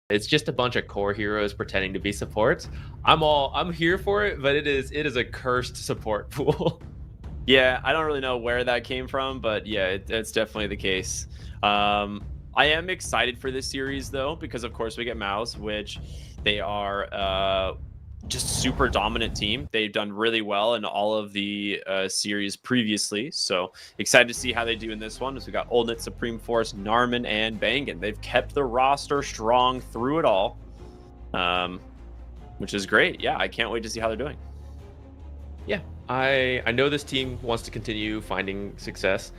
It's just a bunch of core heroes pretending to be supports. I'm here for it, but it is a cursed support pool. Yeah, I don't really know where that came from, but yeah, it's definitely the case. I am excited for this series though, because of course we get MOUZ, which they are just super dominant team. They've done really well in all of the series previously, so excited to see how they do in this one. So we got Oldnit, Supreme Force, Narman, and Bangan. They've kept the roster strong through it all, which is great. Yeah, I can't wait to see how they're doing. Yeah, I know this team wants to continue finding success,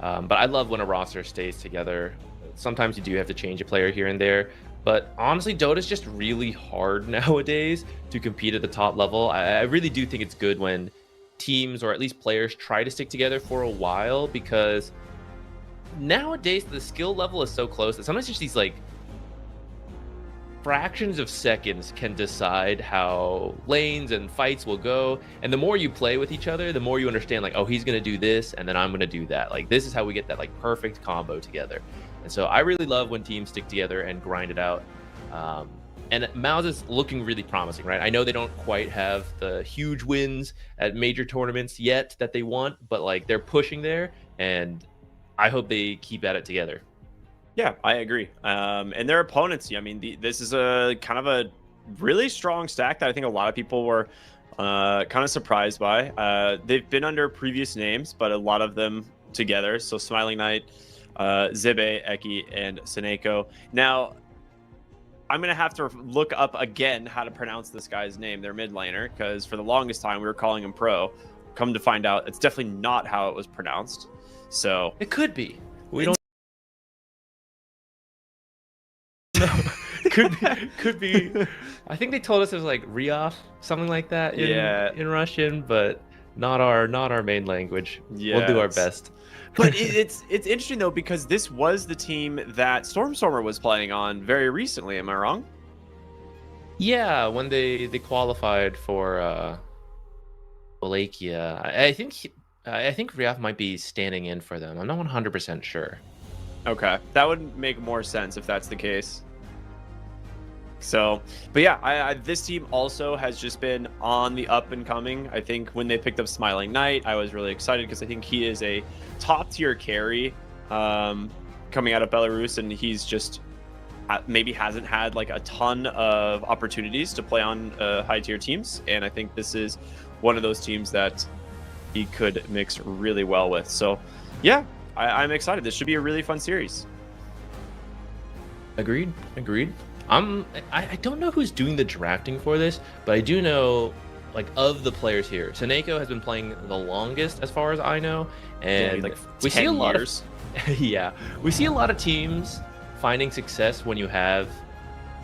but I love when a roster stays together. Sometimes you do have to change a player here and there, but honestly, Dota's just really hard nowadays to compete at the top level. I really do think it's good when teams, or at least players, try to stick together for a while, because nowadays the skill level is so close that sometimes just these like fractions of seconds can decide how lanes and fights will go. And the more you play with each other, the more you understand, like, oh, he's going to do this and then I'm going to do that. Like, this is how we get that like perfect combo together. And so I really love when teams stick together and grind it out. And MOUZ is looking really promising, right? I know they don't quite have the huge wins at major tournaments yet that they want, but like they're pushing there, and I hope they keep at it together. Yeah, I agree. And their opponents, I mean, this is a kind of a really strong stack that I think a lot of people were kind of surprised by. They've been under previous names, but a lot of them together. So Smiling Knight, Zibe, Eki, and Seneko. Now, I'm going to have to look up again how to pronounce this guy's name, their mid laner, because for the longest time we were calling him Pro. Come to find out, it's definitely not how it was pronounced. So it could be. We don't. could be. I think they told us it was like Riaf, something like that in Russian, but not our main language. Yeah, we'll do our best. But it's interesting though, because this was the team that Stormstormer was playing on very recently. Am I wrong? Yeah, when they qualified for Wallachia, I think Riaf might be standing in for them. I'm not 100% sure. Okay, that would make more sense if that's the case. So, but yeah, this team also has just been on the up and coming. I think when they picked up Smiling Knight, I was really excited because I think he is a top tier carry coming out of Belarus, and he's just maybe hasn't had like a ton of opportunities to play on high tier teams, and I think this is one of those teams that he could mix really well with. So, yeah, I'm excited. This should be a really fun series. Agreed. I don't know who's doing the drafting for this, but I do know, like, of the players here, Seneko has been playing the longest as far as I know, and like we see a lot years. Yeah, we see a lot of teams finding success when you have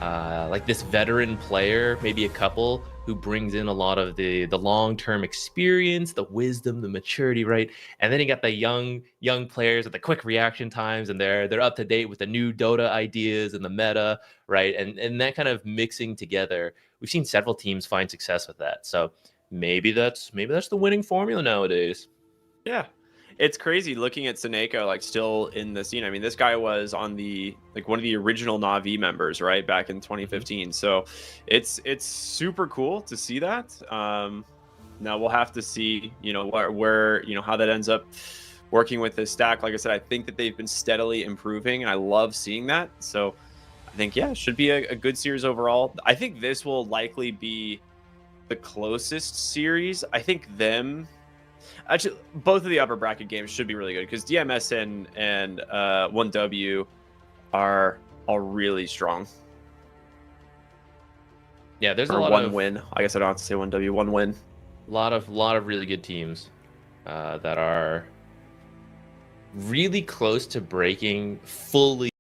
like this veteran player, maybe a couple, who brings in a lot of the long-term experience, the wisdom, the maturity, right? And then you got the young players with the quick reaction times, and they're up to date with the new Dota ideas and the meta, right? And that kind of mixing together, we've seen several teams find success with that. So maybe that's the winning formula nowadays. Yeah. It's crazy looking at Seneko like still in the scene. I mean, this guy was on the like one of the original Na'Vi members, right, back in 2015. So it's super cool to see that. Now we'll have to see, where how that ends up working with this stack. Like I said, I think that they've been steadily improving, and I love seeing that. So I think, yeah, it should be a good series overall. I think this will likely be the closest series. I think actually, both of the upper bracket games should be really good because DMS and 1W are all really strong. Yeah, there's a lot of win. I guess I don't have to say 1W, one win. A lot of really good teams that are really close to breaking fully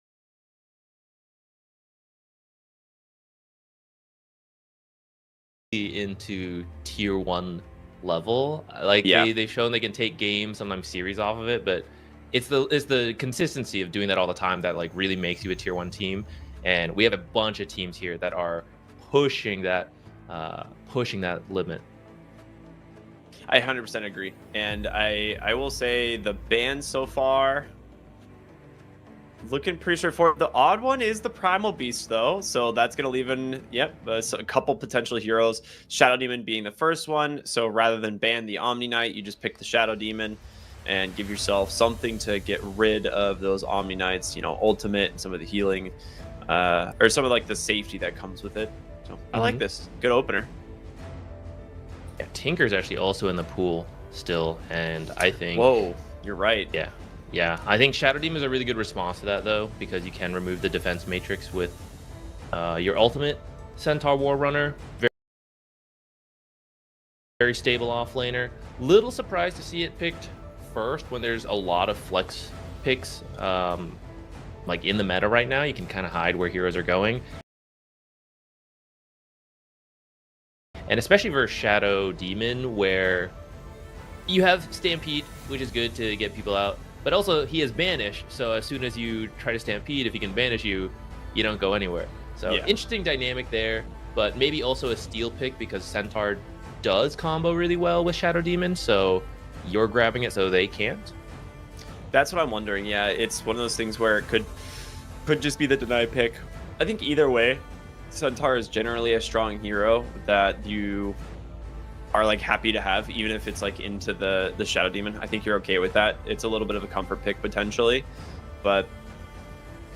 into tier 1 level. Like, they've shown they can take games, sometimes series off of it, but it's the consistency of doing that all the time that like really makes you a tier 1 team. And we have a bunch of teams here that are pushing that limit. I 100% agree, and I will say the bans so far Looking pretty straightforward. The odd one is the Primal Beast, though. So that's going to leave so a couple potential heroes. Shadow Demon being the first one. So rather than ban the Omni Knight, you just pick the Shadow Demon and give yourself something to get rid of those Omni Knights, ultimate and some of the healing, or some of like the safety that comes with it. So I like this. Good opener. Yeah, Tinker's actually also in the pool still, and I think... Whoa, you're right. Yeah, I think Shadow Demon is a really good response to that, though, because you can remove the defense matrix with your ultimate Centaur War Runner. Very stable offlaner. Little surprised to see it picked first when there's a lot of flex picks like in the meta right now. You can kind of hide where heroes are going. And especially versus Shadow Demon, where you have Stampede, which is good to get people out. But also, he has Banish, so as soon as you try to Stampede, if he can Banish you, you don't go anywhere. So interesting dynamic there, but maybe also a steal pick because Centaur does combo really well with Shadow Demon, so you're grabbing it so they can't. That's what I'm wondering. Yeah, it's one of those things where it could just be the deny pick. I think either way, Centaur is generally a strong hero that you are like happy to have, even if it's like into the Shadow Demon. I think you're okay with that. It's a little bit of a comfort pick potentially, but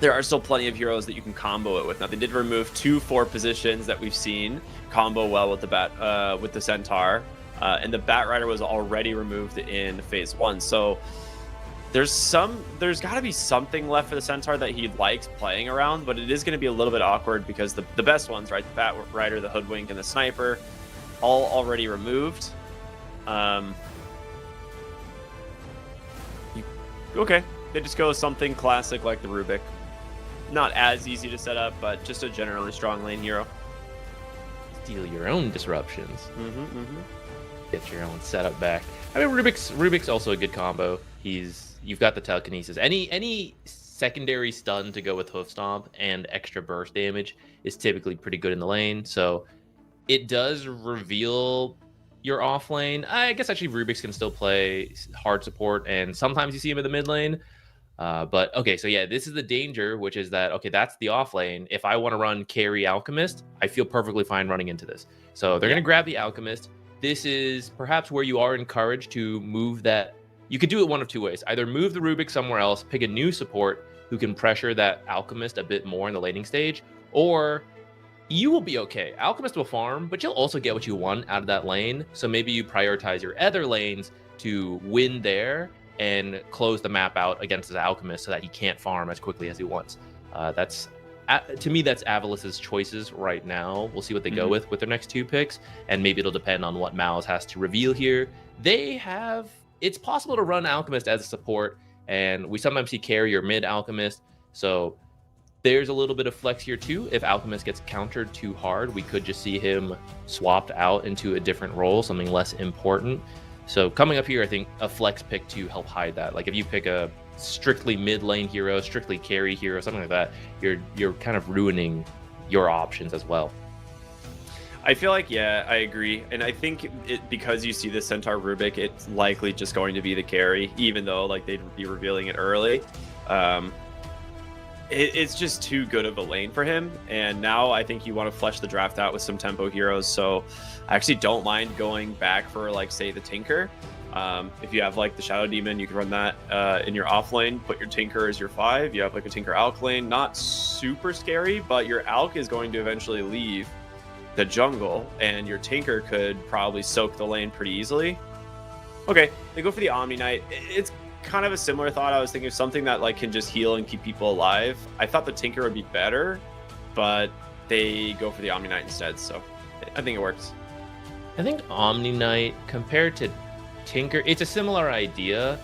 there are still plenty of heroes that you can combo it with. Now they did remove 2 4 positions that we've seen combo well with the Centaur, and the Bat Rider was already removed in phase 1. So there's got to be something left for the Centaur that he likes playing around, but it is going to be a little bit awkward because the best ones, right? The Bat Rider, the Hoodwink, and the Sniper, all already removed. Okay, they just go with something classic like the Rubik. Not as easy to set up, but just a generally strong lane hero. Steal your own disruptions. Get your own setup back. I mean, Rubik's also a good combo. You've got the telekinesis. Any secondary stun to go with Hoof Stomp and extra burst damage is typically pretty good in the lane. So it does reveal your off lane. I guess actually Rubik's can still play hard support, and sometimes you see him in the mid lane. But okay, so yeah, this is the danger, which is that, okay, that's the off lane. If I want to run carry Alchemist, I feel perfectly fine running into this. So they're going to grab the Alchemist. This is perhaps where you are encouraged to move that. You could do it one of two ways. Either move the Rubik somewhere else, pick a new support who can pressure that Alchemist a bit more in the laning stage, or you will be okay. Alchemist will farm, but you'll also get what you want out of that lane. So maybe you prioritize your other lanes to win there and close the map out against the Alchemist so that he can't farm as quickly as he wants. To me, that's Avulus's choices right now. We'll see what they go with their next 2 picks, and maybe it'll depend on what MOUZ has to reveal here. It's possible to run Alchemist as a support, and we sometimes see carry or mid Alchemist. So there's a little bit of flex here too. If Alchemist gets countered too hard, we could just see him swapped out into a different role, something less important. So coming up here, I think a flex pick to help hide that. Like if you pick a strictly mid lane hero, strictly carry hero, something like that, you're kind of ruining your options as well. I feel like, yeah, I agree. And I think because you see the Centaur Rubik, it's likely just going to be the carry, even though like they'd be revealing it early. It's just too good of a lane for him. And now I think you want to flesh the draft out with some tempo heroes. So I actually don't mind going back for, like, say, the Tinker. If you have like the Shadow Demon, you can run that in your off lane, put your Tinker as your 5. You have like a Tinker Alk lane, not super scary, but your Alk is going to eventually leave the jungle, and your Tinker could probably soak the lane pretty easily. Okay, they go for the Omni Knight. It's kind of a similar thought. I was thinking of something that like can just heal and keep people alive. I thought the Tinker would be better, but they go for the Omni Knight instead, so I think it works. I think Omni Knight compared to Tinker, it's a similar idea,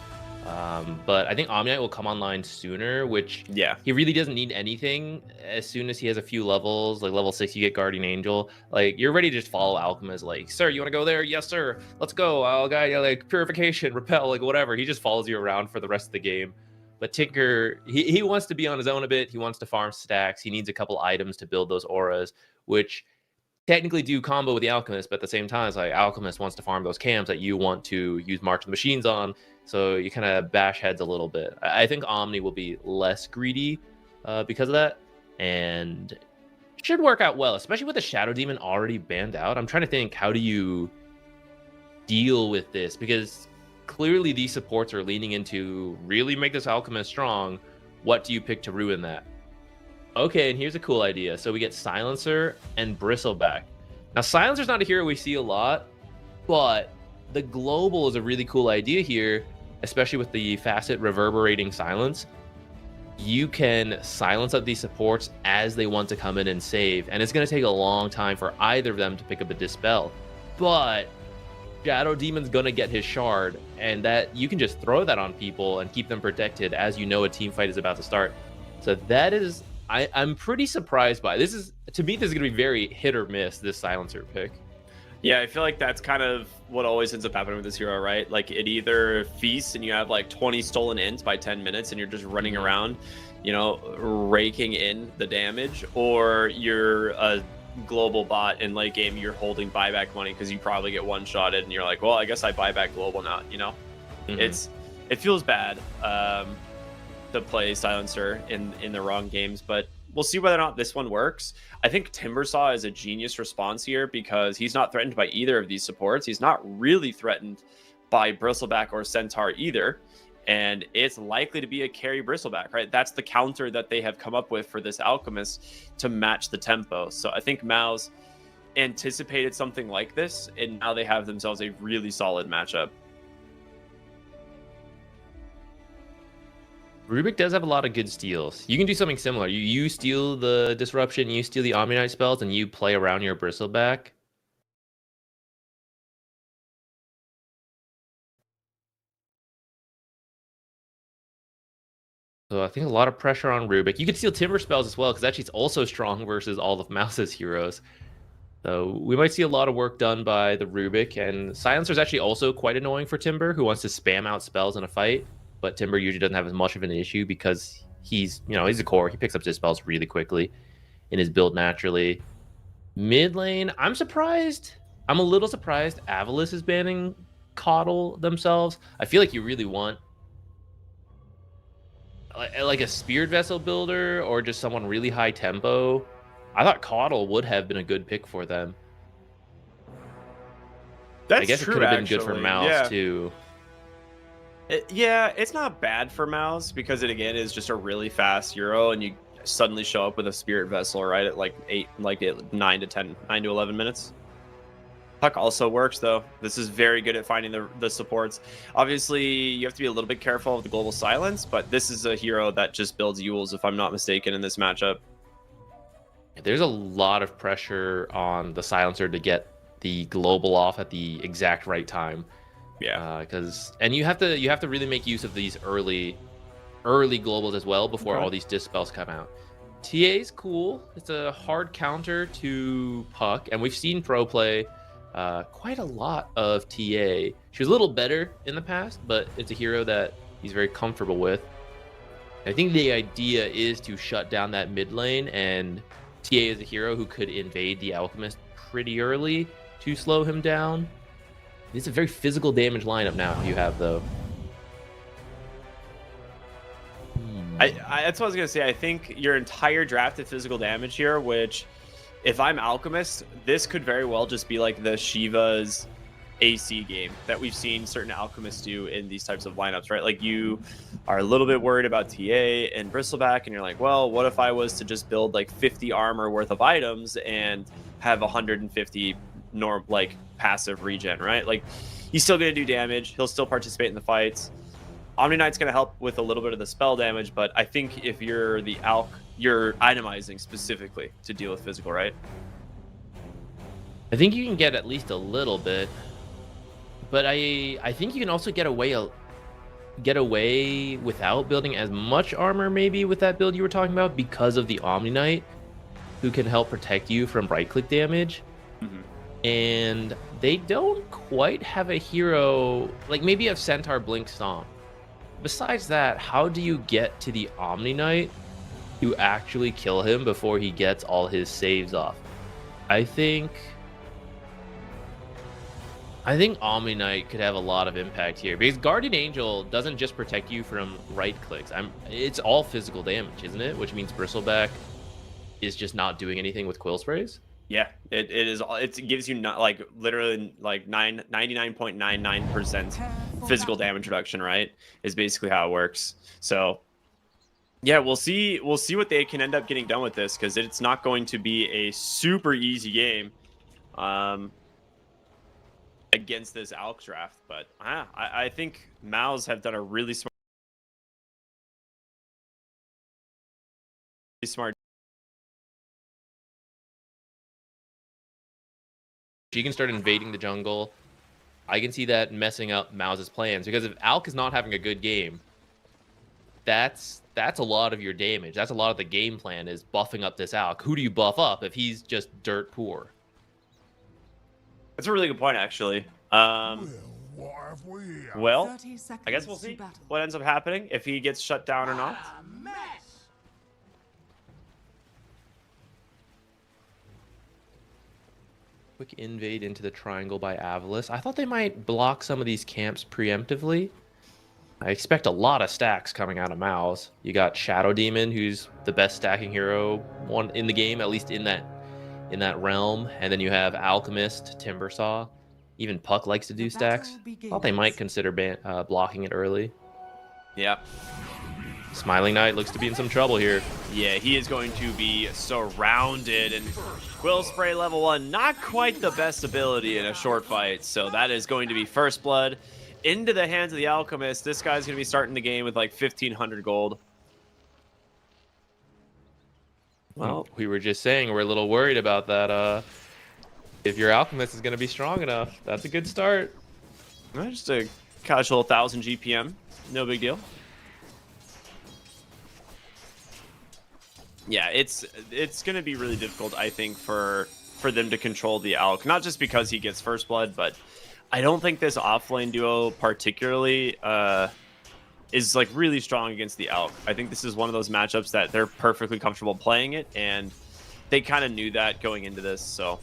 but I think Omni Knight will come online sooner, which he really doesn't need anything. As soon as he has a few levels, like level 6, you get Guardian Angel. Like you're ready to just follow Alchemist. Like, sir, you want to go there? Yes, sir. Let's go. I'll guide you. Like Purification, Repel, like whatever. He just follows you around for the rest of the game. But Tinker, he wants to be on his own a bit. He wants to farm stacks. He needs a couple items to build those auras, which technically do combo with the Alchemist, but at the same time, it's like Alchemist wants to farm those cams that you want to use March of the Machines on. So you kind of bash heads a little bit. I think Omni will be less greedy because of that, and should work out well, especially with the Shadow Demon already banned out. I'm trying to think, how do you deal with this? Because clearly these supports are leaning into really make this Alchemist strong. What do you pick to ruin that? Okay, and here's a cool idea. So we get Silencer and Bristleback. Now, Silencer's not a hero we see a lot, but the global is a really cool idea here, especially with the facet reverberating silence. You can silence up these supports as they want to come in and save, and it's going to take a long time for either of them to pick up a Dispel. But Shadow Demon's going to get his shard, and that you can just throw that on people and keep them protected as you know a team fight is about to start. So that is... I'm pretty surprised by this. To me, this is going to be very hit or miss, this Silencer pick. Yeah, I feel like that's kind of what always ends up happening with this hero, right? Like, it either feasts and you have like 20 stolen ints by 10 minutes and you're just running around, you know, raking in the damage, or you're a global bot in late game, you're holding buyback money because you probably get one-shotted and you're like, well, I guess I buy back global now, you know? It feels bad to play Silencer in the wrong games, but we'll see whether or not this one works. I think Timbersaw is a genius response here because he's not threatened by either of these supports. He's not really threatened by Bristleback or Centaur either, and it's likely to be a carry Bristleback, right? That's the counter that they have come up with for this Alchemist to match the tempo. So I think MOUZ anticipated something like this, and now they have themselves a really solid matchup. Rubik does have a lot of good steals. You can do something similar. You steal the Disruption, you steal the Omni-Knight spells, and you play around your Bristleback. So I think a lot of pressure on Rubik. You could steal Timber spells as well, because actually it's also strong versus all of MOUZ's heroes. So we might see a lot of work done by the Rubik, and Silencer is actually also quite annoying for Timber, who wants to spam out spells in a fight. But Timber usually doesn't have as much of an issue because he's a core. He picks up his spells really quickly in his build naturally. Mid lane, I'm surprised. I'm a little surprised Avulus is banning Coddle themselves. I feel like you really want like a Spirit Vessel builder or just someone really high tempo. I thought Coddle would have been a good pick for them. That's I guess true, it could have been actually. good for MOUZ too. Yeah, it's not bad for MOUZ because it again is just a really fast hero, and you suddenly show up with a Spirit Vessel right at like 9 to 11 minutes. Puck also works though. This is very good at finding the supports. Obviously, you have to be a little bit careful of the global silence, but this is a hero that just builds Yules, if I'm not mistaken, in this matchup. There's a lot of pressure on the Silencer to get the global off at the exact right time. Yeah, and you have to really make use of these early globals as well before all these dispels come out. TA's cool. It's a hard counter to Puck, and we've seen Pro play quite a lot of TA. She was a little better in the past, but it's a hero that he's very comfortable with. I think the idea is to shut down that mid lane, and TA is a hero who could invade the Alchemist pretty early to slow him down. It's a very physical damage lineup now you have, though. That's what I was going to say. I think your entire draft of physical damage here, which, if I'm Alchemist, this could very well just be like the Shiva's AC game that we've seen certain Alchemists do in these types of lineups, right? Like, you are a little bit worried about TA and Bristleback, and you're like, well, what if I was to just build like 50 armor worth of items and have 150 passive regen, right? Like, he's still going to do damage. He'll still participate in the fights. Omni-Knight's going to help with a little bit of the spell damage, but I think if you're the Alch, you're itemizing specifically to deal with physical, right? I think you can get at least a little bit, but I think you can also get away without building as much armor maybe with that build you were talking about because of the Omni-Knight, who can help protect you from right-click damage. And they don't quite have a hero, like maybe you have Centaur Blink Stomp. Besides that, how do you get to the Omni-Knight to actually kill him before he gets all his saves off? I think I think Omni Knight could have a lot of impact here because Guardian Angel doesn't just protect you from right clicks. It's all physical damage, isn't it? Which means Bristleback is just not doing anything with Quill Sprays. Yeah, it is. It gives you not like literally like 99.99% physical damage reduction, right? Is basically how it works. So yeah, we'll see. We'll see what they can end up getting done with this because it's not going to be a super easy game against this Alk draft. But I think MOUZ have done a really smart. She can start invading the jungle. I can see that messing up MOUZ's plans because if Alk is not having a good game, that's a lot of your damage. That's a lot of the game plan is buffing up this Alk. Who do you buff up if he's just dirt poor? That's a really good point, actually. Well, I guess we'll see what ends up happening if he gets shut down or not. Quick invade into the triangle by Avulus. I thought they might block some of these camps preemptively. I expect a lot of stacks coming out of MOUZ. You got Shadow Demon, who's the best stacking hero one in the game, at least in that realm. And then you have Alchemist, Timbersaw. Even Puck likes to do stacks. Thought they might consider blocking it early. Yeah. Smiling Knight looks to be in some trouble here. Yeah, he is going to be surrounded, and Quill Spray level 1, not quite the best ability in a short fight, so that is going to be first blood into the hands of the Alchemist. This guy's going to be starting the game with like 1,500 gold. Well, we were just saying we're a little worried about that. If your Alchemist is going to be strong enough, that's a good start. Just a casual 1,000 GPM, no big deal. Yeah, it's going to be really difficult, I think, for them to control the Alk. Not just because he gets first blood, but I don't think this offlane duo particularly is like really strong against the Alk. I think this is one of those matchups that they're perfectly comfortable playing it, and they kind of knew that going into this, so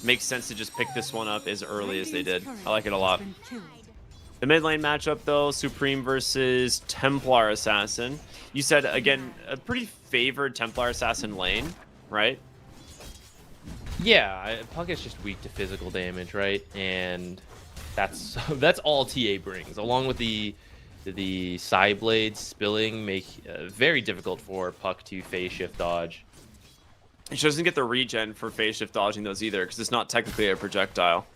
makes sense to just pick this one up as early as they did. I like it a lot. The mid lane matchup, though, Supreme versus Templar Assassin. You said, again, a pretty favored Templar Assassin lane, right? Yeah, Puck is just weak to physical damage, right? And that's all TA brings, along with the side blades spilling, make very difficult for Puck to phase shift dodge. She doesn't get the regen for phase shift dodging those either, because it's not technically a projectile.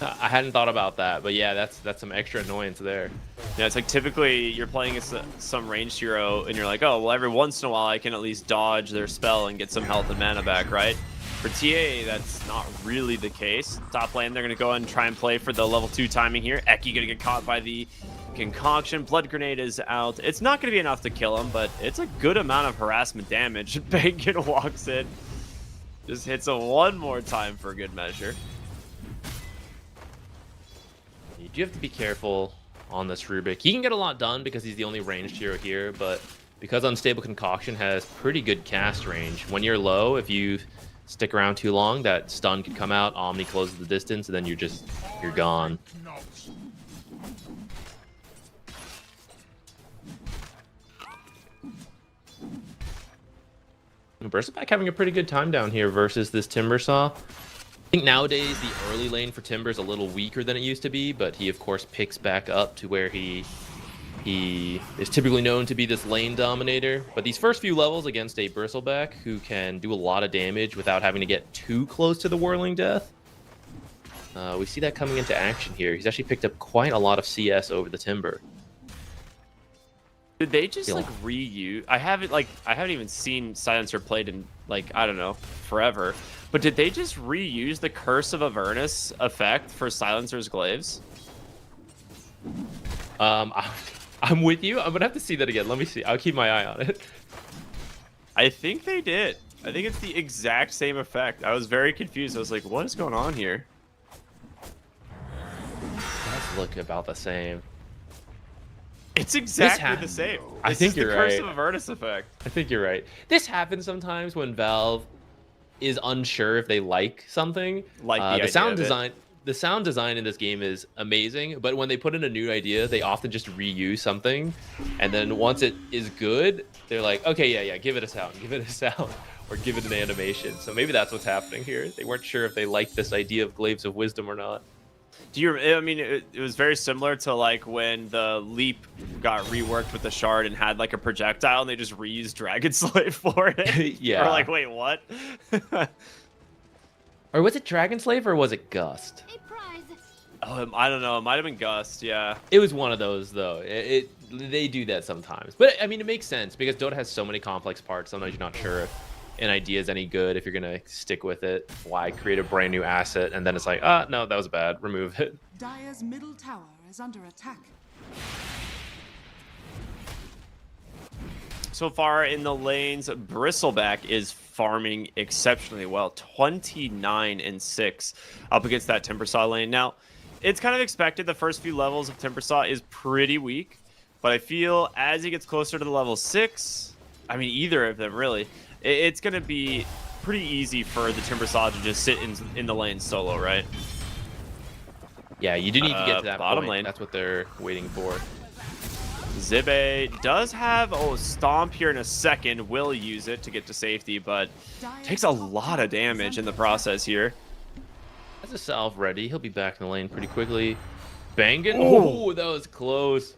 I hadn't thought about that, but yeah, that's some extra annoyance there. Yeah, it's like typically you're playing as some ranged hero, and you're like, oh, well, every once in a while I can at least dodge their spell and get some health and mana back, right? For TA, that's not really the case. Top lane, they're going to go and try and play for the level 2 timing here. Eki going to get caught by the concoction. Blood grenade is out. It's not going to be enough to kill him, but it's a good amount of harassment damage. Bacon walks in, just hits him one more time for good measure. You do have to be careful on this Rubik. He can get a lot done because he's the only ranged hero here, but because Unstable Concoction has pretty good cast range, when you're low, if you stick around too long, that stun could come out, Omni closes the distance, and then you're gone. Bristleback having a pretty good time down here versus this Timbersaw. I think nowadays the early lane for Timber is a little weaker than it used to be, but he of course picks back up to where he is typically known to be this lane dominator. But these first few levels against a Bristleback who can do a lot of damage without having to get too close to the Whirling Death, we see that coming into action here. He's actually picked up quite a lot of CS over the Timber. Did they just like reuse? I haven't even seen Silencer played in like, I don't know, forever. But did they just reuse the Curse of Avernus effect for Silencer's glaives? I'm with you. I'm gonna have to see that again. Let me see. I'll keep my eye on it. I think they did. I think it's the exact same effect. I was very confused. I was like, what is going on here? It does look about the same. It's exactly the same. I think you're right. Curse of Avernus effect. I think you're right. This happens sometimes when Valve is unsure if they like something. Like the The idea sound of it. design, the sound design in this game is amazing, but when they put in a new idea, they often just reuse something, and then once it is good, they're like, okay, yeah, give it a sound, give it a sound, or give it an animation. So maybe that's what's happening here. They weren't sure if they liked this idea of Glaives of Wisdom or not. Do you? I mean, it was very similar to like when the leap got reworked with the shard and had like a projectile, and they just reused Dragon Slave for it. Yeah. Or like, wait, what? Or was it Dragon Slave or was it Gust? Oh, I don't know. It might have been Gust. Yeah. It was one of those though. They do that sometimes, but I mean it makes sense because Dota has so many complex parts. Sometimes you're not sure if an idea is any good. If you're gonna stick with it, why create a brand new asset and then it's like, no, that was bad. Remove it. Dire's middle tower is under attack. So far in the lanes, Bristleback is farming exceptionally well. 29-6 up against that Timbersaw lane. Now, it's kind of expected. The first few levels of Timbersaw is pretty weak, but I feel as he gets closer to the level 6, I mean, either of them really, it's going to be pretty easy for the Timbersaw to just sit in the lane solo, right? Yeah, you do need to get to that bottom point. lane. That's what they're waiting for. Zibe does have Stomp here in a second. Will use it to get to safety, but takes a lot of damage in the process here. Has a salve ready. He'll be back in the lane pretty quickly. Banging. Oh, that was close.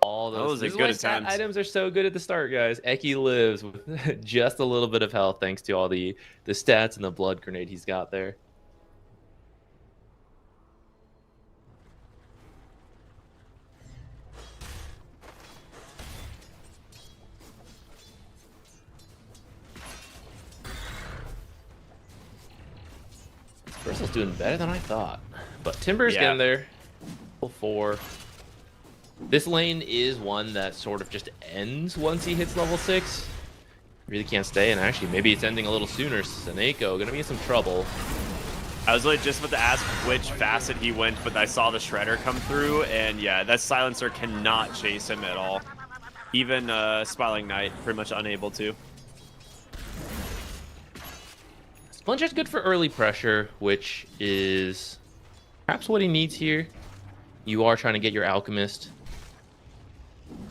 All those. That was a good stat attempt. items are so good at the start, guys. Eki lives with just a little bit of health thanks to all the stats and the blood grenade he's got there. Bristle's doing better than I thought. But Timber's getting there. Level 4. This lane is one that sort of just ends once he hits level 6. Really can't stay, and actually maybe it's ending a little sooner. Seneko gonna be in some trouble. I was just about to ask which facet he went, but I saw the Shredder come through, and yeah, that Silencer cannot chase him at all. Even Smiling Knight, pretty much unable to. Splinter's good for early pressure, which is perhaps what he needs here. You are trying to get your Alchemist.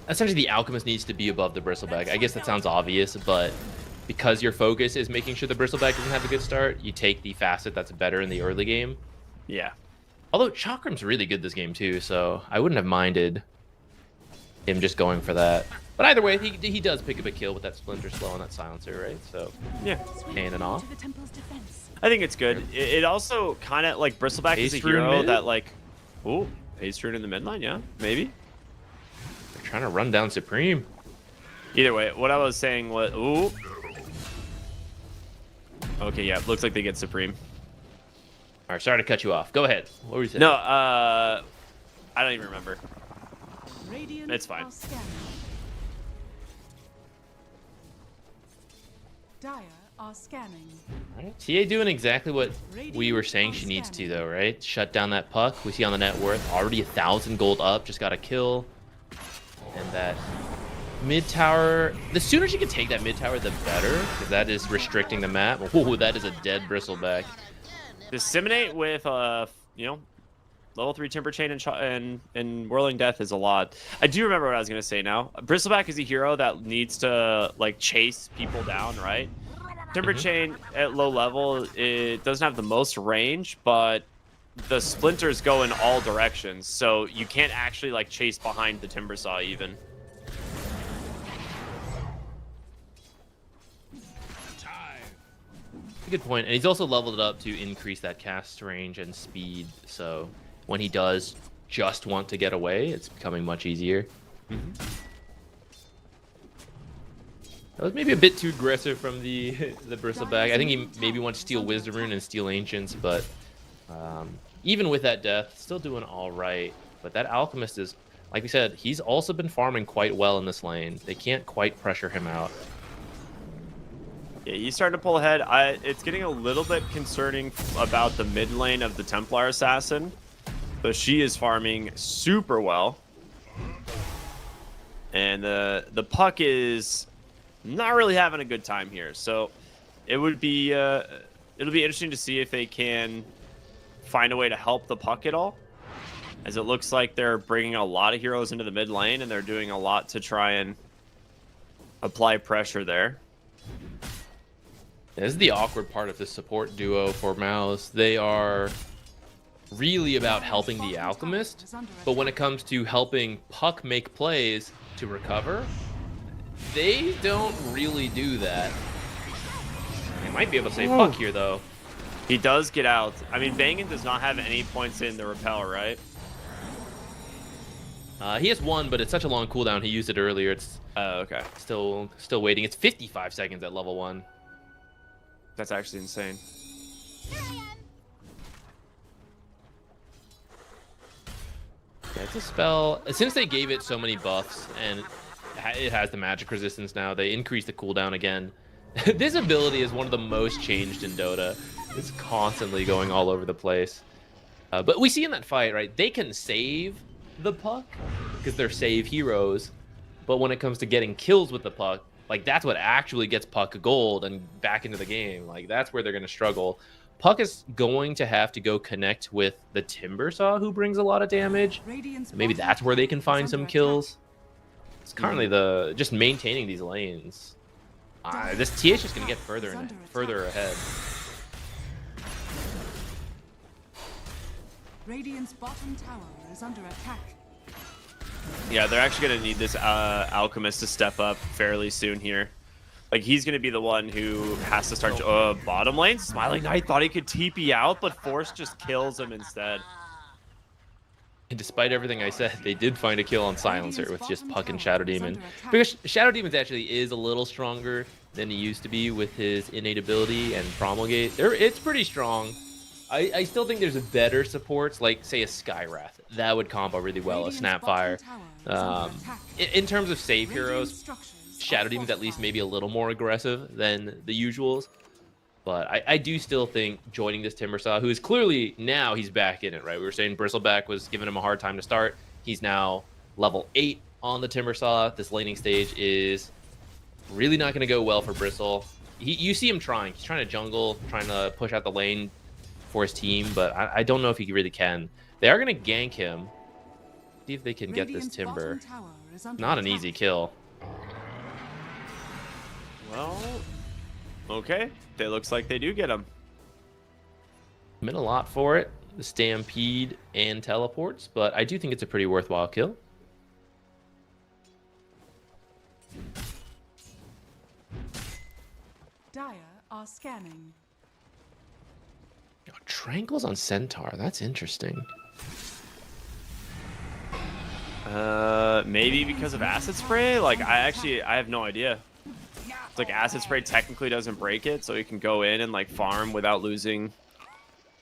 Essentially, the Alchemist needs to be above the Bristleback. I guess that sounds obvious, but because your focus is making sure the Bristleback doesn't have a good start, you take the facet that's better in the early game. Yeah. Although Chakram's really good this game too, so I wouldn't have minded him just going for that. But either way, he does pick up a kill with that Splinter Slow and that Silencer, right? So, yeah. Handing off. I think it's good. It also kind of, like, Bristleback is a hero that, like... Ooh, Ace Rune in the mid line, yeah, maybe. They're trying to run down Supreme. Either way, what I was saying was... Ooh. Okay, yeah, looks like they get Supreme. All right, sorry to cut you off. Go ahead. What were you saying? No, I don't even remember. It's fine. Dire are scanning. All right. TA doing exactly what we were saying she needs to, though, right? Shut down that puck. We see on the net worth already 1,000 gold up. Just got a kill. And that mid tower. The sooner she can take that mid tower, the better, because that is restricting the map. Oh, that is a dead Bristleback. Disseminate with, you know, level 3 Timber Chain and Whirling Death is a lot. I do remember what I was going to say now. Bristleback is a hero that needs to, like, chase people down, right? Timber Chain at low level, it doesn't have the most range, but the splinters go in all directions, so you can't actually, like, chase behind the Timbersaw even. Good point. And he's also leveled it up to increase that cast range and speed, so when he does just want to get away, it's becoming much easier. That was maybe a bit too aggressive from the Bristleback. I think he maybe wants to steal Wisdom Rune and steal Ancients, but even with that death, still doing all right. But that Alchemist is, like we said, he's also been farming quite well in this lane. They can't quite pressure him out. Yeah, he's starting to pull ahead. It's getting a little bit concerning about the mid lane of the Templar Assassin. So she is farming super well. And the puck is not really having a good time here. So it would be it'll be interesting to see if they can find a way to help the puck at all, as it looks like they're bringing a lot of heroes into the mid lane and they're doing a lot to try and apply pressure there. This is the awkward part of the support duo for MOUZ. They are really about helping the Alchemist, but when it comes to helping Puck make plays to recover, they don't really do that. They might be able to save Puck here, though. He does get out. I mean, Bangan does not have any points in the repel, right? He has one, but it's such a long cooldown. He used it earlier. It's Okay. still waiting. It's 55 seconds at level 1. That's actually insane. Yeah, it's a spell. Since they gave it so many buffs and it has the magic resistance now, they increased the cooldown again. This ability is one of the most changed in Dota. It's constantly going all over the place. But we see in that fight, right, they can save the puck because they're save heroes. But when it comes to getting kills with the puck, like that's what actually gets Puck gold and back into the game. Like that's where they're going to struggle. Puck is going to have to go connect with the Timbersaw, who brings a lot of damage. Maybe that's where they can find some kills. It's currently just maintaining these lanes. This TH is just going to get further and further ahead. Radiant's bottom tower is under attack. Yeah, they're actually going to need this Alchemist to step up fairly soon here. Like, he's going to be the one who has to start bottom lane. Smiling Knight thought he could TP out, but Force just kills him instead. And despite everything I said, they did find a kill on Silencer with just Puck and Shadow Demon. Because Shadow Demon actually is a little stronger than he used to be with his innate ability and Promulgate. It's pretty strong. I still think there's better supports, like, say, a Skywrath. That would combo really well, a Snapfire. In terms of save heroes, Shadow Demon's at least maybe a little more aggressive than the usuals. But I do still think joining this Timbersaw, who is clearly now he's back in it, right? We were saying Bristleback was giving him a hard time to start. He's now level 8 on the Timbersaw. This laning stage is really not going to go well for Bristle. You see him trying. He's trying to jungle, trying to push out the lane for his team, but I don't know if he really can. They are going to gank him. See if they can get this Timber. Not an easy kill. Well, okay. It looks like they do get him. Meant a lot for it. The Stampede and teleports, but I do think it's a pretty worthwhile kill. Dire are scanning. Oh, Tranquils on Centaur. That's interesting. Maybe because of Acid Spray? Like, I have no idea. It's like Acid Spray technically doesn't break it, so you can go in and like farm without losing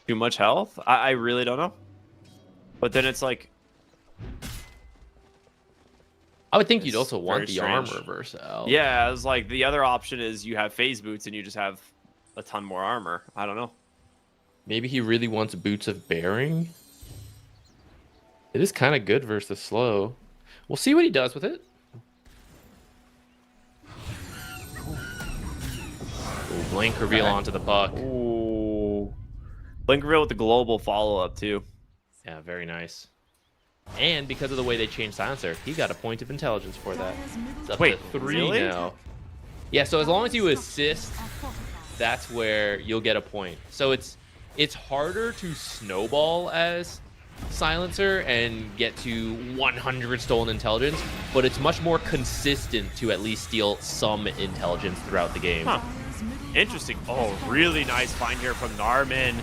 too much health. I really don't know. But then it's like, I would think you'd also want the strange. armor reversal. Yeah, it's like the other option is you have phase boots and you just have a ton more armor. I don't know. Maybe he really wants Boots of Bearing. It is kind of good versus the slow. We'll see what he does with it. Ooh, Blink reveal onto the Puck. Ooh. Blink reveal with the global follow-up too. Yeah, very nice. And because of the way they changed Silencer, he got a point of intelligence for that. It's up Wait, to 3 really? now. Yeah, so as long as you assist, that's where you'll get a point. So it's harder to snowball as Silencer and get to 100 stolen intelligence, but it's much more consistent to at least steal some intelligence throughout the game. Huh. Interesting. Oh, really nice find here from Narman.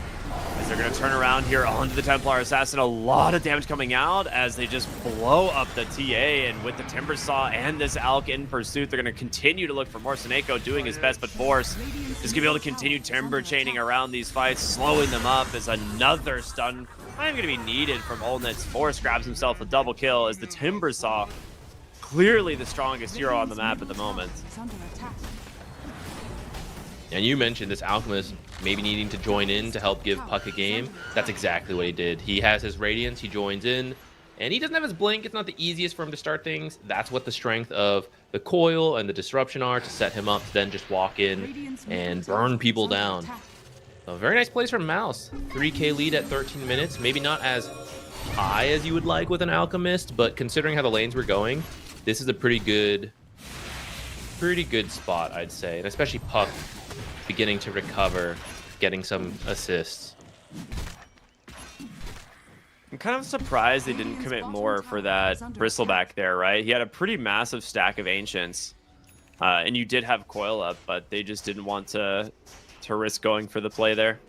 As they're going to turn around here onto the Templar Assassin. A lot of damage coming out as they just blow up the TA. And with the Timbersaw and this Alk in pursuit, they're going to continue to look for more. Seneko doing his best, but Force is going to be able to continue Timber chaining around these fights, slowing them up as another stun not even going to be needed from Olnitz. Force grabs himself a double kill as the Timbersaw, clearly the strongest hero on the map at the moment. And you mentioned this Alchemist maybe needing to join in to help give Puck a game. That's exactly what he did. He has his Radiance, he joins in, And he doesn't have his blink. It's not the easiest for him to start things. That's what the strength of the coil and the disruption are, to set him up to then just walk in and burn people down. So very nice plays from MOUZ. 3K lead at 13 minutes. Maybe not as high as you would like with an Alchemist, but considering how the lanes were going, this is a pretty good spot, I'd say. And especially Puck beginning to recover, getting some assists. I'm kind of surprised they didn't commit more for that Bristleback there, right? He had a pretty massive stack of Ancients. And you did have Coil up, but they just didn't want to risk going for the play there.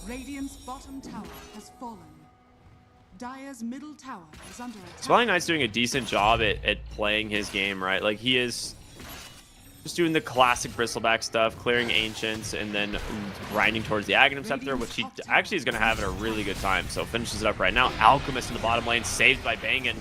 Radiant's bottom tower has fallen. Dire's middle tower is under attack. Smiling Knight's doing a decent job at playing his game, right? Like, he is just doing the classic Bristleback stuff, clearing Ancients, and then grinding towards the Aghanim Scepter, which he actually is going to have at a really good time. So finishes it up right now. Alchemist in the bottom lane, saved by Bangin.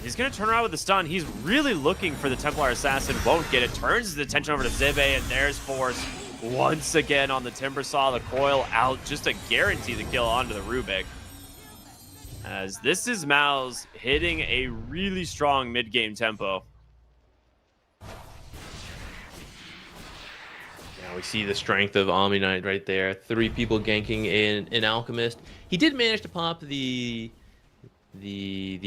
He's going to turn around with the stun. He's really looking for the Templar Assassin. Won't get it. Turns his attention over to Zibe, and there's Force once again on the Timbersaw. The coil out just to guarantee the kill onto the Rubik. As this is MOUZ hitting a really strong mid-game tempo. Now we see the strength of Omni Knight right there. 3 people ganking in Alchemist. He did manage to pop the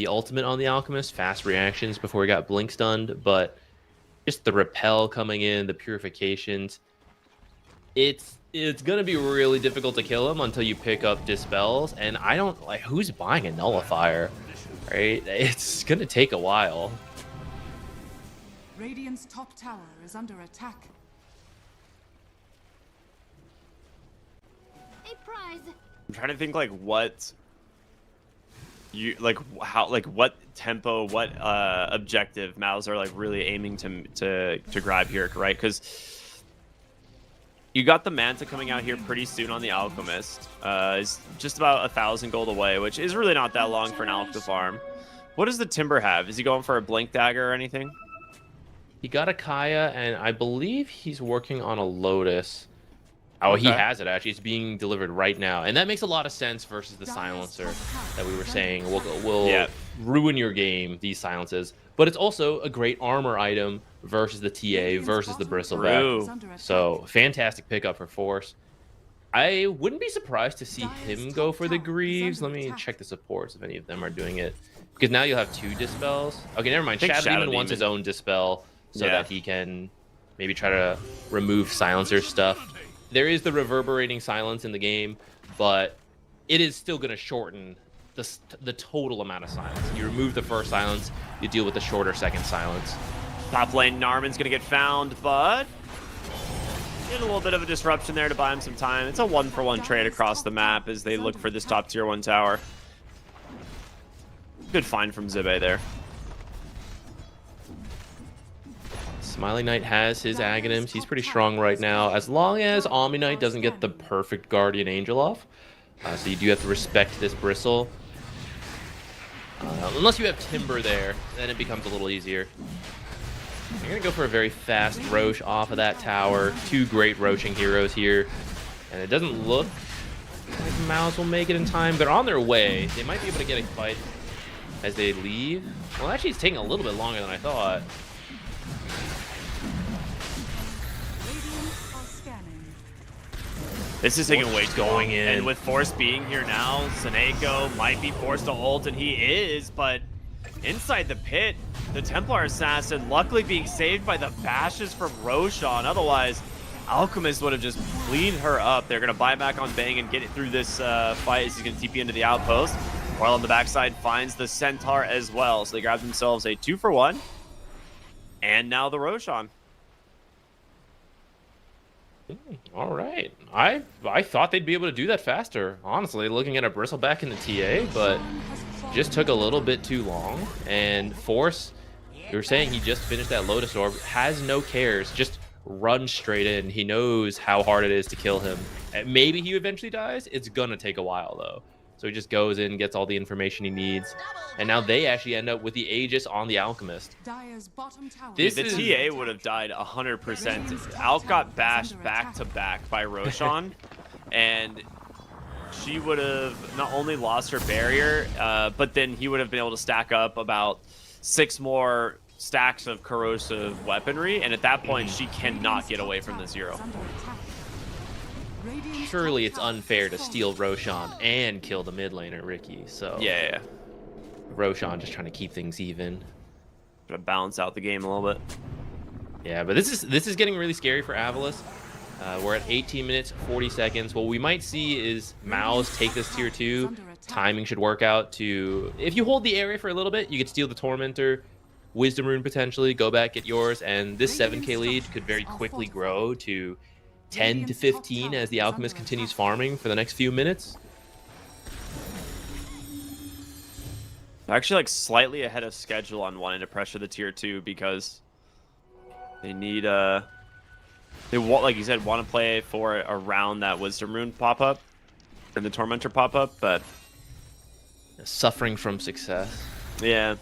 ultimate on the Alchemist, fast reactions before he got blink stunned, but just the repel coming in, the purifications, it's gonna be really difficult to kill him until you pick up dispels. And I don't like, who's buying a nullifier, right? It's gonna take a while. Radiant's top tower is under attack. A prize. I'm trying to think like what what tempo, what objective MOUZ are like really aiming to grab here, right? Because you got the Manta coming out here pretty soon on the Alchemist. Is just about 1,000 gold away, which is really not that long for an Alpha farm. What does the Timber have? Is he going for a Blink Dagger or anything? He got a Kaya, and I believe he's working on a Lotus. Oh, okay. He has it, actually. It's being delivered right now. And that makes a lot of sense versus the Silencer that we were saying will ruin your game, these silences. But it's also a great armor item versus the TA versus the Bristleback. So, fantastic pickup for Force. I wouldn't be surprised to see him go for the Greaves. Let me check the supports if any of them are doing it. Because now you'll have 2 Dispels. Okay, never mind. Shadow Demon wants his own Dispel so that he can maybe try to remove Silencer stuff. There is the reverberating silence in the game, but it is still going to shorten the total amount of silence. You remove the first silence, you deal with the shorter second silence. Top lane, Narman's going to get found, but get a little bit of a disruption there to buy him some time. It's a 1-for-1 trade across the map as they look for this top tier 1 tower. Good find from Zibe there. Smiling Knight has his Aghanims. He's pretty strong right now, as long as Omni Knight doesn't get the perfect Guardian Angel off. So you do have to respect this Bristle. Unless you have Timber there, then it becomes a little easier. You're going to go for a very fast Roche off of that tower. 2 great Roching heroes here. And it doesn't look like MOUZ will make it in time. They're on their way. They might be able to get a fight as they leave. Well, actually, it's taking a little bit longer than I thought. This is taking way going in. And with Force being here now, Seneko might be forced to ult, and he is, but inside the pit, the Templar Assassin luckily being saved by the bashes from Roshan. Otherwise, Alchemist would have just cleaned her up. They're going to buy back on Bang and get it through this fight as he's going to TP into the outpost. While on the backside finds the Centaur as well. So they grab themselves a 2-for-1. And now the Roshan. All right. I thought they'd be able to do that faster, honestly, looking at a Bristleback in the TA, but just took a little bit too long. And Force, you were saying he just finished that Lotus Orb, has no cares, just runs straight in. He knows how hard it is to kill him. And maybe he eventually dies. It's gonna take a while, though. So he just goes in, gets all the information he needs. And now they actually end up with the Aegis on the Alchemist. The TA would have died 100%. Alc got bashed back to back by Roshan. And she would have not only lost her barrier, but then he would have been able to stack up about 6 more stacks of corrosive weaponry, and at that point, she cannot get away from the 0. Surely it's unfair to steal Roshan and kill the mid laner, Ricky. So Yeah. Roshan just trying to keep things even. Gonna balance out the game a little bit. Yeah, but this is getting really scary for Avulus. We're at 18 minutes, 40 seconds. What we might see is MOUZ take this tier 2. Timing should work out to... If you hold the area for a little bit, you could steal the Tormentor, Wisdom Rune potentially, go back, get yours, and this 7k lead could very quickly grow to 10 to 15 as the Alchemist continues farming for the next few minutes. Actually, like, slightly ahead of schedule on wanting to pressure the tier 2 because they need... They want, like you said, want to play for around that Wisdom Rune pop-up and the Tormentor pop-up, but... Suffering from success. Yeah.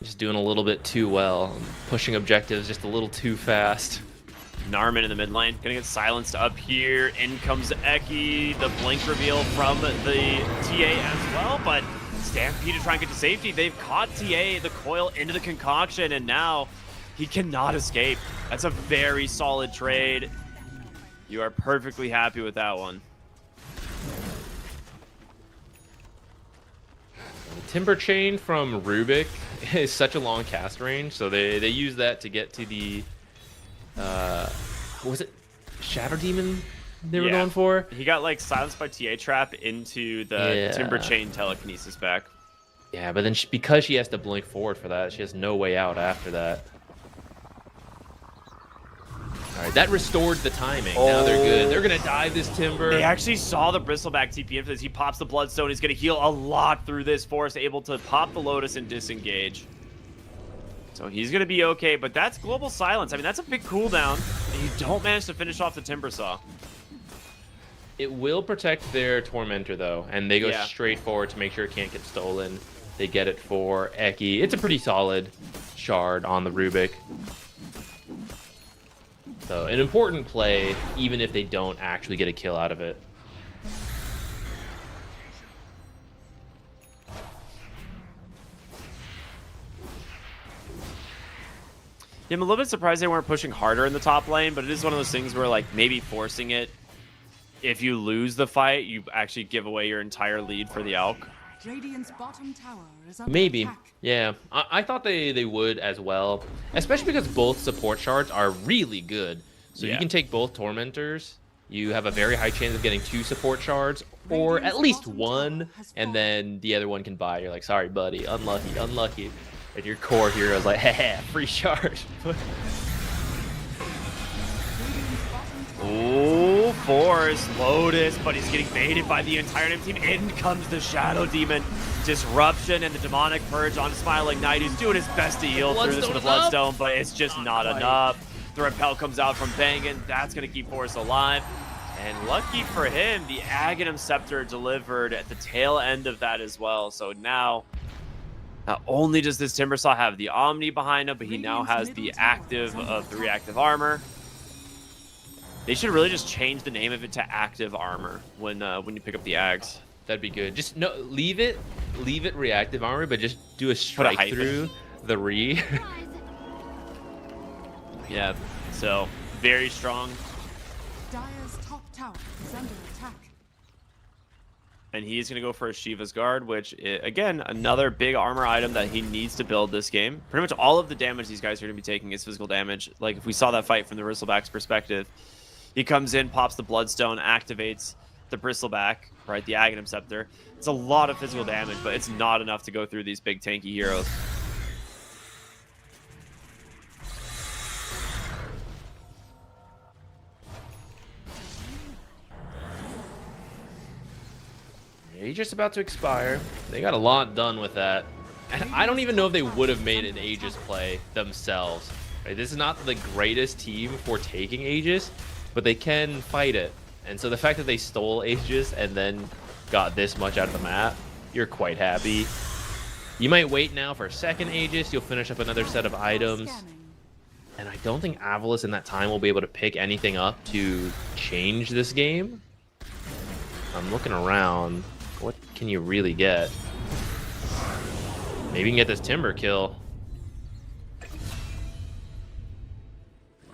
Just doing a little bit too well. Pushing objectives just a little too fast. Narman in the mid lane. Gonna get silenced up here. In comes Eki. The blink reveal from the TA as well, but Stampede to try and get to safety. They've caught TA, the coil, into the concoction, and now he cannot escape. That's a very solid trade. You are perfectly happy with that one. Timber Chain from Rubik is such a long cast range, so they use that to get to the what was it, Shadow Demon they were going for? He got like silenced by TA Trap into the Timber Chain telekinesis back. Yeah, but then because she has to blink forward for that, she has no way out after that. All right, that restored the timing. Now they're good. They're gonna dive this Timber. They actually saw the Bristleback TP in for this. He pops the Bloodstone. He's gonna heal a lot through this force, able to pop the Lotus and disengage. So he's gonna be okay, but that's global silence. I mean, that's a big cooldown. And you don't manage to finish off the Timber Saw. It will protect their Tormentor though, and they go straight forward to make sure it can't get stolen. They get it for Eki. It's a pretty solid shard on the Rubik. So an important play, even if they don't actually get a kill out of it. Yeah, I'm a little bit surprised they weren't pushing harder in the top lane, but it is one of those things where, like, maybe forcing it, if you lose the fight, you actually give away your entire lead for the Alk. Radiant's bottom tower is under Maybe. attack. Yeah, I thought they would as well, especially because both support shards are really good. So you can take both Tormentors. You have a very high chance of getting 2 support shards, or at least 1, and then the other one can buy. You're like, sorry, buddy, unlucky, unlucky. And your core hero is like, haha, free shard. Oh, Force, Lotus, but he's getting baited by the entire team. In comes the Shadow Demon. Disruption and the Demonic Purge on Smiling Knight, who's doing his best to heal through this with the Bloodstone, but it's just not enough. The Repel comes out from Bangin. That's going to keep Force alive. And lucky for him, the Aghanim Scepter delivered at the tail end of that as well. So now, not only does this Timbersaw have the Omni behind him, but he now has the active of the reactive armor. They should really just change the name of it to active armor when you pick up the Ags. That'd be good. Just no, leave it reactive armor, but just do a strike through the re. Yeah, so very strong. Dire's top tower is under attack. And he's going to go for a Shiva's Guard, which, again, another big armor item that he needs to build this game. Pretty much all of the damage these guys are going to be taking is physical damage. Like, if we saw that fight from the Bristleback's perspective, he comes in, pops the Bloodstone, activates the Bristleback, right, the Aghanim Scepter. It's a lot of physical damage, but it's not enough to go through these big tanky heroes. Aegis about to expire. They got a lot done with that. And I don't even know if they would have made an Aegis play themselves. Right? This is not the greatest team for taking Aegis, but they can fight it. And so the fact that they stole Aegis and then got this much out of the map, you're quite happy. You might wait now for a second Aegis. You'll finish up another set of items. And I don't think Avulus in that time will be able to pick anything up to change this game. I'm looking around. What can you really get? Maybe you can get this Timber kill.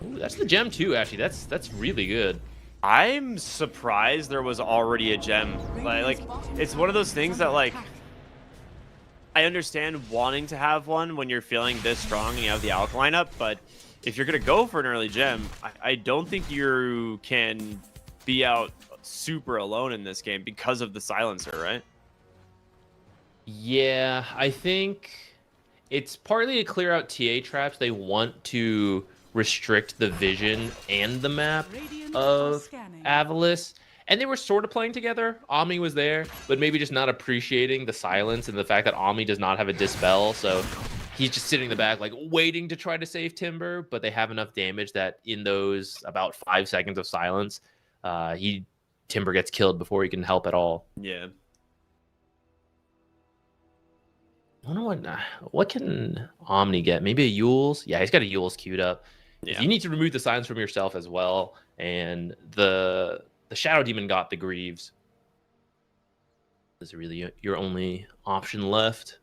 Ooh, that's the gem too, actually. That's really good. I'm surprised there was already a gem. Like it's one of those things that like I understand wanting to have one when you're feeling this strong and you have the alkaline up, but if you're gonna go for an early gem, I don't think you can be out super alone in this game because of the silencer, right? Yeah, I think it's partly to clear out TA traps. They want to restrict the vision and the map of Avulus. And they were sort of playing together. Omni was there, but maybe just not appreciating the silence and the fact that Omni does not have a dispel. So he's just sitting in the back, like waiting to try to save Timber. But they have enough damage that in those about 5 seconds of silence, Timber gets killed before he can help at all. Yeah. I don't know what can Omni get? Maybe a Yule's? Yeah, he's got a Yule's queued up. Yeah. You need to remove the silence from yourself as well. And the Shadow Demon got the Greaves. This is really your only option left.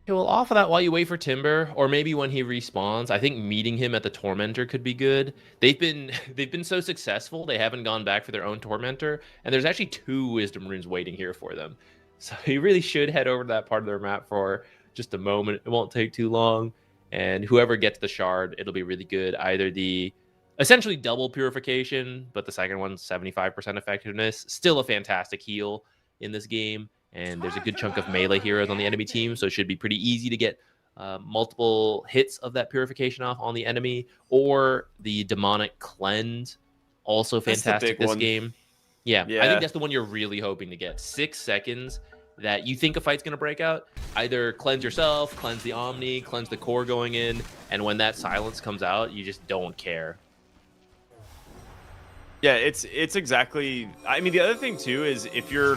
Okay, well, off of that, while you wait for Timber, or maybe when he respawns, I think meeting him at the Tormentor could be good. They've been so successful, they haven't gone back for their own Tormentor, and there's actually 2 Wisdom Runes waiting here for them. So you really should head over to that part of their map for just a moment. It won't take too long, and whoever gets the shard, it'll be really good. Either the essentially double purification, but the second one's 75% effectiveness. Still a fantastic heal in this game. And there's a good chunk of melee heroes on the enemy team, so it should be pretty easy to get multiple hits of that purification off on the enemy. Or the demonic cleanse, also fantastic this game. Yeah, I think that's the one you're really hoping to get. 6 seconds that you think a fight's going to break out. Either cleanse yourself, cleanse the Omni, cleanse the core going in, and when that silence comes out, you just don't care. Yeah, it's exactly. I mean, the other thing too is if your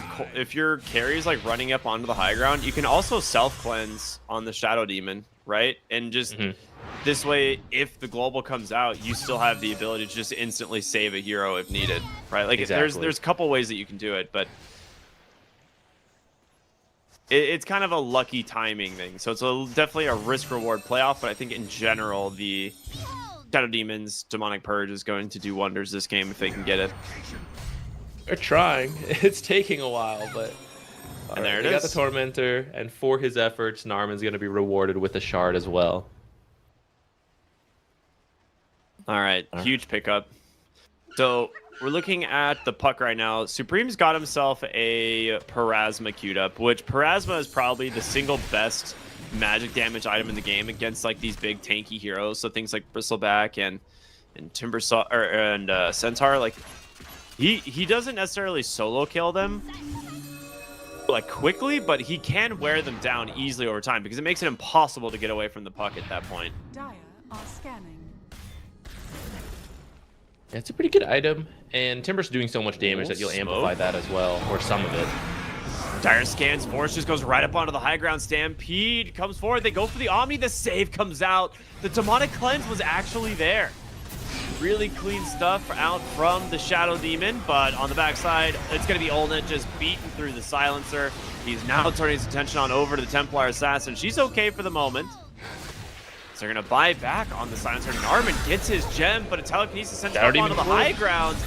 carry is like running up onto the high ground, you can also self cleanse on the Shadow Demon, right? And just this way, if the global comes out, you still have the ability to just instantly save a hero if needed, right? Like there's a couple ways that you can do it, but it's kind of a lucky timing thing. So it's definitely a risk reward playoff, but I think in general the Shadow Demon's Demonic Purge is going to do wonders this game if they can get it. They're trying. It's taking a while, but and there it is. Got the Tormentor, and for his efforts, Narman's going to be rewarded with a shard as well. All right, huge pickup. So we're looking at the puck right now. Supreme's got himself a Parasma queued up, which Parasma is probably the single best magic damage item in the game against like these big tanky heroes. So things like Bristleback and Timbersaw and Centaur, like he doesn't necessarily solo kill them like quickly, but he can wear them down easily over time because it makes it impossible to get away from the puck at that point. Dire are scanning. Yeah, it's a pretty good item, and Timber's doing so much damage that you'll amplify that as well, or some of it. Dire scans, Force just goes right up onto the high ground. Stampede comes forward. They go for the Omni. The save comes out. The Demonic Cleanse was actually there. Really clean stuff out from the Shadow Demon, but on the backside, it's going to be Olnit just beaten through the silencer. He's now turning his attention on over to the Templar Assassin. She's okay for the moment. So they're going to buy back on the silencer. Narman gets his gem, but a telekinesis sent up onto the high ground.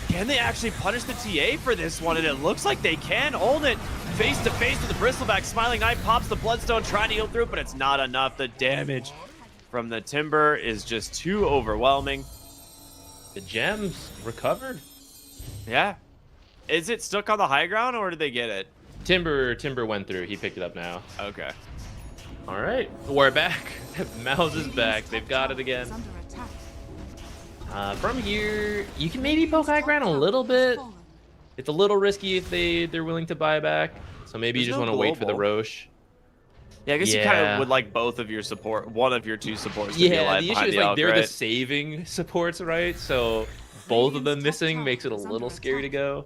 Can they actually punish the TA for this one? And it looks like they can. Olnit face to face with the Bristleback. Smiling Knight pops the Bloodstone, trying to heal through, but it's not enough. The damage from the Timber is just too overwhelming. The gems recovered. Yeah. Is it stuck on the high ground, or did they get it? Timber went through. He picked it up now. Okay. All right, we're back. MOUZ is back. They've got it again. From here, you can maybe poke high ground a little bit. It's a little risky if they're willing to buy back. So maybe you just want to wait for the Roche. Yeah, I guess you kind of would like both of your support, one of your two supports to be alive the issue is like they're the saving supports, right? So both of them missing makes it a little scary to go.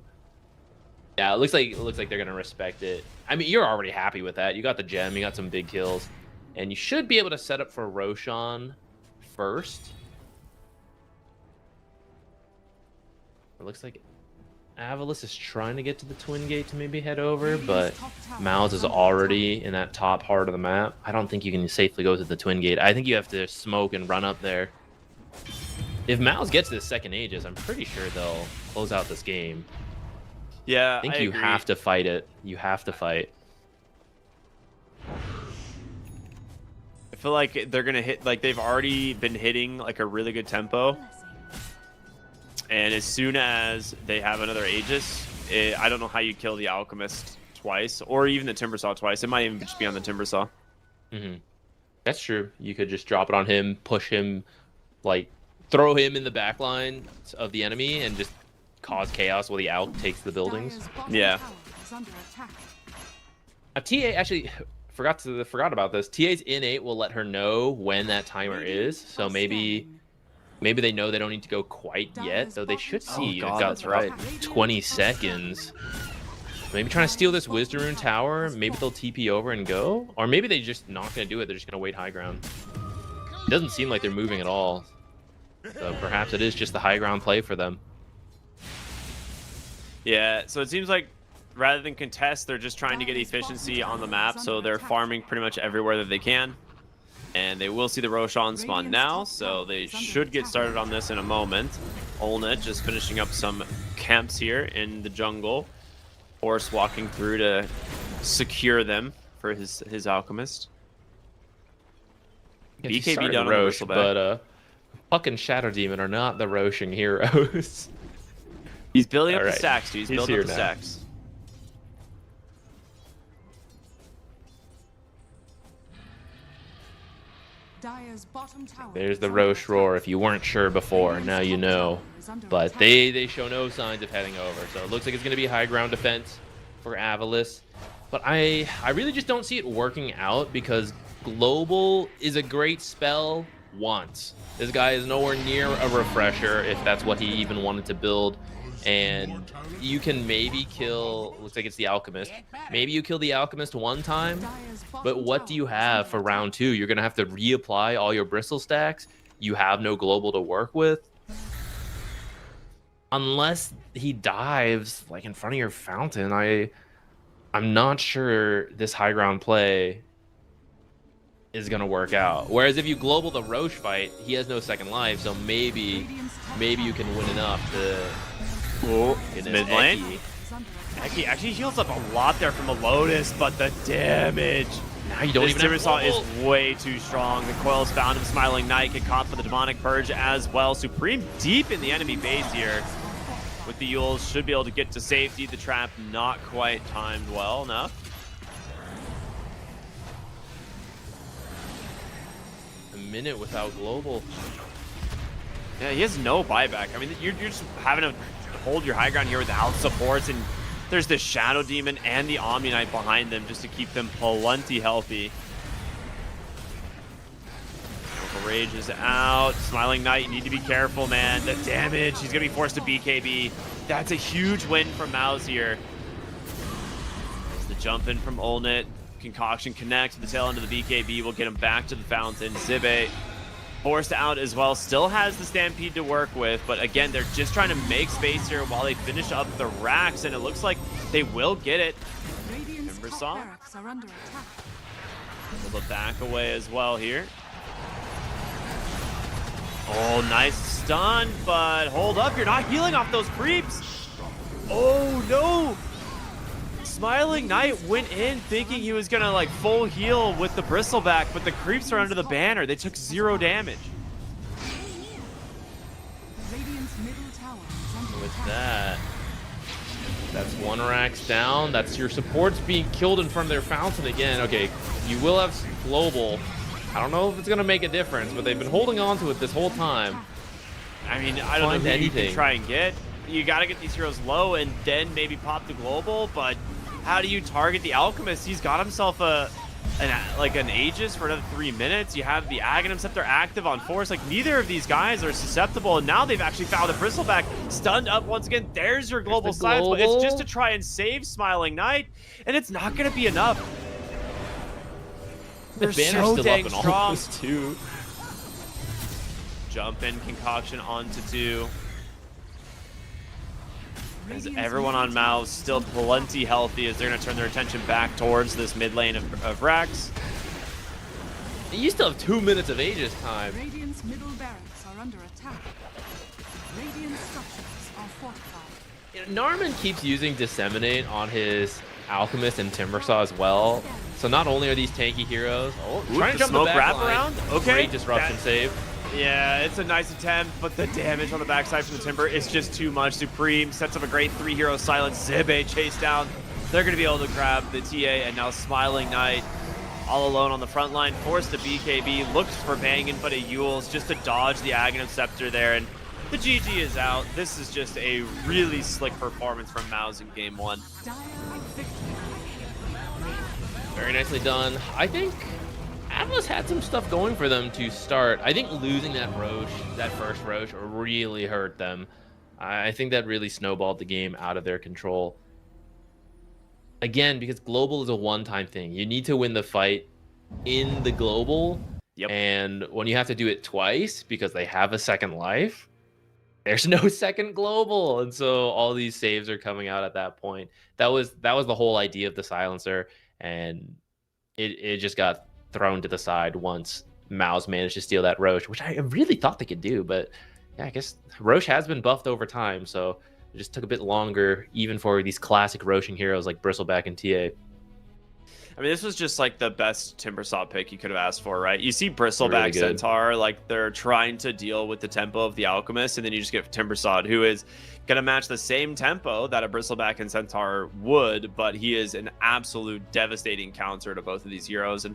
Yeah, it looks like they're gonna respect it. I mean, you're already happy with that. You got the gem, you got some big kills, and you should be able to set up for Roshan first. It looks like Avulus is trying to get to the Twin Gate to maybe head over, but MOUZ is already in that top part of the map. I don't think you can safely go to the Twin Gate. I think you have to smoke and run up there. If MOUZ gets to the second Aegis, I'm pretty sure they'll close out this game. Yeah, I think I you agree. have to fight it. You have to fight. I feel like they're gonna hit, like they've already been hitting like a really good tempo, and as soon as they have another Aegis, I don't know how you kill the Alchemist twice, or even the Timbersaw twice. It might even just be on the Timbersaw. That's true. You could just drop it on him, push him, like throw him in the back line of the enemy, and just cause chaos while the Alch takes the buildings. Yeah. TA actually forgot about this. TA's innate will let her know when that timer is, so maybe they know they don't need to go quite yet, though they should see. God, They've got that's right. 20 seconds. Maybe trying to steal this Wisdom Rune tower. Maybe they'll TP over and go, or maybe they just not gonna do it. They're just gonna wait high ground. It doesn't seem like they're moving at all, so perhaps it is just the high ground play for them. Yeah, so it seems like rather than contest, they're just trying to get efficiency on the map, so they're farming pretty much everywhere that they can. And they will see the Roshan spawn now, so they should get started on this in a moment. Olnet just finishing up some camps here in the jungle. Horse walking through to secure them for his Alchemist. BKB down on the Roche, Bristleback. but Puck and Shadow Demon are not the Roshing heroes. He's building up All the right. stacks, dude. He's building here up the now. stacks. There's the Roche roar. If you weren't sure before, now you know. But they show no signs of heading over. So it looks like it's going to be high ground defense for Avulus. But I really just don't see it working out, because Global is a great spell once. This guy is nowhere near a refresher, if that's what he even wanted to build. And you can maybe kill, looks like it's the Alchemist. Maybe you kill the Alchemist one time, but what do you have for round two? You're going to have to reapply all your bristle stacks. You have no Global to work with. Unless he dives like in front of your fountain, I'm not sure this high ground play is going to work out. Whereas if you Global the Roche fight, he has no second life, so maybe you can win enough to... Oh, in mid lane. Eki actually heals up a lot there from a Lotus, but the damage. Now you don't This even have Timbersaw Global. is way too strong. The coils found him. Smiling Knight get caught for the Demonic Purge as well. Supreme deep in the enemy base here. With the Yules, should be able to get to safety. The trap not quite timed well enough. A minute without Global. Yeah, he has no buyback. I mean, you're just having to hold your high ground here without supports, and there's the Shadow Demon and the Omni Knight behind them just to keep them plenty healthy. Local Rage is out. Smiling Knight, you need to be careful, man. The damage, he's going to be forced to BKB. That's a huge win from MOUZ here. There's the jump in from Olnet. Concoction connects to the tail end of the BKB. Will get him back to the fountain. Zibe forced out as well. Still has the Stampede to work with, but again, they're just trying to make space here while they finish up the racks, and it looks like they will get it. Timbersaw able to back away as well here. Oh, nice stun, but hold up, you're not healing off those creeps. Oh no! Smiling Knight went in thinking he was gonna like full heal with the Bristleback, but the creeps are under the banner. They took 0 damage. With that, that's one racks down. That's your supports being killed in front of their fountain again. Okay, you will have Global. I don't know if it's gonna make a difference, but they've been holding on to it this whole time. I mean, I don't know who you anything. can try and get. You gotta get these heroes low and then maybe pop the Global, but how do you target the Alchemist? He's got himself an Aegis for another 3 minutes. You have the Aghanim Scepter active on Force. Like, neither of these guys are susceptible, and now they've actually found a Bristleback. Stunned up once again. There's your Global Silence, but it's just to try and save Smiling Knight, and it's not gonna be enough. The They're banner's so still dang up and strong. almost too. jump in concoction onto 2. As Radiant's everyone on middle MOUZ still plenty healthy as they're going to turn their attention back towards this mid lane of Rax. You still have 2 minutes of Aegis time. Radiant's middle barracks are under attack. Radiant structures are fortified. You know, Narman keeps using Disseminate on his Alchemist and Timbersaw as well. So not only are these tanky heroes, trying to jump smoke the back wraparound. line. Okay, Great disruption save. Yeah, it's a nice attempt, but the damage on the backside from the Timber is just too much. Supreme sets up a great 3-hero silence. Zibe chase down. They're going to be able to grab the TA, and now Smiling Knight all alone on the front line, forced to BKB, looks for Bangin, but a Eul's just to dodge the Aghanim Scepter there, and the GG is out. This is just a really slick performance from MOUZ in Game 1. Dire victory. Very nicely done. I think Avulus had some stuff going for them to start. I think losing that Roche, that first Roche, really hurt them. I think that really snowballed the game out of their control. Again, because global is a one-time thing. You need to win the fight in the global. Yep. And when you have to do it twice because they have a second life, there's no second global. And so all these saves are coming out at that point. That was the whole idea of the silencer, and it just got thrown to the side once MOUZ managed to steal that Roche, which I really thought they could do. But yeah, I guess Roche has been buffed over time, so it just took a bit longer, even for these classic Roshing heroes like Bristleback and TA. I mean, this was just like the best Timbersaw pick you could have asked for, right? You see Bristleback Really good. Centaur, like they're trying to deal with the tempo of the Alchemist, and then you just get Timbersaw, who is going to match the same tempo that a Bristleback and Centaur would, but he is an absolute devastating counter to both of these heroes. And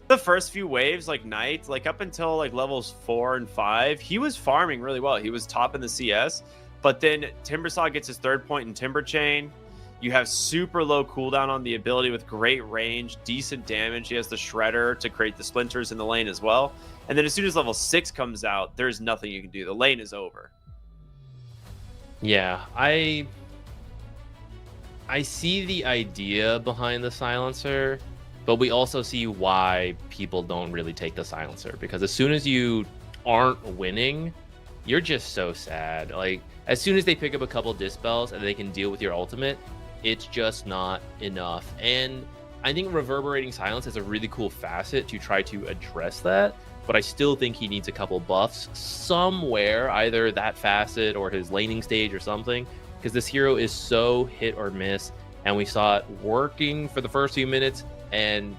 the first few waves, like Knight, like up until like levels 4 and 5, he was farming really well. He was top in the CS, but then Timbersaw gets his 3rd point in Timber Chain. You have super low cooldown on the ability with great range, decent damage. He has the Shredder to create the splinters in the lane as well. And then as soon as level 6 comes out, there's nothing you can do. The lane is over. Yeah, I see the idea behind the silencer, but we also see why people don't really take the silencer, because as soon as you aren't winning, you're just so sad. Like, as soon as they pick up a couple dispels and they can deal with your ultimate, it's just not enough. And I think Reverberating Silence is a really cool facet to try to address that, but I still think he needs a couple buffs somewhere, either that facet or his laning stage or something, because this hero is so hit or miss, and we saw it working for the first few minutes and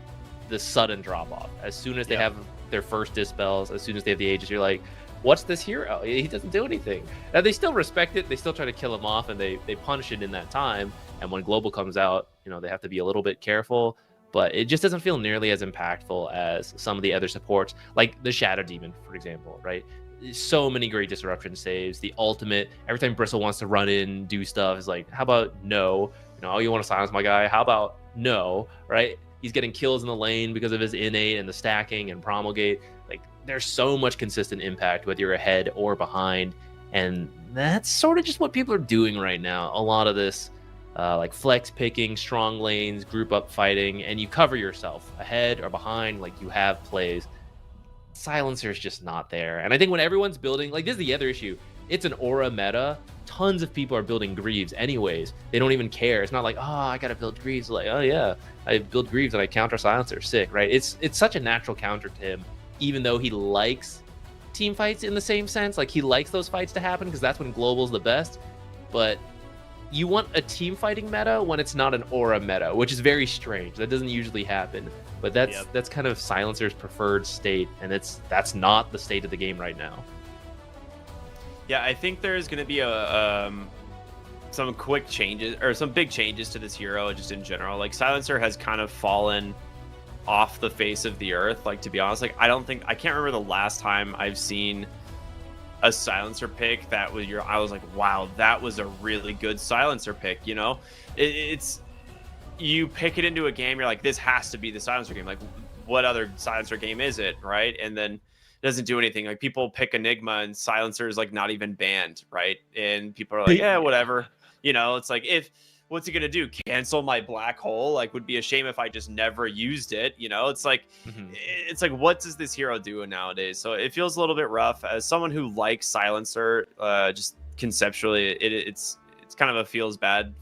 the sudden drop off. As soon as they have their first dispels, as soon as they have the Aegis, you're like, what's this hero? He doesn't do anything. Now, they still respect it. They still try to kill him off, and they punish it in that time. And when global comes out, you know, they have to be a little bit careful. But it just doesn't feel nearly as impactful as some of the other supports, like the Shadow Demon, for example, right? So many great disruption saves. The ultimate, every time Bristle wants to run in, do stuff, is like, how about no? You know, oh, you want to silence my guy? How about no, right? He's getting kills in the lane because of his innate and the stacking and promulgate. Like, there's so much consistent impact, whether you're ahead or behind. And that's sort of just what people are doing right now. A lot of this, like flex picking, strong lanes, group up fighting, and you cover yourself ahead or behind, like you have plays. Silencer's just not there. And I think when everyone's building, like, this is the other issue. It's an aura meta. Tons of people are building Greaves anyways. They don't even care. It's not like, oh, I gotta build Greaves. Like, oh yeah, I build Greaves and I counter Silencer. Sick, right? It's such a natural counter to him, even though he likes team fights in the same sense. Like, he likes those fights to happen because that's when global's the best. But you want a team fighting meta when it's not an aura meta, which is very strange. That doesn't usually happen. But that's kind of Silencer's preferred state, and that's not the state of the game right now. Yeah, I think there's going to be some quick changes, or some big changes to this hero just in general. Like, Silencer has kind of fallen off the face of the earth. Like, to be honest, like, I can't remember the last time I've seen a Silencer pick that was I was like, wow, that was a really good Silencer pick. You know, it's you pick it into a game, you're like, this has to be the Silencer game. Like, what other Silencer game is it, right? And then it doesn't do anything. Like, people pick Enigma and Silencer is like not even banned, right? And people are like, yeah, whatever. You know, it's like, if what's he gonna do? Cancel my black hole? Like, would be a shame if I just never used it. You know, Mhm. it's like, what does this hero do nowadays? So it feels a little bit rough. As someone who likes Silencer, just conceptually, it's kind of a feels bad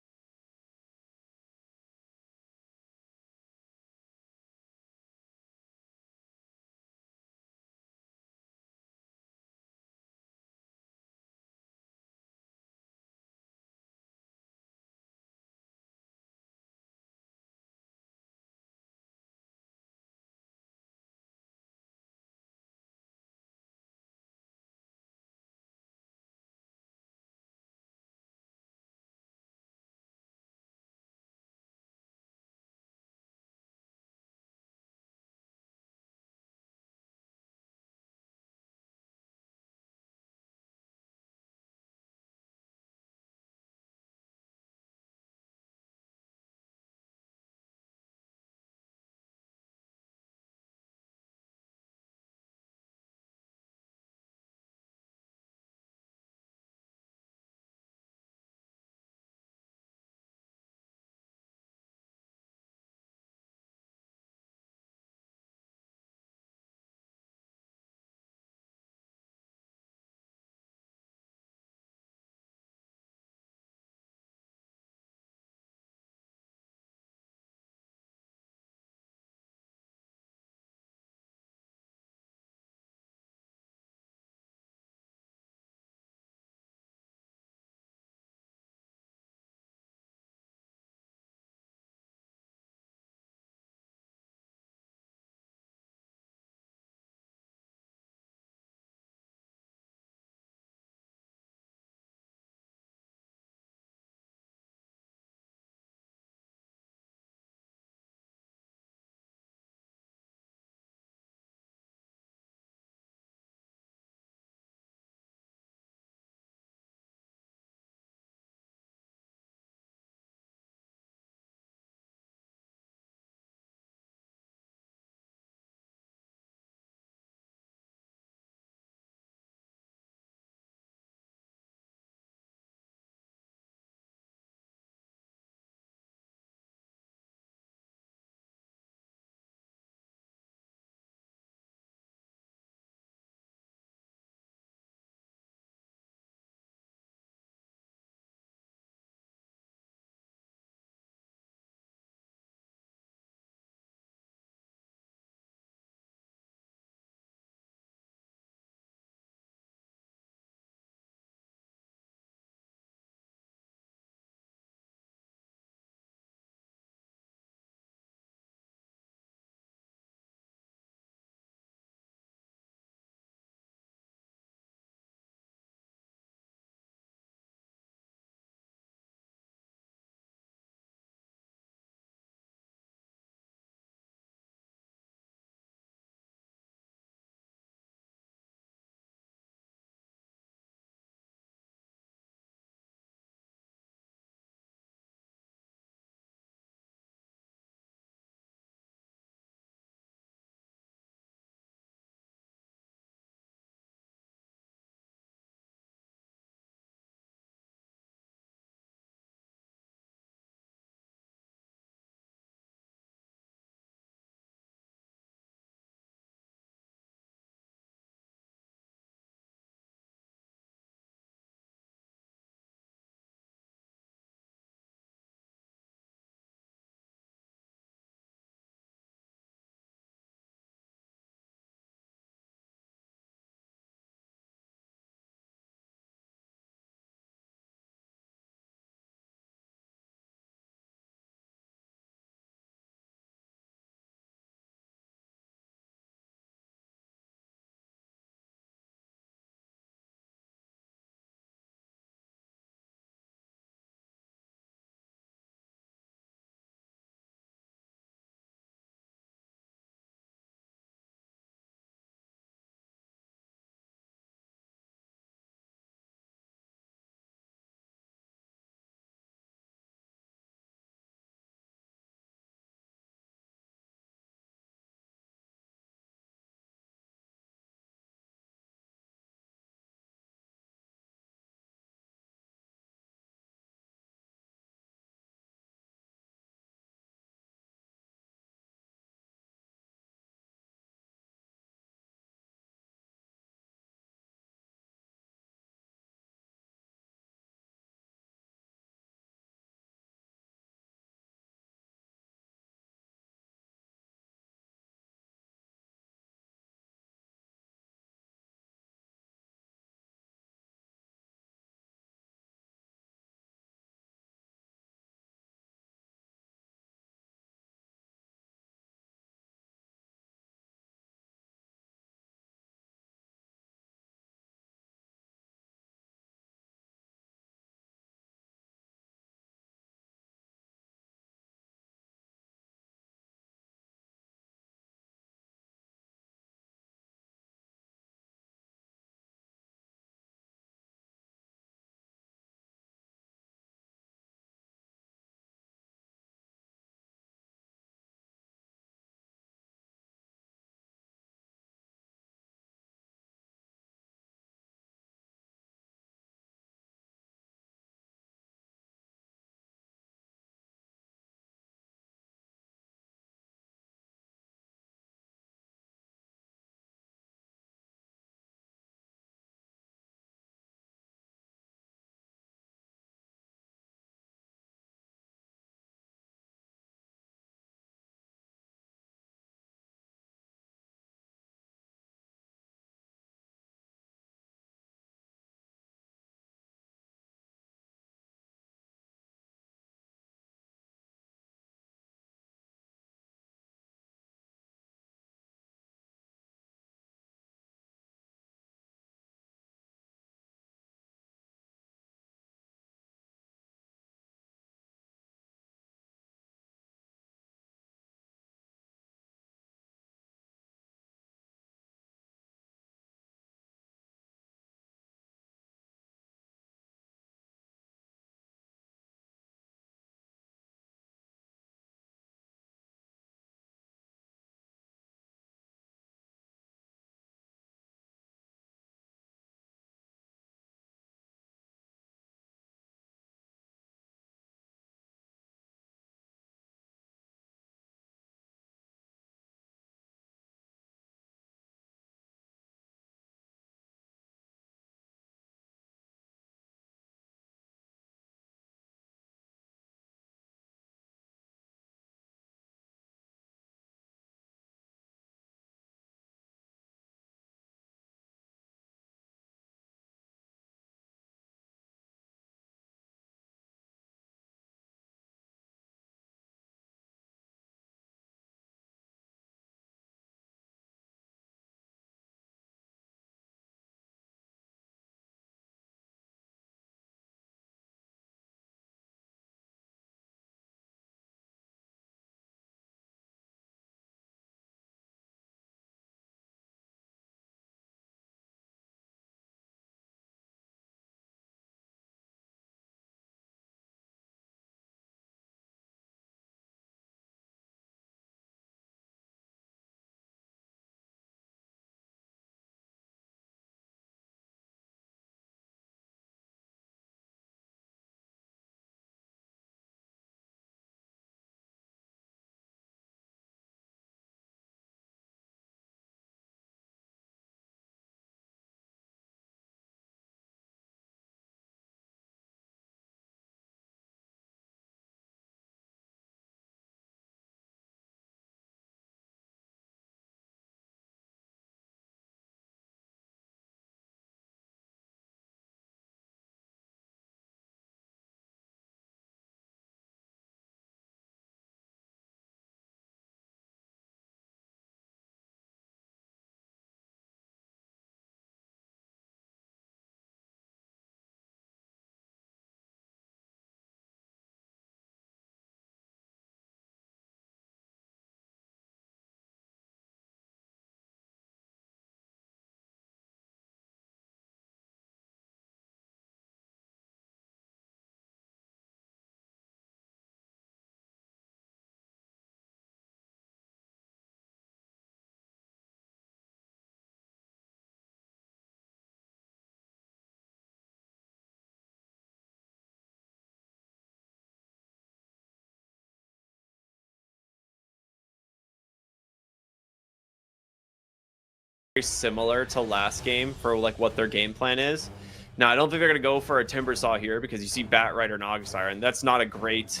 similar to last game for like what their game plan is. Now, I don't think they're going to go for a Timber Saw here because you see Bat Rider and August Siren. That's not a great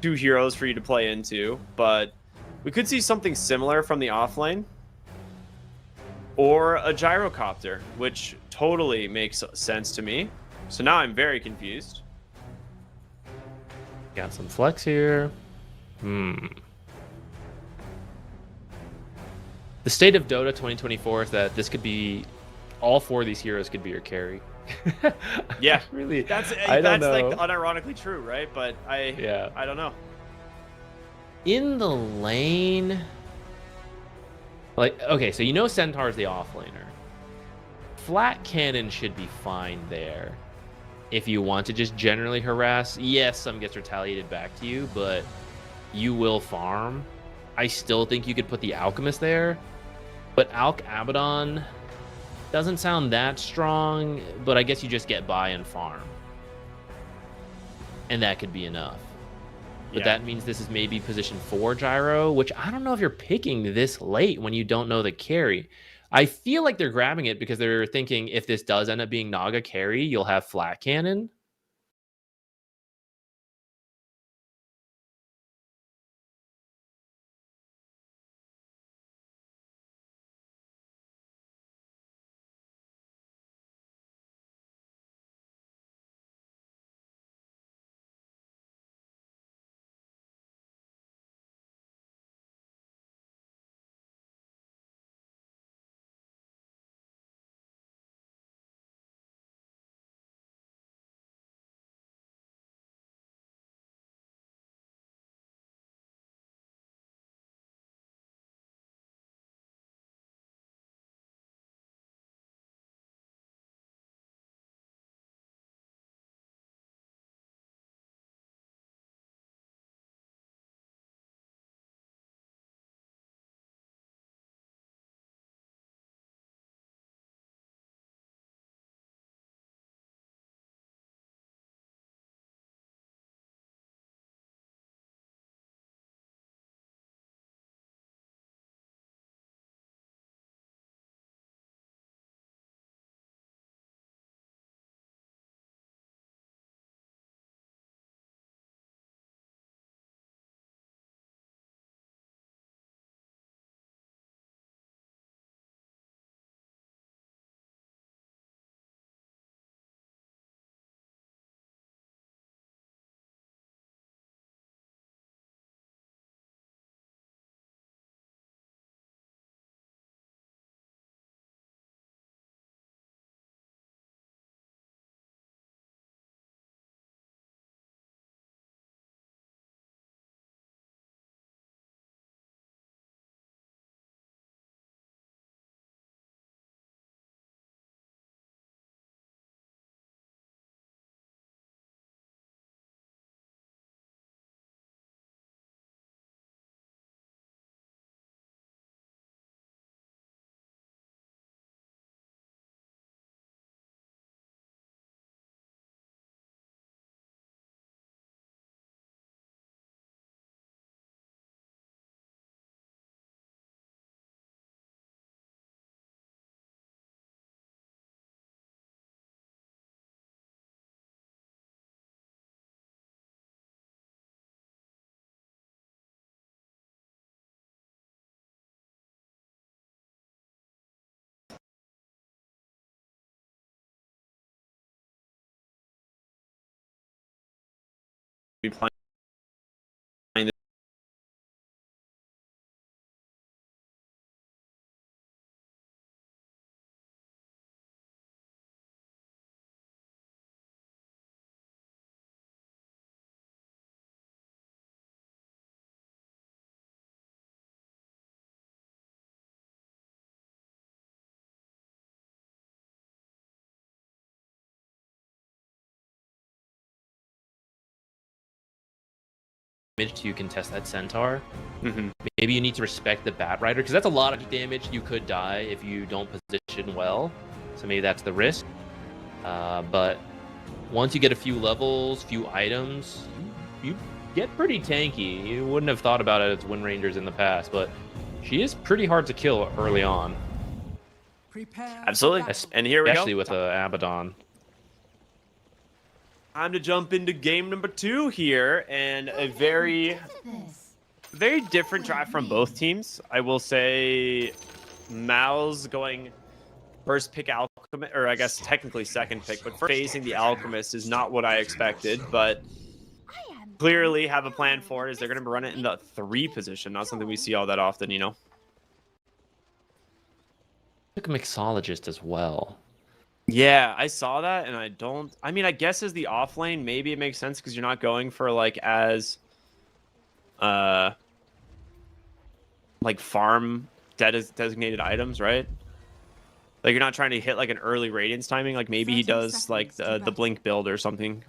2 heroes for you to play into, but we could see something similar from the off lane. Or a Gyrocopter, which totally makes sense to me. So now I'm very confused. Got some flex here. The state of Dota 2024 is that this could be, all 4 of these heroes could be your carry. Yeah, really. That's like unironically true, right? But I don't know. In the lane, like, okay, so you know Centaur is the offlaner. Flat Cannon should be fine there. If you want to just generally harass, yes, some gets retaliated back to you, but you will farm. I still think you could put the Alchemist there, but Alch Abaddon doesn't sound that strong, but I guess you just get by and farm. And that could be enough. But that means this is maybe position 4 Gyro, which I don't know if you're picking this late when you don't know the carry. I feel like they're grabbing it because they're thinking if this does end up being Naga carry, you'll have Flat Cannon. Be playing To contest that Centaur. Mm-hmm. Maybe you need to respect the Bat Rider, because that's a lot of damage. You could die if you don't position well, so maybe that's the risk. But once you get a few levels, few items, you get pretty tanky. You wouldn't have thought about it as Wind Rangers in the past, but she is pretty hard to kill early on. Prepare. Absolutely. And here we Especially go. with Abaddon. Time to jump into game number 2 here, and a very different draft from both teams. I will say MOUZ going first pick Alchemist, or I guess technically second pick, but facing the Alchemist is not what I expected, but clearly have a plan for it, as they're going to run it in the 3 position, not something we see all that often, you know? Took a mixologist as well. Yeah, I saw that, and I mean, I guess as the off lane, maybe it makes sense because you're not going for like as like farm designated items, right? Like you're not trying to hit like an early radiance timing. Like maybe he does like the blink build or something,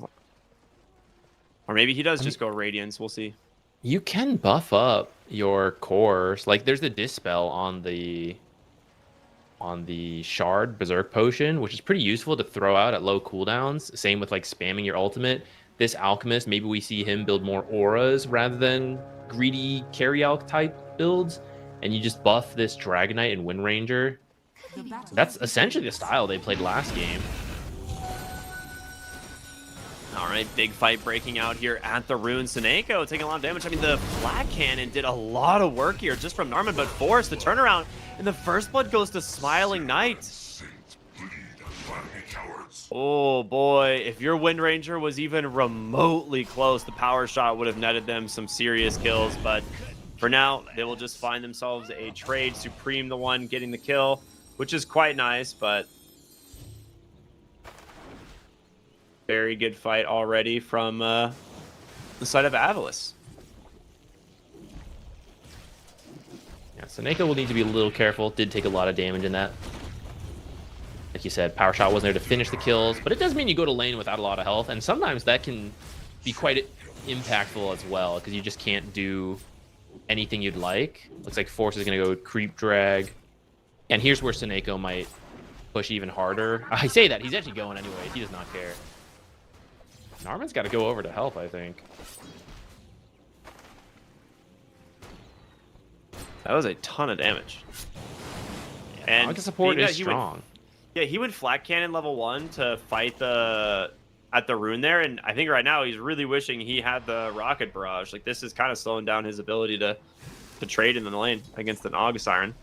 or maybe he does just go radiance. We'll see. You can buff up your cores. Like there's the dispel on the shard berserk potion, which is pretty useful to throw out at low cooldowns. Same with like spamming your ultimate. This alchemist, maybe we see him build more auras rather than greedy carry alch type builds, and you just buff this Dragonite and Wind Ranger. That's essentially the style they played last game. All right, big fight breaking out here at the Rune. Seneko taking a lot of damage. I mean, the Flat Cannon did a lot of work here just from Narman, but Force, the turnaround, and the first blood goes to Smiling Knight. Oh boy, if your Wind Ranger was even remotely close, the power shot would have netted them some serious kills, but for now, they will just find themselves a trade. Supreme, the one getting the kill, which is quite nice, but very good fight already from the side of Avulus. Yeah, Seneko will need to be a little careful. Did take a lot of damage in that. Like you said, power shot wasn't there to finish the kills, but it does mean you go to lane without a lot of health, and sometimes that can be quite impactful as well, because you just can't do anything you'd like. Looks like Force is going to go creep drag, and here's where Seneko might push even harder. I say that, he's actually going anyway. He does not care. Narman's got to go over to help, I think. That was a ton of damage. And Monica support is strong. He went Flat Cannon level 1 to fight at the Rune there, and I think right now he's really wishing he had the Rocket Barrage. Like, this is kind of slowing down his ability to trade in the lane against an August Siren.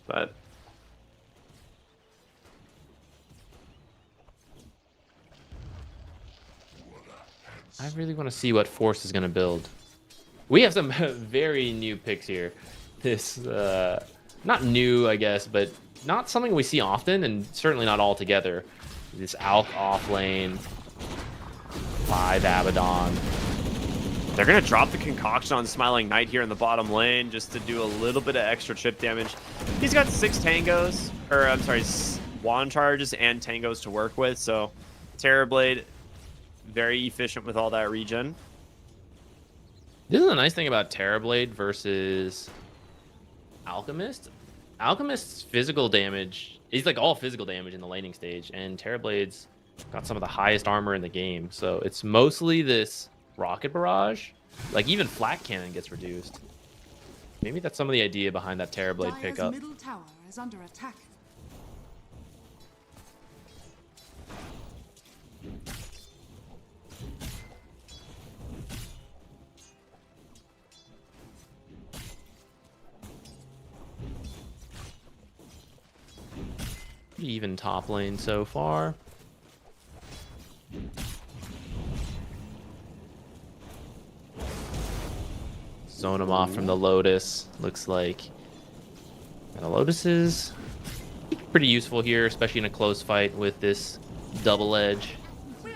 But I really want to see what Force is going to build. We have some very new picks here. This, not new, I guess, but not something we see often, and certainly not all together. This Alch off lane, 5 Abaddon. They're going to drop the Concoction on Smiling Knight here in the bottom lane just to do a little bit of extra chip damage. He's got 6 tangos, or I'm sorry, wand charges and tangos to work with, so Terrorblade, very efficient with all that regen. This is a nice thing about Terrorblade versus Alchemist. Alchemist's physical damage is like all physical damage in the laning stage, and Terrorblade's got some of the highest armor in the game. So it's mostly this Rocket Barrage. Like even Flat Cannon gets reduced. Maybe that's some of the idea behind that Terrorblade pickup. Middle tower is under attack. Pretty even top lane so far. Zone him off from the Lotus, looks like. And the Lotus is pretty useful here, especially in a close fight with this double edge.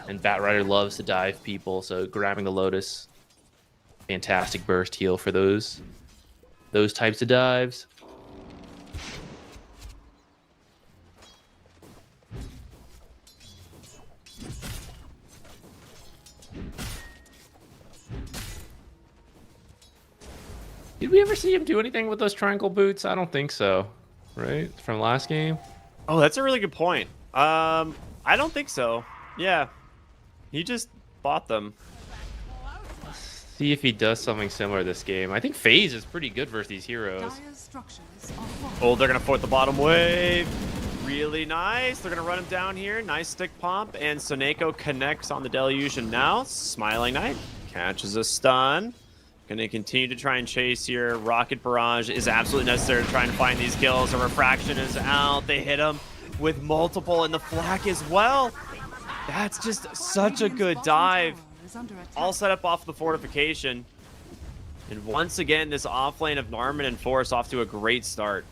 And Batrider loves to dive people, so grabbing the Lotus, fantastic burst heal for those types of dives. Did we ever see him do anything with those triangle boots? I don't think so. Right? From last game? Oh, that's a really good point. I don't think so. Yeah. He just bought them. See if he does something similar this game. I think FaZe is pretty good versus these heroes. Dire's structures are falling. Oh, they're gonna fort the bottom wave. Really nice. They're gonna run him down here. Nice stick pump, and Soneko connects on the Deluge, and now Smiling Knight catches a stun. Gonna continue to try and chase here. Rocket Barrage is absolutely necessary to try and find these kills. A Refraction is out. They hit him with multiple, and the Flak as well. That's just such a good dive. All set up off the fortification. And once again, this off lane of Narman and Force off to a great start.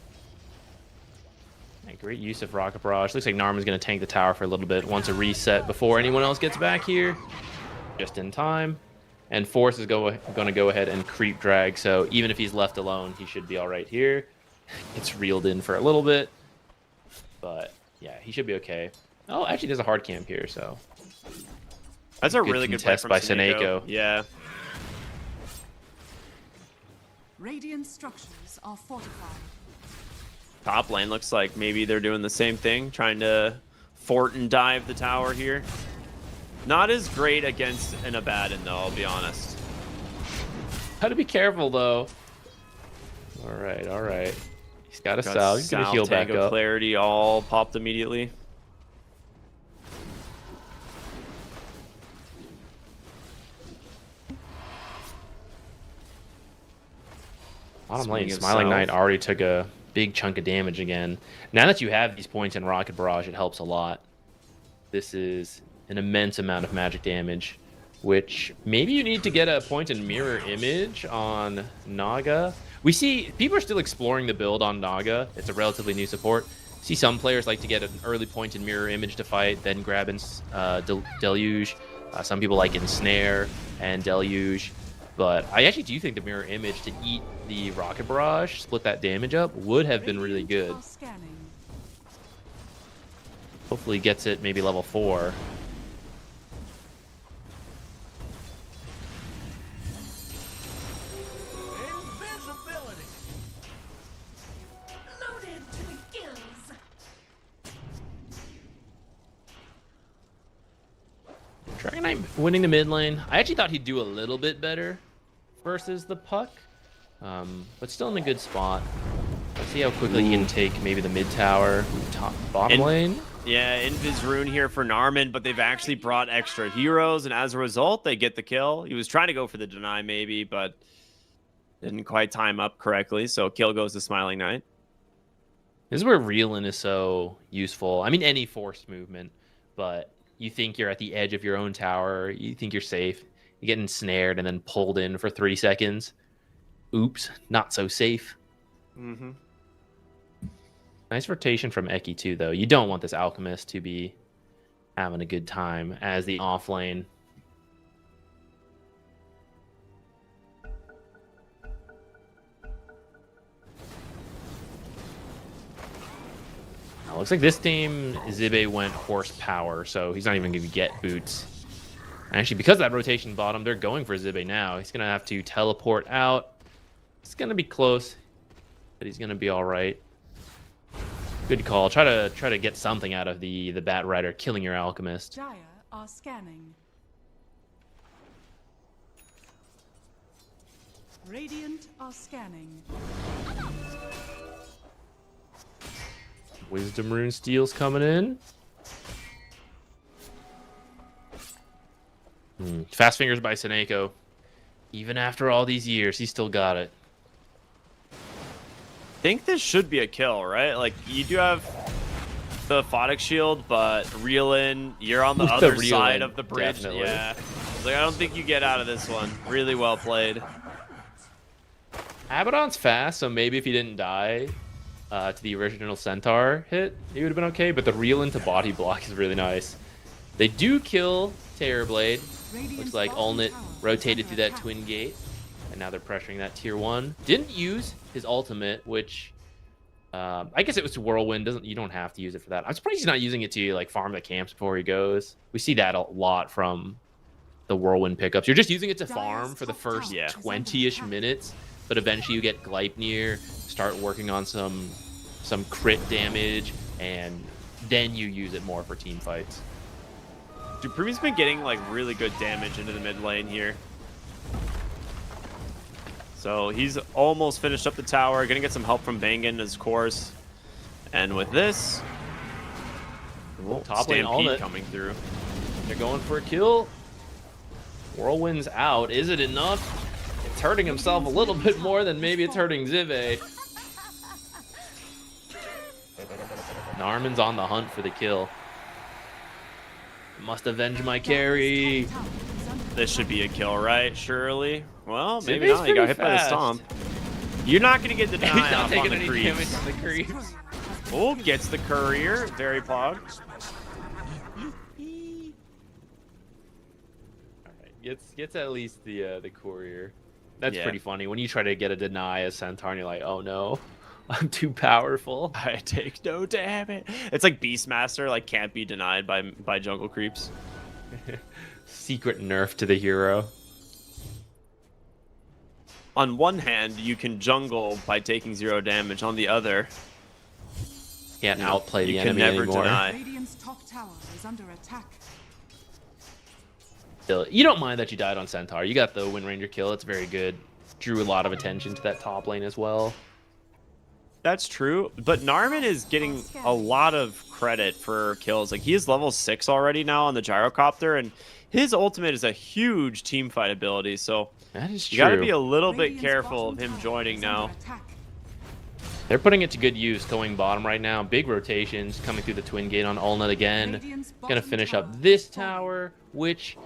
Yeah, great use of Rocket Barrage. Looks like Narman's going to tank the tower for a little bit. Wants a reset before anyone else gets back here. Just in time. And Force is going to go ahead and creep drag. So even if he's left alone, he should be all right here. Gets reeled in for a little bit. But yeah, he should be okay. Oh, actually, there's a hard camp here, so... That's a really good play test from by Soneko. Soneko. Yeah. Radiant structures are fortified. Top lane looks like maybe they're doing the same thing, trying to fort and dive the tower here. Not as great against an Abaddon, though, I'll be honest. Gotta be careful, though. All right, all right. He's got a Sal. He's gonna heal back Tango up. Clarity all popped immediately. Bottom lane, Swing Smiling himself. Knight already took a big chunk of damage again. Now that you have these points in Rocket Barrage, it helps a lot. This is an immense amount of magic damage, which maybe you need to get a point in Mirror Image on Naga. We see people are still exploring the build on Naga. It's a relatively new support. See some players like to get an early point in Mirror Image to fight, then grab in Deluge. Some people like Ensnare and Deluge. But I actually do think the Mirror Image to eat the Rocket Barrage, split that damage up, would have been really good. Are scanning. Hopefully gets it maybe level 4. Invisibility. Loaded to the gills. Dragon Knight winning the mid lane. I actually thought he'd do a little bit better versus the Puck, but still in a good spot. Let's see how quickly he can take maybe the mid tower, bottom lane. Yeah, Invis Rune here for Narman, but they've actually brought extra heroes, and as a result, they get the kill. He was trying to go for the deny maybe, but didn't quite time up correctly, so kill goes to Smiling Knight. This is where reeling is so useful. I mean, any forced movement, but you think you're at the edge of your own tower, you think you're safe, you get ensnared and then pulled in for 3 seconds. Oops, not so safe. Mm-hmm. Nice rotation from Eki too, though. You don't want this Alchemist to be having a good time as the off lane. Now, looks like this team, Zibe went horsepower, so he's not even going to get boots. Actually, because of that rotation bottom, they're going for Zibe now. He's going to have to teleport out. It's going to be close, but he's going to be all right. Good call. Try to get something out of the Bat Rider killing your Alchemist. Dire are scanning. Radiant are scanning. Wisdom Rune Steel's coming in. Fast Fingers by Soneko. Even after all these years, he still got it. I think this should be a kill, right? Like, you do have the Photic Shield, but reel in, you're on the With other the reel side in, of the bridge. definitely. Yeah. Like, I don't think you get out of this one. Really well played. Abaddon's fast, so maybe if he didn't die to the original Centaur hit, he would have been okay, but the reel into body block is really nice. They do kill Terrorblade. Looks like Ulnit rotated through that twin gate, and now they're pressuring that tier 1. Didn't use his ultimate, which I guess it was to Whirlwind. You don't have to use it for that. I'm surprised he's not using it to like farm the camps before he goes. We see that a lot from the Whirlwind pickups. You're just using it to farm for the first 20-ish minutes, but eventually you get Gleipnir, start working on some crit damage, and then you use it more for team fights. Dude, Premi's been getting like really good damage into the mid lane here. So he's almost finished up the tower. Gonna get some help from Bangan, of course. And with this, Top lane all Stampede that. coming through. They're going for a kill. Whirlwind's out. Is it enough? It's hurting himself a little bit more than maybe it's hurting Zive. Narman's on the hunt for the kill. Must avenge my carry. This should be a kill, right? Surely. Well, maybe Zive's not. He got hit pretty by the fast. stomp. You're not gonna get the He's deny not off on taking the any creeps. damage on the creeps. Oh, gets the courier. Very pog. Gets at least the courier. That's Yeah. pretty funny. When you try to get a deny as Centaur and you're like, oh no, I'm too powerful. I take no damage. It's like Beastmaster, like can't be denied by jungle creeps. Secret nerf to the hero. On one hand, you can jungle by taking 0 damage. On the other, Can't outplay the you can enemy never anymore. deny. Radiant's top tower is under attack. Still, you don't mind that you died on Centaur. You got the Wind Ranger kill. It's very good. Drew a lot of attention to that top lane as well. That's true, but Narman is getting a lot of credit for kills. Like he is level 6 already now on the gyrocopter, and his ultimate is a huge team fight ability. So That is true. you got to be a little bit Radiant's careful of bottom him tower joining is now. under attack. They're putting it to good use going bottom right now. Big rotations coming through the twin gate on Ulnut again. Radiant's Gonna bottom finish tower up this has fallen. tower, which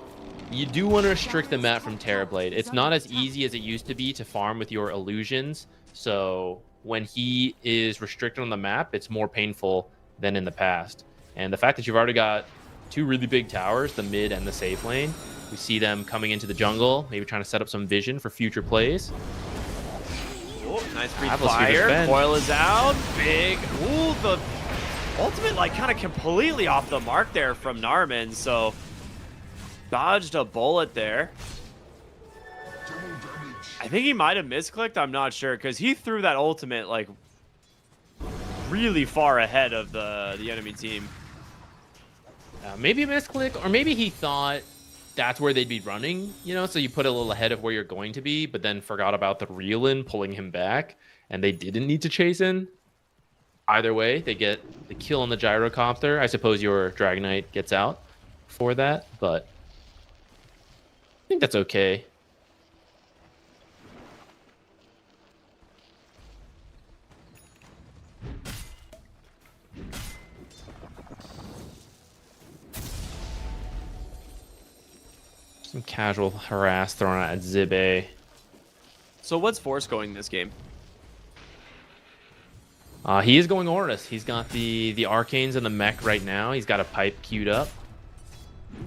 you do want to restrict the map from Terrorblade. It's not as easy as it used to be to farm with your illusions. So when he is restricted on the map, it's more painful than in the past. And the fact that you've already got 2 really big towers, the mid and the safe lane, we see them coming into the jungle, maybe trying to set up some vision for future plays. Oh, nice breathe Avulus here to fire. defend. Coil is out. Big. Ooh, the ultimate like kind of completely off the mark there from Narman. So dodged a bullet there. I think he might have misclicked. I'm not sure because he threw that ultimate like really far ahead of the enemy team. Maybe a misclick, or maybe he thought that's where they'd be running, you know, so you put a little ahead of where you're going to be, but then forgot about the reel-in pulling him back, and they didn't need to chase in. Either way, they get the kill on the gyrocopter. I suppose your Dragon Knight gets out for that, but I think that's okay. Some casual harass thrown out at Zibe. So what's Force going this game? He is going Horus. He's got the arcanes and the mech right now. He's got a pipe queued up.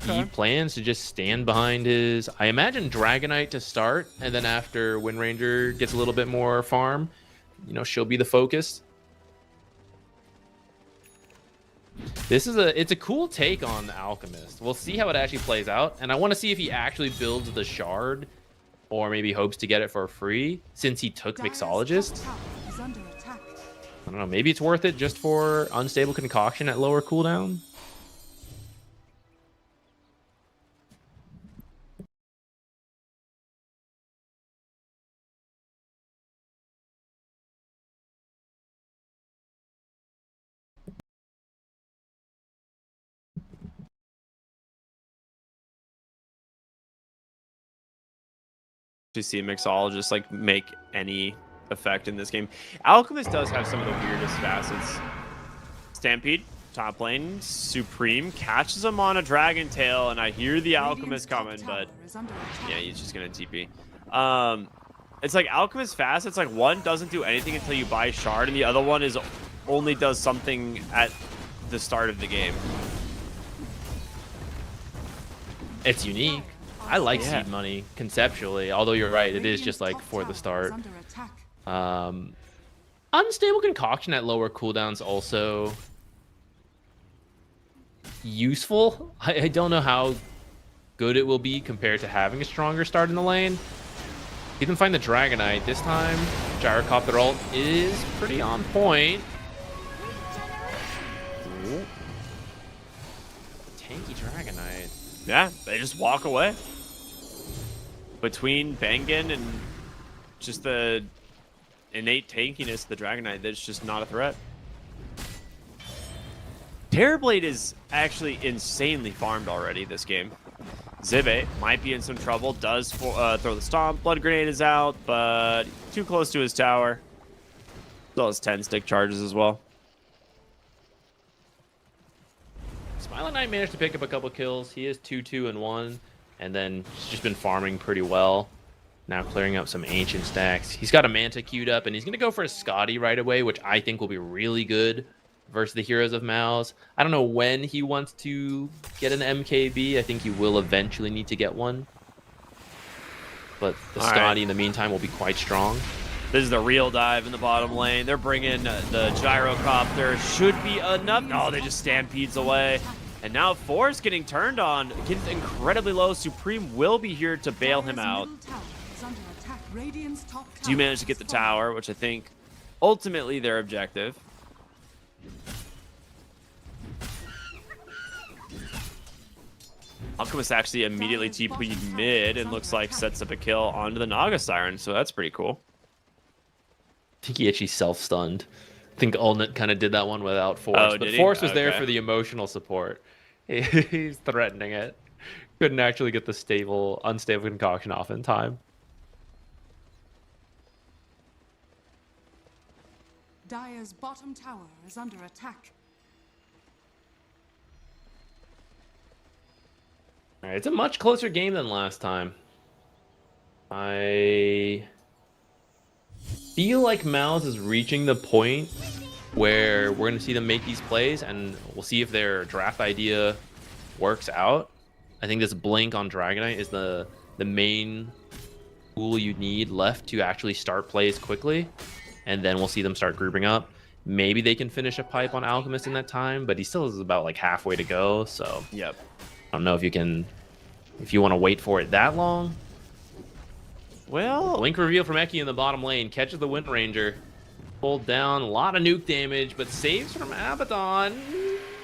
He plans to just stand behind his, I imagine, Dragonite to start, and then after Wind Ranger gets a little bit more farm, you know, she'll be the focus. It's a cool take on the Alchemist. We'll see how it actually plays out, and I want to see if he actually builds the shard, or maybe hopes to get it for free since he took Dire's Mixologist. top tower is under attack. I don't know. Maybe it's worth it just for unstable concoction at lower cooldown. To see a mixologist like make any effect in this game. Alchemist does have some of the weirdest facets. Stampede, top lane, Supreme catches him on a Dragon Tail, and I hear the Alchemist coming, but yeah, he's just gonna TP. It's like Alchemist fast. It's like one doesn't do anything until you buy Shard, and the other one is only does something at the start of the game. It's unique. I like Yeah. seed money conceptually, although you're right, it is just like for the start. Unstable concoction at lower cooldowns also useful. I don't know how good it will be compared to having a stronger start in the lane. You can find the Dragonite this time. Gyrocopter ult is pretty on point. Ooh. Tanky Dragonite. Yeah, they just walk away. Between Bangan and just the innate tankiness of the Dragon Knight that's just not a threat. Terrorblade is actually insanely farmed already this game. Zibe might be in some trouble, does throw the stomp. Blood Grenade is out, but too close to his tower. As well as 10 stick charges as well. Smiling Knight managed to pick up a couple kills. He is 2-2-1, and then he's just been farming pretty well. Now clearing up some ancient stacks. He's got a Manta queued up, and he's going to go for a Scotty right away, which I think will be really good versus the heroes of MOUZ. I don't know when he wants to get an MKB. I think he will eventually need to get one. But the Scotty in the meantime will be quite strong. This is the real dive in the bottom lane. They're bringing the gyrocopter. Should be enough. Oh, they just stampedes away. And now Force getting turned on. Gets incredibly low. Supreme will be here to bail him out. Do manage to get the tower, which I think ultimately their objective. Alchemist actually immediately TP'd mid and looks like sets up a kill onto the Naga Siren, so that's pretty cool. I think he actually self-stunned. I think Ulnit kind of did that one without Force, Oh, but did he? Force was there Okay. for the emotional support. He's threatening it. Couldn't actually get the unstable concoction off in time. Dire's bottom tower is under attack. All right, it's a much closer game than last time. I feel like MOUZ is reaching the point where we're going to see them make these plays, and we'll see if their draft idea works out. I think this blink on Dragonite is the main tool you need left to actually start plays quickly, and then we'll see them start grouping up. Maybe they can finish a pipe on Alchemist in that time, but he still is about like halfway to go, so Yep. I don't know if you want to wait for it that long. Well, Blink reveal from Eki in the bottom lane. Catches the Wind Ranger. Pulled down. A lot of nuke damage, but saves from Abaddon.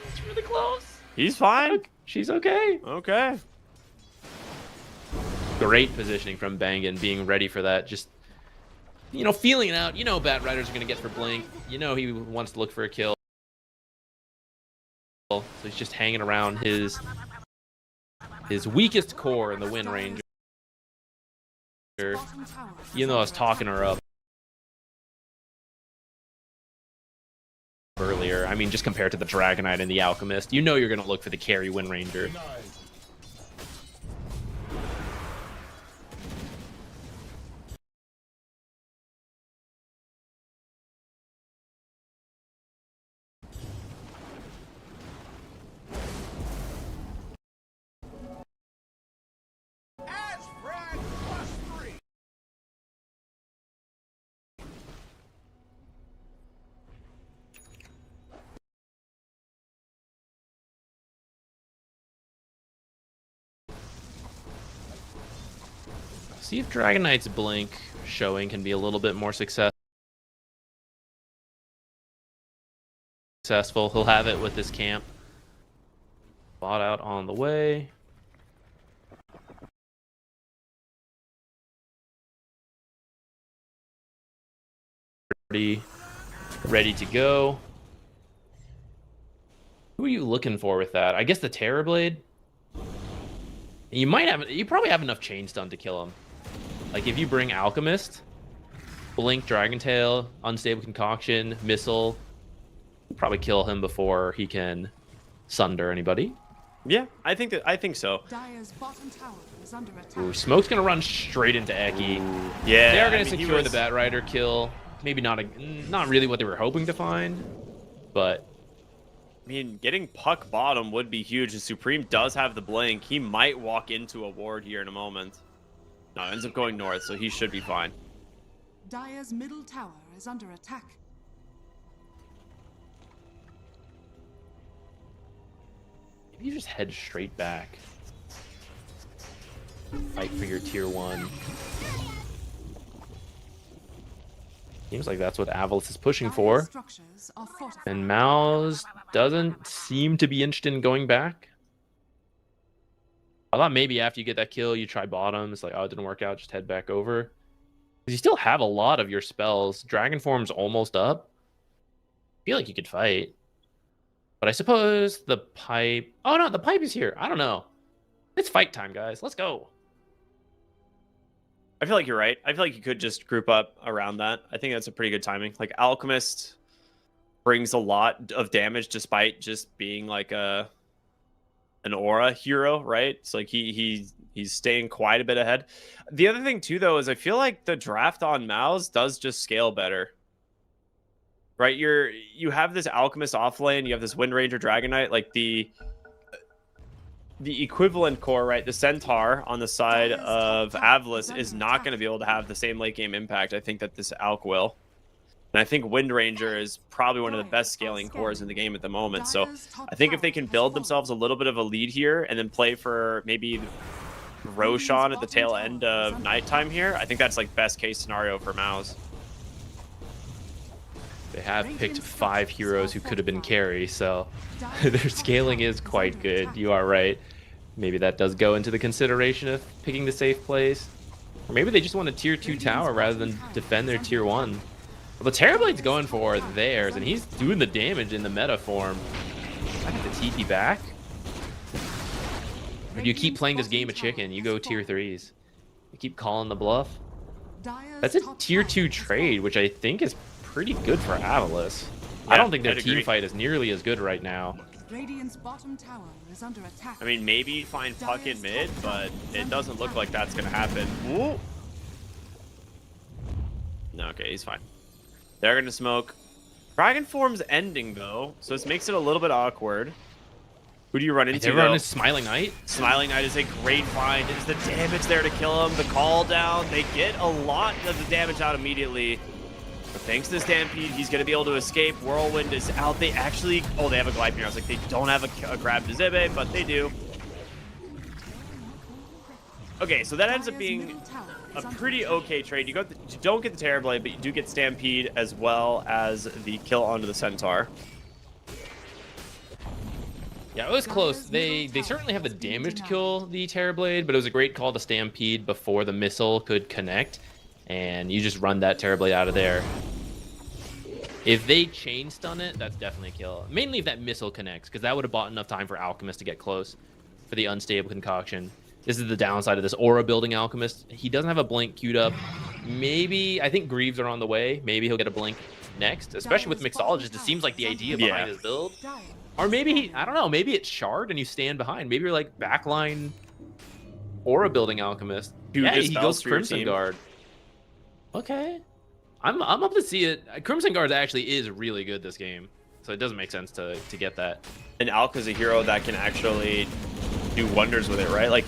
It's really close. he's fine. She's okay. Okay. Great positioning from Bangan, being ready for that. Just, feeling it out. Bat Riders are going to get for Blink. He wants to look for a kill. So he's just hanging around his weakest core in the Wind Ranger. Even though I was talking her up earlier, I mean, just compared to the Dragonite and the Alchemist, you're going to look for the carry Wind Ranger. See if Dragonite's Blink showing can be a little bit more successful. He'll have it with this camp. Bot out on the way. Ready to go. Who are you looking for with that? I guess the Terrorblade. You probably have enough chain stun to kill him. Like if you bring Alchemist, Blink, Dragon Tail, Unstable Concoction, Missile, probably kill him before he can sunder anybody. Yeah, I think so. Dire's bottom tower is under attack. Ooh, Smoke's gonna run straight into Eki. Yeah, They're gonna secure the Bat Rider kill. Maybe not really what they were hoping to find, but I mean, getting Puck bottom would be huge. If Supreme does have the blink, he might walk into a ward here in a moment. No, ends up going north, so he should be fine. Dire's middle tower is under attack. maybe you just head straight back. Fight for your tier 1. Seems like that's what Avulus is pushing for. And MOUZ doesn't seem to be interested in going back. I thought maybe after you get that kill, you try bottom. It's like, oh, it didn't work out. Just head back over. You still have a lot of your spells. Dragon Form's almost up. I feel like you could fight. But I suppose the pipe... Oh, no, the pipe is here. I don't know. It's fight time, guys. Let's go. I feel like you're right. I feel like you could just group up around that. I think that's a pretty good timing. Like, Alchemist brings a lot of damage despite just being like an aura hero, right? It's like he's staying quite a bit ahead. The other thing too, though, is I feel like the draft on MOUZ does just scale better. Right, you have this Alchemist off lane, you have this Wind Ranger Dragon Knight, like the equivalent core, right? The Centaur on the side of Avulus is not going to be able to have the same late game impact I think that this Alch will. And I think Wind Ranger is probably one of the best scaling cores in the game at the moment. So I think if they can build themselves a little bit of a lead here and then play for maybe Roshan at the tail end of nighttime here, I think that's like best case scenario for MOUZ. They have picked 5 heroes who could have been carry, so their scaling is quite good. You are right. Maybe that does go into the consideration of picking the safe place. Or maybe they just want a tier 2 tower rather than defend their tier 1. Well, the Terrorblade's going for theirs, and he's doing the damage in the meta form. I got the TP back. Or do you keep playing this game of chicken? You go tier 3s. You keep calling the bluff. That's a tier 2 trade, which I think is pretty good for Avulus. Yeah, I don't think their I'd team agree. fight is nearly as good right now. Radiant's bottom tower is under attack. I mean, maybe find Puck in mid, but it doesn't look like that's going to happen. Ooh. No, okay, he's fine. They're going to smoke. Dragon Form's ending, though, so this makes it a little bit awkward. Who do you run into, Everyone though? is Smiling Knight. Smiling Knight is a great find. Is the damage there to kill him? The call down. They get a lot of the damage out immediately. But thanks to the Stampede, he's going to be able to escape. Whirlwind is out. They actually... Oh, they have a Glypnir. I was like, they don't have a grab to Zibbe, but they do. Okay, so that ends up being a pretty okay trade. You don't get the Terrorblade, but you do get Stampede as well as the kill onto the Centaur. Yeah, it was close. They certainly have the damage to kill the Terrorblade, but it was a great call to Stampede before the missile could connect, and you just run that Terrorblade out of there. If they chain stun it, that's definitely a kill. Mainly if that missile connects, because that would have bought enough time for Alchemist to get close for the unstable concoction. This is the downside of this aura building Alchemist. He doesn't have a blink queued up. Maybe, I think Greaves are on the way. Maybe he'll get a blink next, especially with Mixologist. It seems like the idea behind his build. Or maybe, I don't know, maybe it's Shard and you stand behind. Maybe you're like backline aura building Alchemist. Yeah, he goes Crimson Guard. Okay. I'm up to see it. Crimson Guard actually is really good this game. So it doesn't make sense to get that. And Alch is a hero that can actually do wonders with it, right? Like,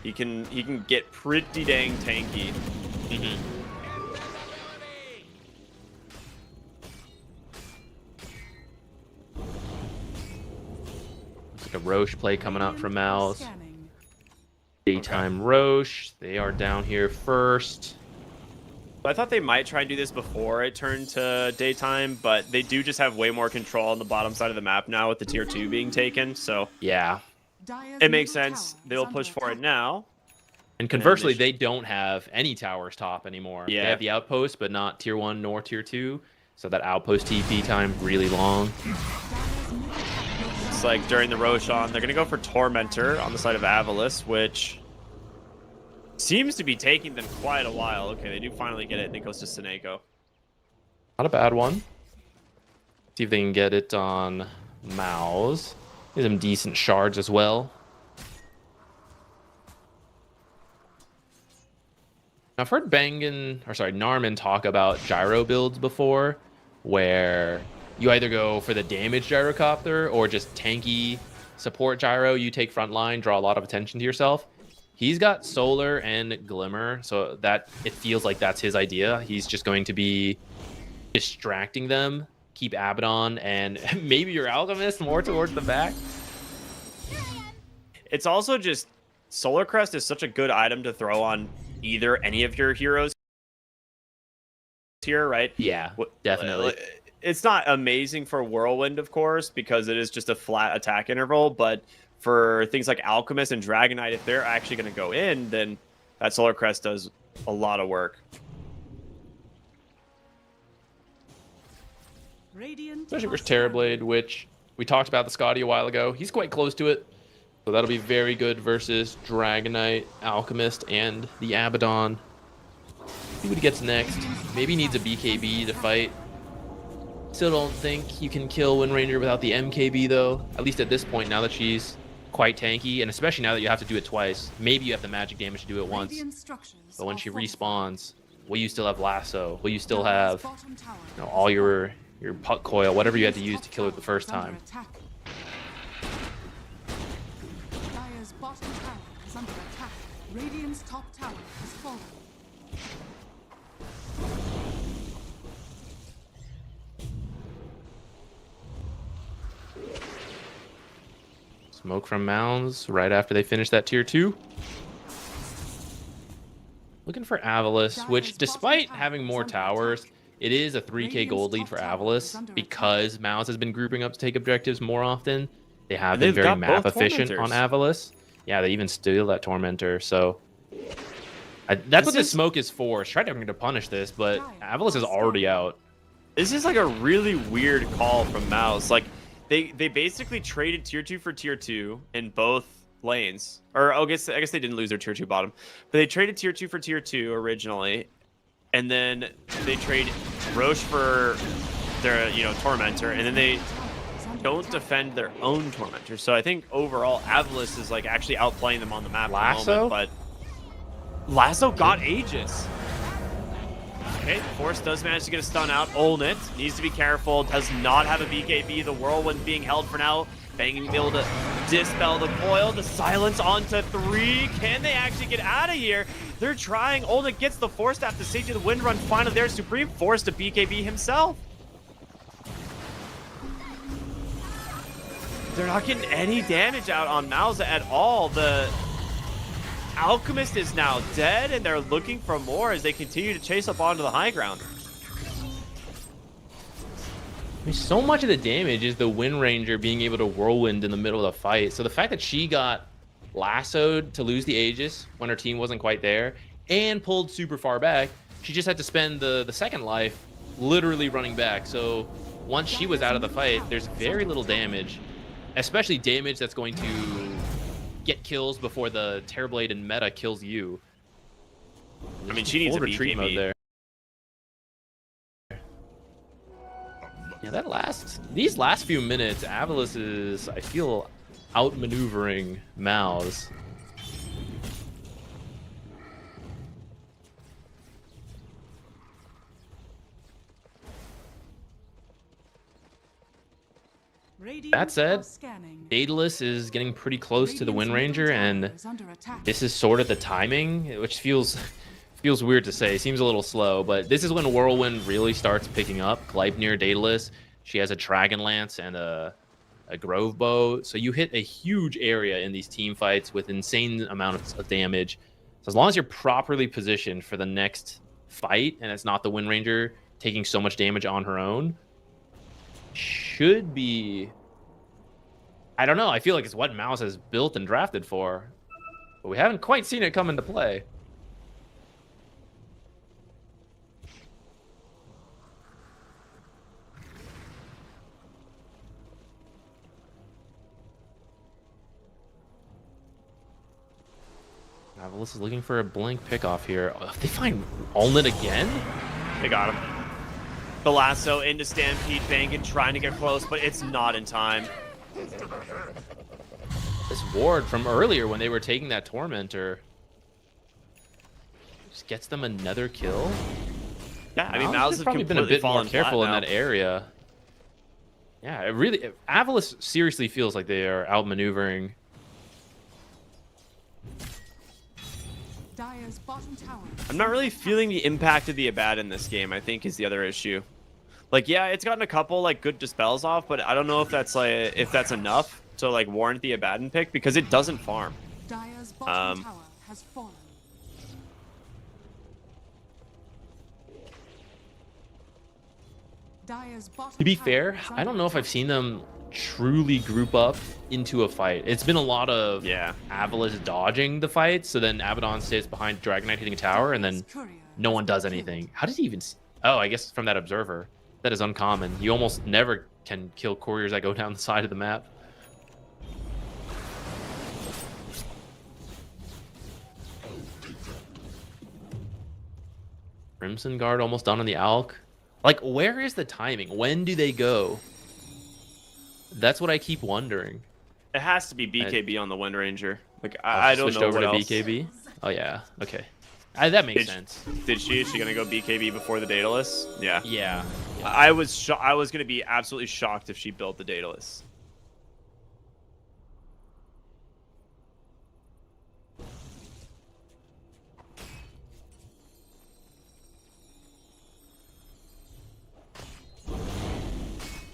he can get pretty dang tanky. Like a Roche play coming out from MOUZ. Daytime Roche. They are down here first. I thought they might try and do this before it turned to daytime, but they do just have way more control on the bottom side of the map now with the tier 2 being taken, so Yeah. it makes sense. They'll push for it now. And conversely, they don't have any towers top anymore. Yeah. They have the outpost, but not tier 1 nor tier 2. So that outpost TP time really long. It's like during the Roshan, they're going to go for Tormentor on the side of Avulus, which seems to be taking them quite a while. Okay, they do finally get it, and it goes to Seneko. Not a bad one. See if they can get it on MOUZ. Get some decent shards as well. I've heard Narman talk about gyro builds before, where you either go for the damage gyrocopter or just tanky support gyro. You take front line, draw a lot of attention to yourself. He's got solar and glimmer, so that it feels like that's his idea. He's just going to be distracting them, keep Abaddon, and maybe your Alchemist more towards the back. It's also just Solar Crest is such a good item to throw on either any of your heroes here, right? Yeah, definitely. It's not amazing for Whirlwind, of course, because it is just a flat attack interval, but for things like Alchemist and Dragon Knight, if they're actually going to go in, then that Solar Crest does a lot of work. Radiant Especially are versus scanning. Terrorblade, which we talked about the Scotty a while ago. He's quite close to it. So that'll be very good versus Dragonite, Alchemist, and the Abaddon. See what he gets next. Maybe he needs a BKB to fight. Still don't think you can kill Wind Ranger without the MKB though. At least at this point, now that she's quite tanky, and especially now that you have to do it twice. Maybe you have the magic damage to do it once. Radiant structures But when are she fortified. respawns, will you still have Lasso? Will you still Dire's have bottom tower all has fallen. your puck coil, whatever you had to Radiant's use to top kill her the tower first is under time? attack. Dire's bottom tower is under attack. Radiant's top tower has fallen. Smoke from MOUZ right after they finish that tier 2. Looking for Avulus, which despite having more towers, it is a 3k gold lead for Avulus because MOUZ has been grouping up to take objectives more often. They have And been they've very got map both efficient on Tormentors. Avulus. Yeah, they even steal that Tormentor, so that's what this is- smoke is for. Trying to punish this, but Avulus is already out. This is like a really weird call from MOUZ. Like they basically traded tier 2 for tier 2 in both lanes. Or I guess they didn't lose their tier 2 bottom. But they traded tier 2 for tier 2 originally. And then they trade Roche for their, Tormentor, and then they don't defend their own Tormentor. So I think overall Avulus is like actually outplaying them on the map at the Lasso? moment, but Lasso got Aegis. Okay, Force does manage to get a stun out. Olnit needs to be careful. Does not have a BKB. The Whirlwind being held for now. Banging to be able to dispel the coil. The silence onto 3. Can they actually get out of here? They're trying. Olnit gets the Force Staff to safety. The Wind Run final there. Supreme forced to BKB himself. They're not getting any damage out on MOUZ at all. The Alchemist is now dead, and they're looking for more as they continue to chase up onto the high ground. I mean, so much of the damage is the Wind Ranger being able to whirlwind in the middle of the fight. So the fact that she got lassoed to lose the Aegis when her team wasn't quite there and pulled super far back, she just had to spend the second life literally running back. So once she was out of the fight, there's very little damage, especially damage that's going to get kills before the Terrorblade and meta kills you. I mean, she needs Full a retreat BKB. mode there. Yeah, these last few minutes, Avulus is, I feel, outmaneuvering MOUZ. Radiant That said, are scanning. Daedalus is getting pretty close to the Wind Radiant's middle Ranger, tower and is under attack. this is sort of the timing, which feels weird to say. Seems a little slow, but this is when Whirlwind really starts picking up. Gleipnir, Daedalus, she has a Dragon Lance and a Grove Bow, so you hit a huge area in these team fights with insane amounts of damage. So as long as you're properly positioned for the next fight, and it's not the Wind Ranger taking so much damage on her own, should be... I don't know, I feel like it's what MOUZ has built and drafted for, but we haven't quite seen it come into play. Avulus is looking for a blink pickoff here. Oh, if they find Olnit again? They got him. The lasso into Stampede Bangan, trying to get close, but it's not in time. This ward from earlier when they were taking that Tormentor just gets them another kill. Yeah, I mean, MOUZ MOUZ has has probably been a completely bit more fallen careful in flat that now. area. Yeah, it really... Avulus seriously feels like they are outmaneuvering. Dire's bottom tower. I'm not really feeling the impact of the Abaddon in this game, I think, is the other issue. Like, yeah, it's gotten a couple, like, good dispels off, but I don't know if that's, like, enough to, like, warrant the Abaddon pick, because it doesn't farm. Dire's bottom tower has fallen. Dire's bottom To be tower fair, is I under don't know if I've attack. seen them truly group up into a fight. It's been a lot of Yeah. Avulus dodging the fight, so then Abaddon sits behind Dragon Knight hitting a tower, and then no one does anything. How does he even? Oh, I guess from that observer. That is uncommon. You almost never can kill couriers that go down the side of the map. Crimson Guard almost done on the Alk. Like, where is the timing? When do they go? That's what I keep wondering. It has to be BKB on the Wind Ranger. Like Oh, I she don't switched know over what to else. BKB. Oh yeah, okay. That makes sense. Did she? Is she gonna go BKB before the Daedalus? Yeah. Yeah. I was gonna be absolutely shocked if she built the Daedalus.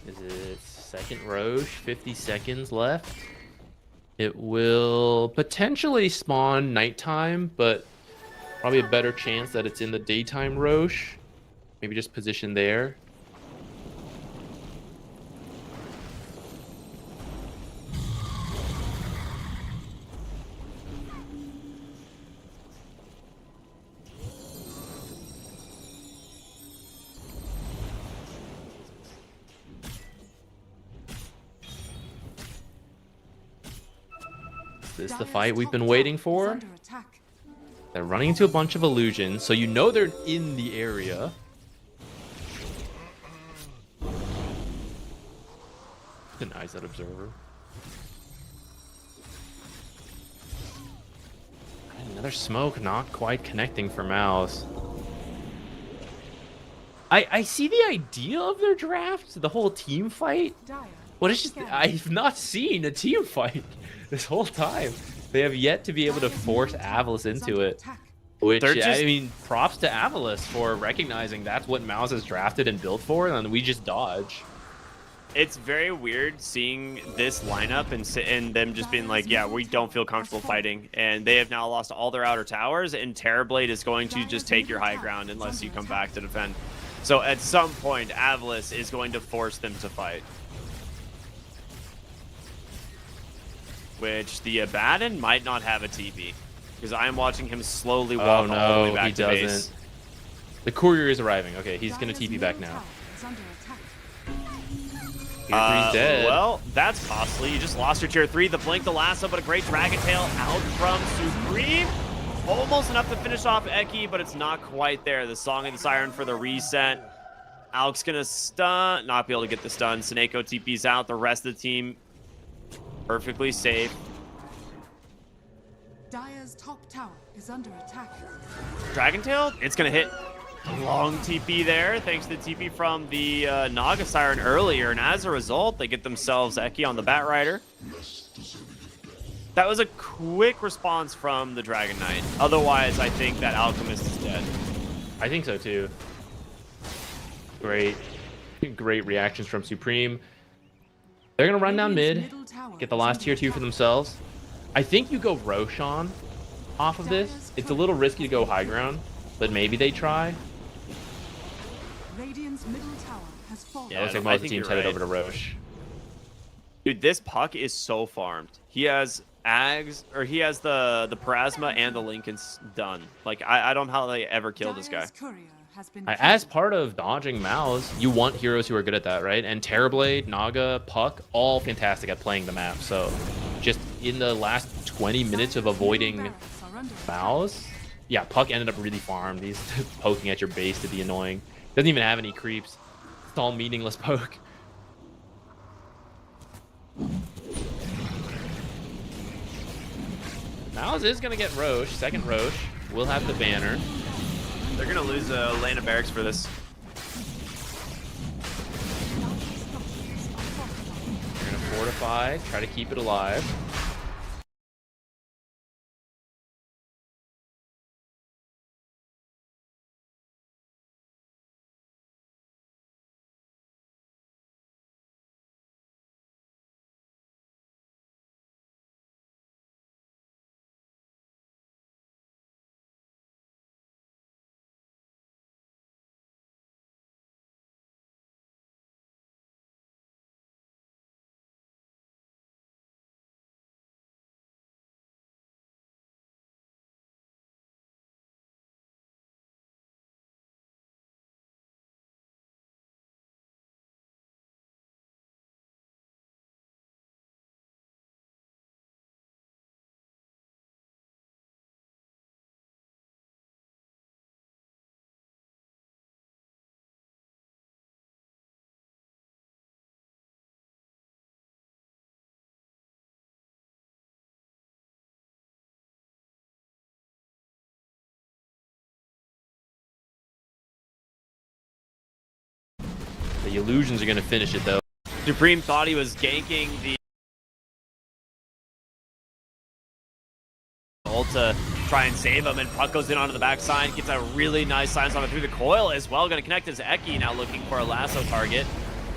Is it second Roche? 50 seconds left. It will potentially spawn nighttime, but probably a better chance that it's in the daytime Roche. Maybe just position there. Is this the fight we've been waiting for? They're running into a bunch of illusions, so you know they're in the area. Denies that observer. Another smoke, not quite connecting for MOUZ. I see the idea of their draft, the whole team fight. But it's just, I've not seen a team fight this whole time. They have yet to be able to force Avulus into it. Which, I mean, props to Avulus for recognizing that's what MOUZ has drafted and built for, and we just dodge. It's very weird seeing this lineup and them just being like, yeah, we don't feel comfortable fighting. And they have now lost all their outer towers, and Terrorblade is going to just take your high ground unless you come back to defend. So at some point, Avulus is going to force them to fight. Which the Abaddon might not have a TP. Because I am watching him slowly walk all the way back to base. The courier is arriving. Okay, he's going to TP back now. Tier 3's dead. Well, that's costly. You just lost your tier 3. The Blink, the Lasso, but a great Dragon Tail out from Supreme. Almost enough to finish off Eki, but it's not quite there. The Song of the Siren for the reset. Alk's going to stun. Not be able to get the stun. Seneko TP's out. The rest of the team perfectly safe. Dire's top tower is under attack. Dragon Tail, it's going to hit. Long TP there, thanks to the TP from the Naga Siren earlier, and as a result, they get themselves Eki on the Bat Rider. That was a quick response from the Dragon Knight. Otherwise, I think that Alchemist is dead. I think so too. Great reactions from Supreme. They're gonna run down mid, get the last tier 2 for themselves. I think you go Roshan off of this. It's a little risky to go high ground, but maybe they try. Radiant's middle tower has fallen. Yeah, looks like most of the team's headed over to Roche. Dude, this puck is so farmed. He has Ags, or he has the Parasma and the Lincolns done. Like, I don't know how they ever kill this guy. As part of dodging MOUZ, you want heroes who are good at that, right? And Terrorblade, Naga, Puck, all fantastic at playing the map. So just in the last 20 minutes of avoiding MOUZ, yeah, Puck ended up really farmed. He's poking at your base to be annoying. Doesn't even have any creeps. It's all meaningless poke. MOUZ is going to get Roche. Second Roche. We'll have the banner. They're going to lose Lane of Barracks for this. They're going to fortify, try to keep it alive. The illusions are going to finish it, though. Supreme thought he was ganking the ult to try and save him, and Puck goes in onto the backside, gets a really nice silence on it through the coil as well. Going to connect as Eki now looking for a lasso target.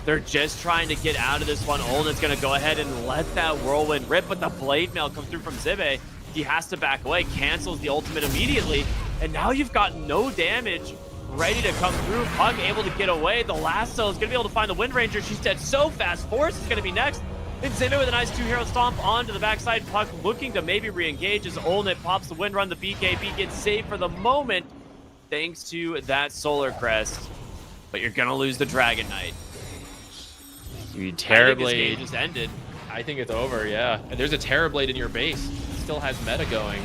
They're just trying to get out of this one. Olnet's going to go ahead and let that whirlwind rip, but the blade mail comes through from Zibe. He has to back away, cancels the ultimate immediately, and now you've got no damage ready to come through. Puck able to get away. The lasso is going to be able to find the Wind Ranger. She's dead so fast. Force is going to be next. And Zibe with a nice 2-hero stomp onto the backside. Puck looking to maybe re-engage as Olnet pops the wind run. The BKB gets saved for the moment thanks to that Solar Crest. But you're going to lose the Dragon Knight. Terrorblade just ended. I think it's over, yeah. And there's a Terrorblade in your base. Still has meta going.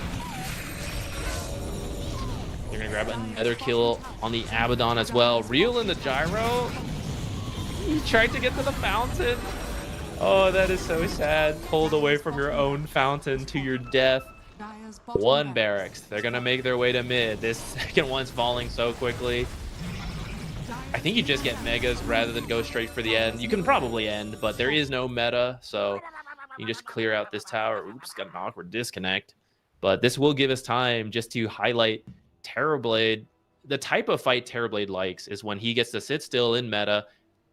You're going to grab another kill on the Abaddon as well. Real in the gyro. He tried to get to the fountain. Oh, that is so sad. Pulled away from your own fountain to your death. Dire's bottom One barracks. barracks. They're going to make their way to mid. This second one's falling so quickly. I think you just get megas rather than go straight for the end. You can probably end, but there is no meta, so you just clear out this tower. Oops, got an awkward disconnect. But this will give us time just to highlight Terrorblade. The type of fight Terrorblade likes is when he gets to sit still in meta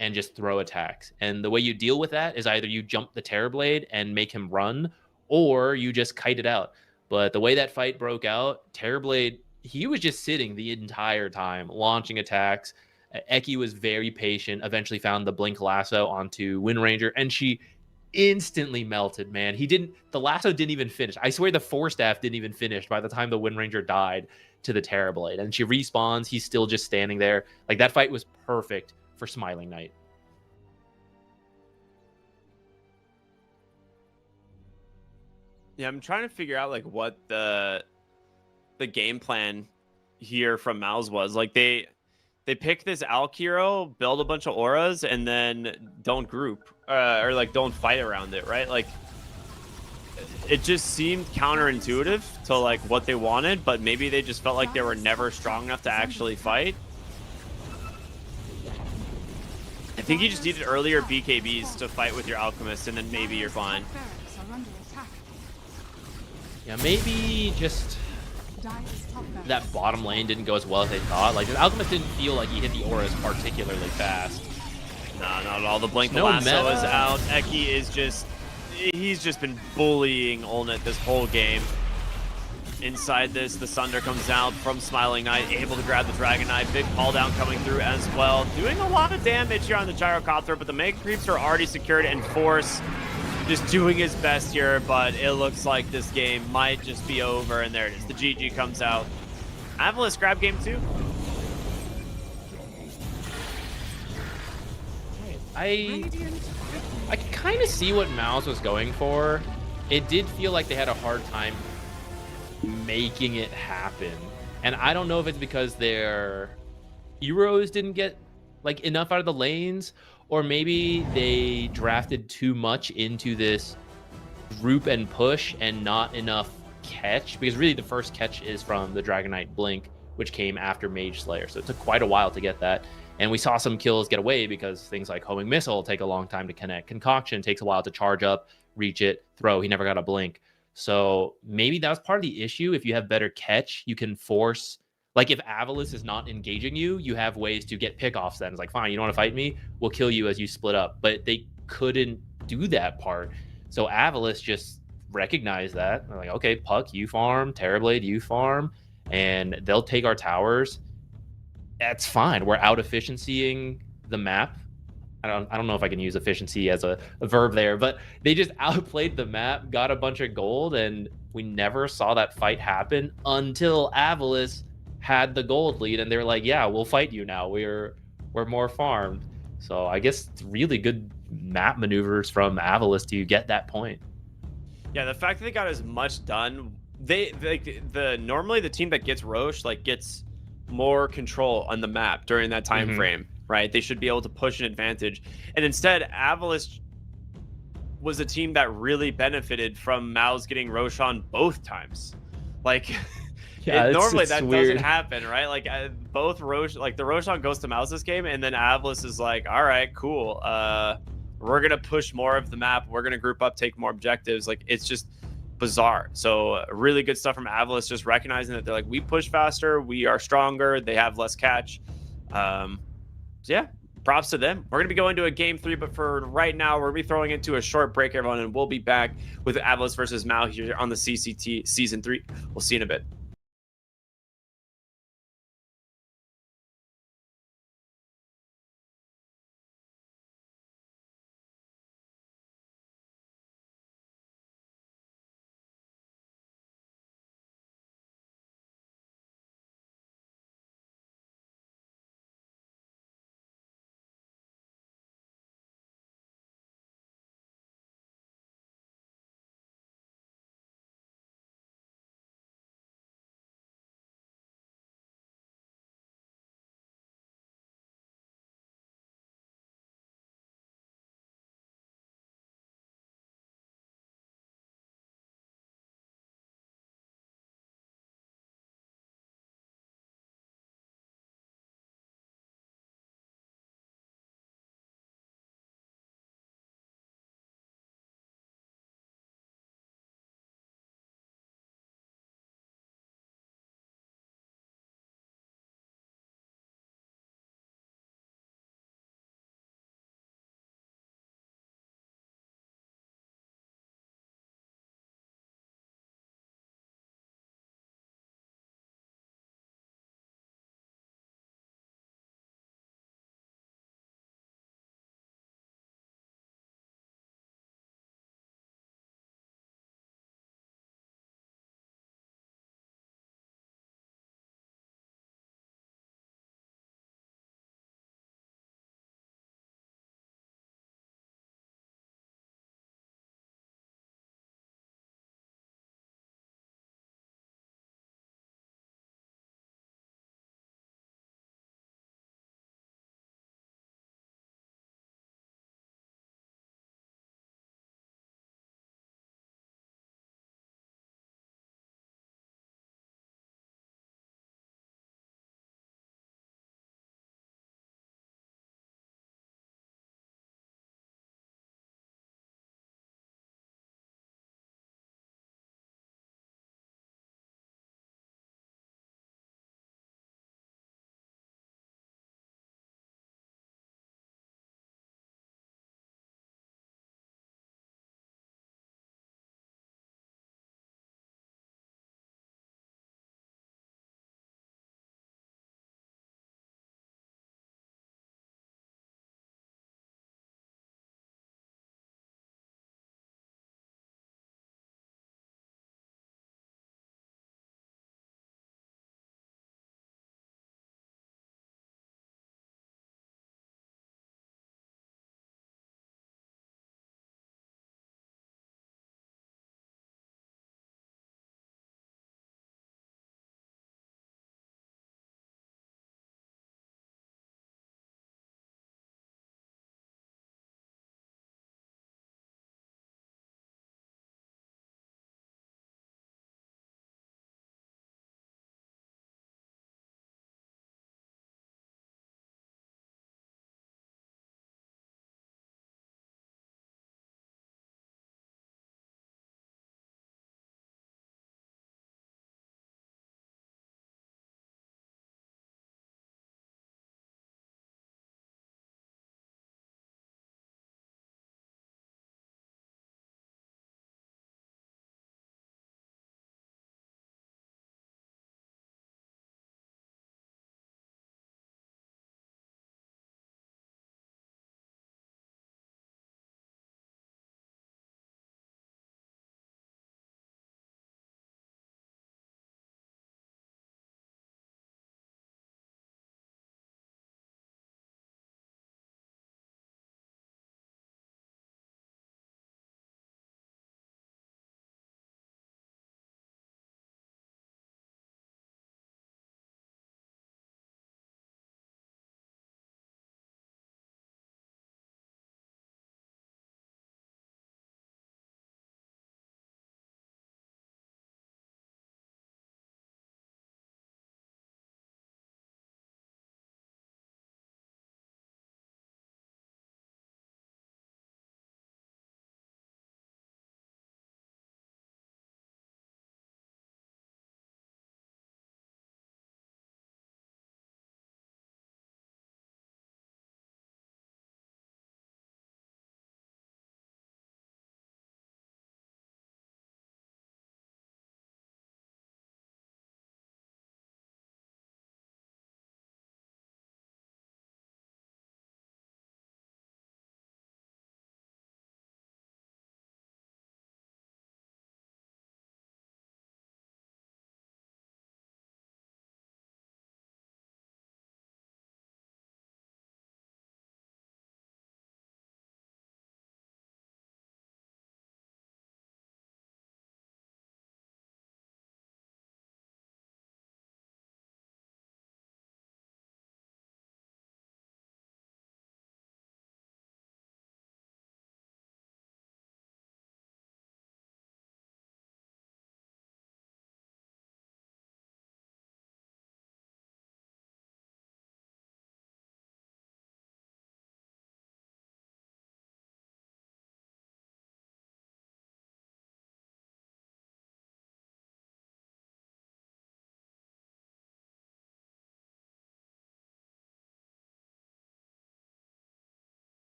and just throw attacks. And the way you deal with that is either you jump the Terrorblade and make him run, or you just kite it out. But the way that fight broke out, Terrorblade, he was just sitting the entire time, launching attacks. Eki was very patient, eventually found the Blink Lasso onto Wind Ranger, and she instantly melted, man. The lasso didn't even finish. I swear the Force Staff didn't even finish by the time the Wind Ranger died to the Terrorblade. And she respawns, he's still just standing there. Like, that fight was perfect for Smiling Knight. Yeah, I'm trying to figure out like what the game plan here from MOUZ was. Like they pick this Alk hero, build a bunch of auras, and then don't group or like don't fight around it, right? Like it just seemed counterintuitive to like what they wanted, but maybe they just felt like they were never strong enough to actually fight. I think you just needed earlier BKBs to fight with your Alchemist, and then maybe you're fine. Barracks are under attack. Yeah, maybe just Dire's top barracks. that bottom lane didn't go as well as they thought. Like, the Alchemist didn't feel like he hit the auras particularly fast. No, not at all. The Blink No Lasso meta. is out. Eki is he's just been bullying Olnet this whole game. Inside this, the Sunder comes out from Smiling Knight, able to grab the Dragon Knight. Big call down coming through as well. Doing a lot of damage here on the Gyrocopter, but the Mega Creeps are already secured, and Force just doing his best here, but it looks like this game might just be over, and there it is. The GG comes out. Avulus grab game 2. I can kind of see what MOUZ was going for. It did feel like they had a hard time making it happen. And I don't know if it's because their heroes didn't get like enough out of the lanes, or maybe they drafted too much into this group and push and not enough catch, because really the first catch is from the Dragon Knight Blink, which came after Mage Slayer. So it took quite a while to get that. And we saw some kills get away because things like Homing Missile take a long time to connect. Concoction takes a while to charge up, reach it, throw. He never got a blink. So maybe that was part of the issue. If you have better catch, you can force, like if Avulus is not engaging you, you have ways to get pickoffs then. It's like, fine, you don't want to fight me? We'll kill you as you split up. But they couldn't do that part. So Avulus just recognized that. They're like, okay, Puck, you farm. Terrorblade, you farm. And they'll take our towers. That's fine. We're out efficiencying the map. I don't know if I can use efficiency as a verb there, but they just outplayed the map, got a bunch of gold, and we never saw that fight happen until Avulus had the gold lead, and they're like, yeah, we'll fight you now. We're more farmed. So I guess it's really good map maneuvers from Avulus to get that point. Yeah, the fact that they got as much done, normally the team that gets Roche gets more control on the map during that time frame, right? They should be able to push an advantage. And instead, Avulus was a team that really benefited from MOUZ getting Roche on both times. Like, Yeah, Normally it's that doesn't weird. happen, right? Like both like the Roshan goes to MOUZ this game, and then Avulus is like, all right, cool. We're gonna push more of the map. We're gonna group up, take more objectives. Like it's just bizarre. So really good stuff from Avulus, just recognizing that they're like, we push faster, we are stronger, they have less catch. So yeah, props to them. We're gonna be going to a game 3, but for right now, we're gonna be throwing into a short break, everyone, and we'll be back with Avulus versus MOUZ here on the CCT season 3. We'll see you in a bit.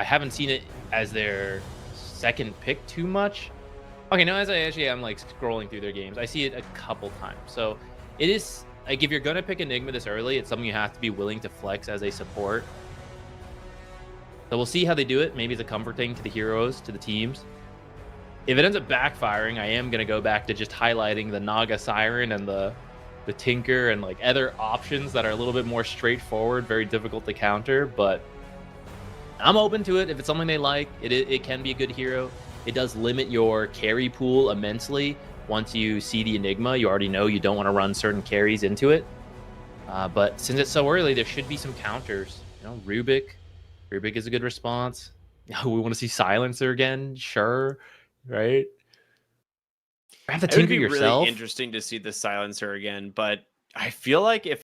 I haven't seen it as their second pick too much. Okay, no, as I actually I'm like scrolling through their games, I see it a couple times. So it is like if you're gonna pick Enigma this early, it's something you have to be willing to flex as a support. So we'll see how they do it. Maybe it's a comfort thing to the heroes, to the teams. If it ends up backfiring, I am gonna go back to just highlighting the Naga Siren and the Tinker and like other options that are a little bit more straightforward, very difficult to counter, but I'm open to it. If it's something they like, it can be a good hero. It does limit your carry pool immensely. Once you see the Enigma, you already know you don't want to run certain carries into it. But since it's so early, there should be some counters. You know, Rubik is a good response. We want to see Silencer again, sure, right? Grab the It would Tinker be really yourself. interesting to see the Silencer again, but I feel like if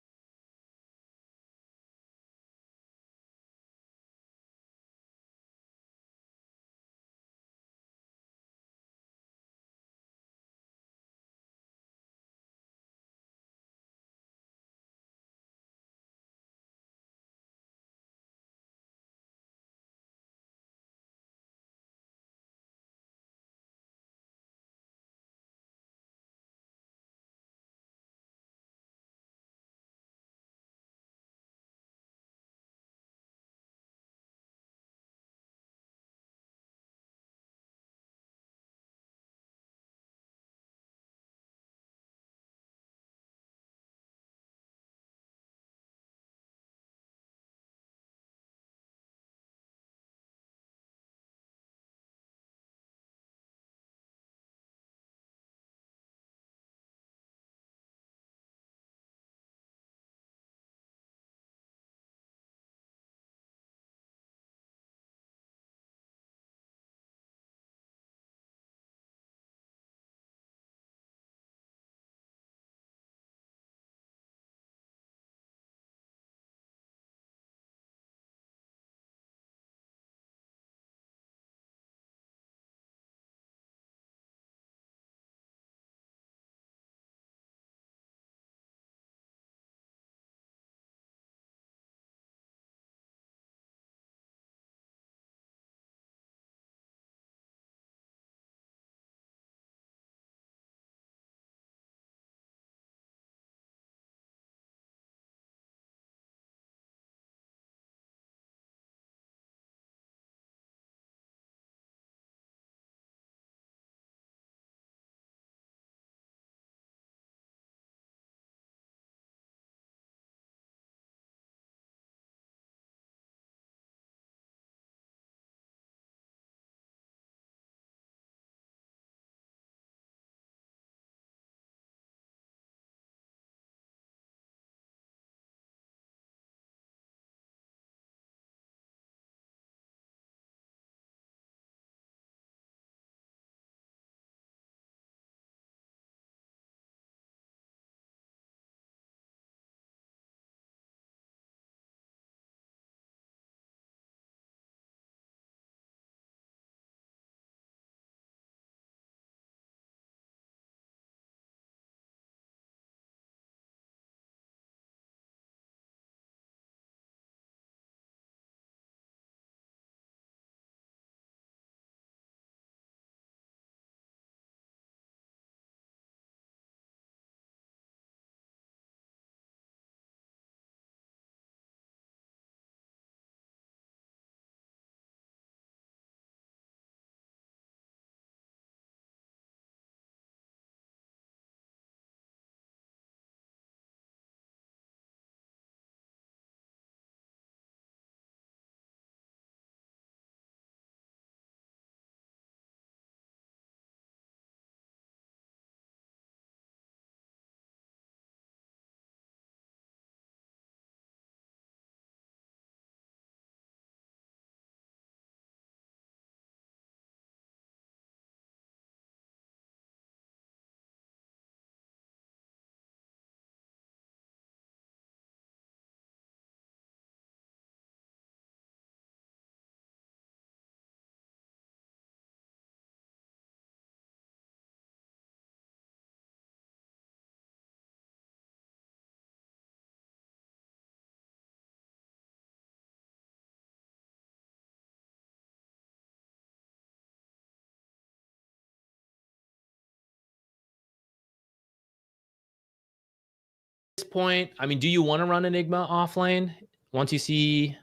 this point, I mean, do you want to run Enigma off lane once you see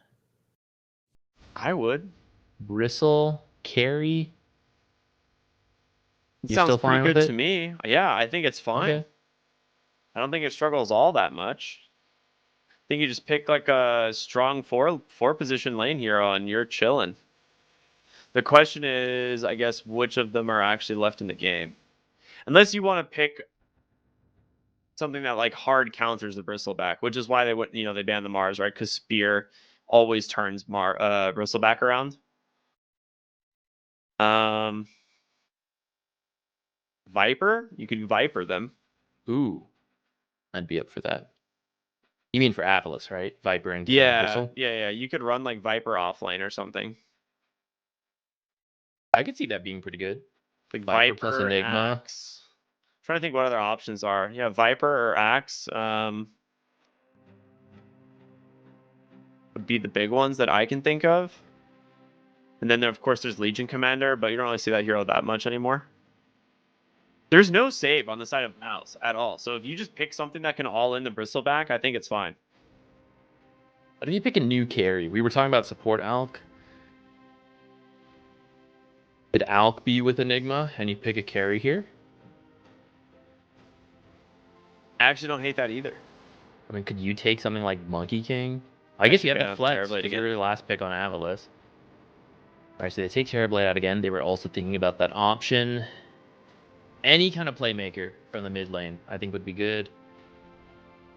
I would. Bristle carry? You Sounds still pretty fine with good it? to me. Yeah, I think it's fine. Okay. I don't think it struggles all that much. I think you just pick like a strong four position lane hero and you're chilling. The question is, I guess, which of them are actually left in the game? Unless you want to pick something that like hard counters the bristleback, which is why they went, they banned the Mars, right? Because Spear always turns bristleback around. Viper, you could Viper them. Ooh, I'd be up for that. You mean for Avulus, right? Viper and Yeah, Bristle? yeah. You could run like Viper offlane or something. I could see that being pretty good. Like Viper plus Enigma. Axe. Trying to think what other options are. Yeah, Viper or Axe would be the big ones that I can think of. And then, of course, there's Legion Commander, but you don't really see that hero that much anymore. There's no save on the side of MOUZ at all. So if you just pick something that can all in the Bristleback, I think it's fine. What if you pick a new carry? We were talking about support Alk. Could Alk be with Enigma and you pick a carry here? I actually don't hate that either. I mean, could you take something like Monkey King? I guess you have the flex Terrorblade because again. you're your last pick on Avulus. Alright, so they take Terrorblade out again. They were also thinking about that option. Any kind of playmaker from the mid lane, I think would be good.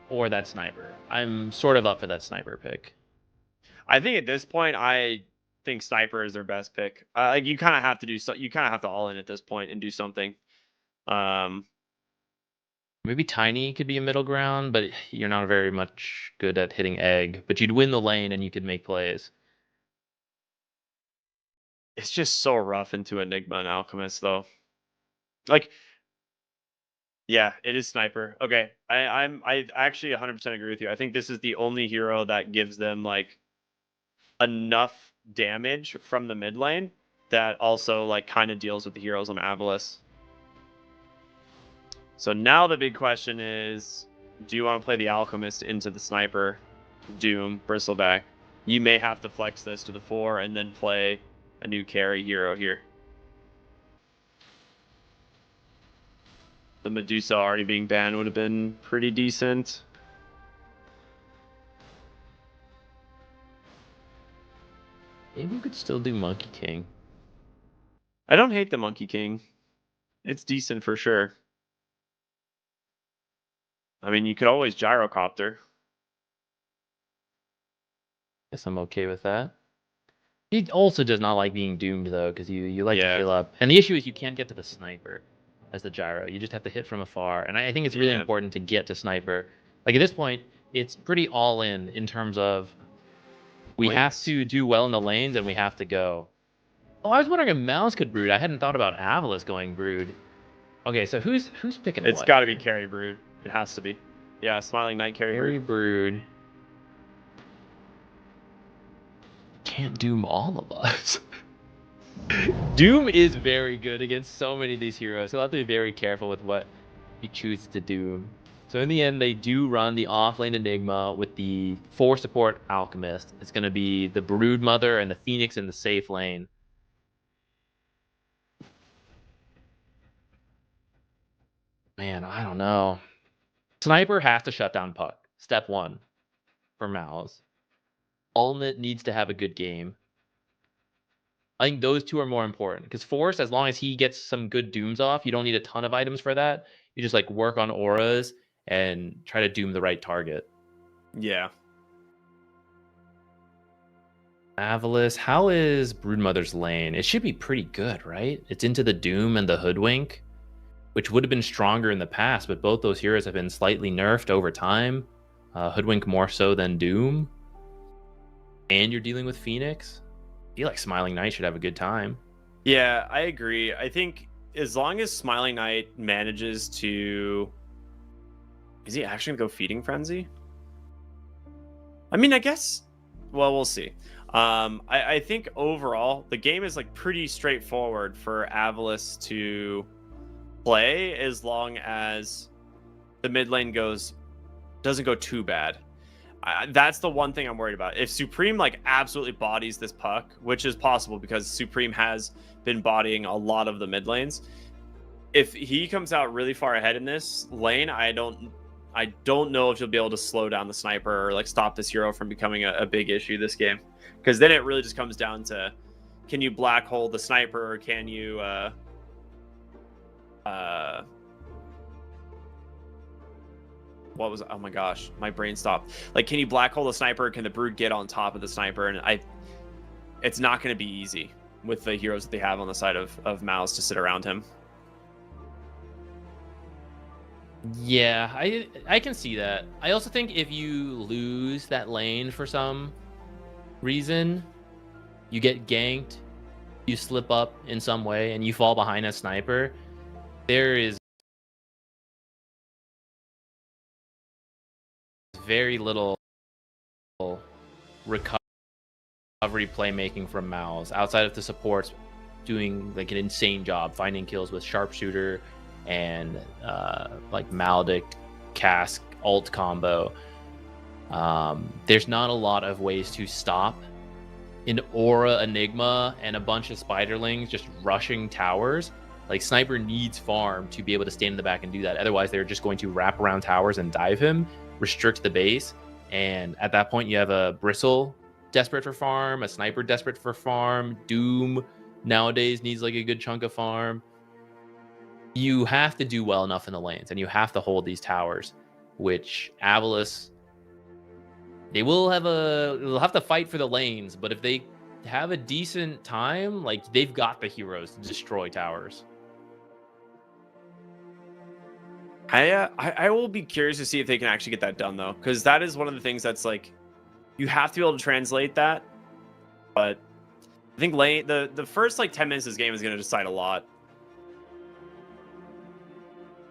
Or that sniper. I'm sort of up for that sniper pick. I think at this point, I think Sniper is their best pick. Like you kind of have to do so. You kind of have to all in at this point and do something. Maybe Tiny could be a middle ground, but you're not very much good at hitting egg. But you'd win the lane and you could make plays. It's just so rough into Enigma and Alchemist, though. Like, yeah, it is Sniper. Okay, I actually 100% agree with you. I think this is the only hero that gives them like enough damage from the mid lane that also like kind of deals with the heroes on Avulus. So now the big question is, do you want to play the Alchemist into the Sniper, Doom, Bristleback? You may have to flex this to the 4 and then play a new carry hero here. The Medusa already being banned would have been pretty decent. Maybe we could still do Monkey King. I don't hate the Monkey King. It's decent for sure. I mean, you could always Gyrocopter. Guess I'm okay with that. He also does not like being doomed though, because you like to Yeah. heal up. And the issue is you can't get to the sniper as the gyro. You just have to hit from afar. And I think it's really Yeah. important to get to sniper. Like at this point, it's pretty all in terms of we have Points. to do well in the lanes and we have to go. Oh, I was wondering if MOUZ could brood. I hadn't thought about Avulus going brood. Okay, so who's picking It's what? got to be Carry Brood. It has to be. Yeah, Smiling Knight Carry Harry Brood. brood. Can't doom all of us. Doom is very good against so many of these heroes. You'll have to be very careful with what you choose to doom. So in the end, they do run the offlane Enigma with the 4 support Alchemist. It's going to be the Brood Mother and the Phoenix in the safe lane. Man, I don't know. Sniper has to shut down Puck. Step 1 for MOUZ. Ultimate needs to have a good game. I think those two are more important because Force, as long as he gets some good dooms off, you don't need a ton of items for that. You just like work on auras and try to doom the right target. Yeah. Avulus, how is Broodmother's lane? It should be pretty good, right? It's into the Doom and the Hoodwink, which would have been stronger in the past, but both those heroes have been slightly nerfed over time. Hoodwink more so than Doom. And you're dealing with Phoenix. I feel like Smiling Knight should have a good time. Yeah, I agree. I think as long as Smiling Knight manages to... Is he actually going to go Feeding Frenzy? I mean, I guess... Well, we'll see. I think overall, the game is like pretty straightforward for Avulus to play as long as the mid lane does doesn't go too bad. That's the one thing I'm worried about. If Supreme like absolutely bodies this puck, which is possible because Supreme has been bodying a lot of the mid lanes, if he comes out really far ahead in this lane, I don't know if you'll be able to slow down the sniper or like stop this hero from becoming a big issue this game. Because then it really just comes down to, can you black hole the sniper, or can you what was, oh my gosh, my brain stopped. Like, can you black hole the sniper? Can the Brood get on top of the sniper? And it's not going to be easy with the heroes that they have on the side of MOUZ to sit around him. Yeah, I can see that. I also think if you lose that lane for some reason, you get ganked, you slip up in some way, and you fall behind a sniper, there is very little recovery playmaking from MOUZ outside of the supports doing like an insane job finding kills with sharpshooter and like Maldic cask ult combo. There's not a lot of ways to stop an Aura Enigma and a bunch of spiderlings just rushing towers. Like, Sniper needs farm to be able to stand in the back and do that. Otherwise, they're just going to wrap around towers and dive him, restrict the base. And at that point, you have a Bristle desperate for farm, a Sniper desperate for farm. Doom nowadays needs like a good chunk of farm. You have to do well enough in the lanes, and you have to hold these towers, which Avulus, they'll have to fight for the lanes, but if they have a decent time, like, they've got the heroes to destroy towers. I will be curious to see if they can actually get that done, though, because that is one of the things that's like, you have to be able to translate that. But I think the first like 10 minutes of this game is going to decide a lot.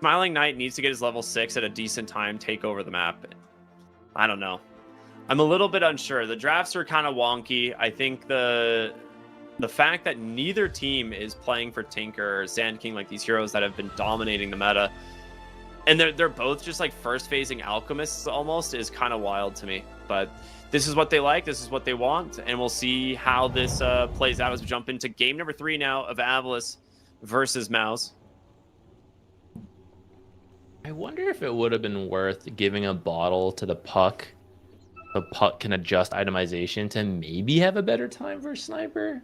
Smiling Knight needs to get his level 6 at a decent time, take over the map. I don't know. I'm a little bit unsure. The drafts are kind of wonky. I think the fact that neither team is playing for Tinker or Sand King, like these heroes that have been dominating the meta, and they're both just like first phasing alchemists almost, is kind of wild to me. But this is what they like, this is what they want, and we'll see how this plays out as we jump into game number 3 now of Avulus versus MOUZ. I wonder if it would have been worth giving a bottle to the puck. The puck can adjust itemization to maybe have a better time for Sniper.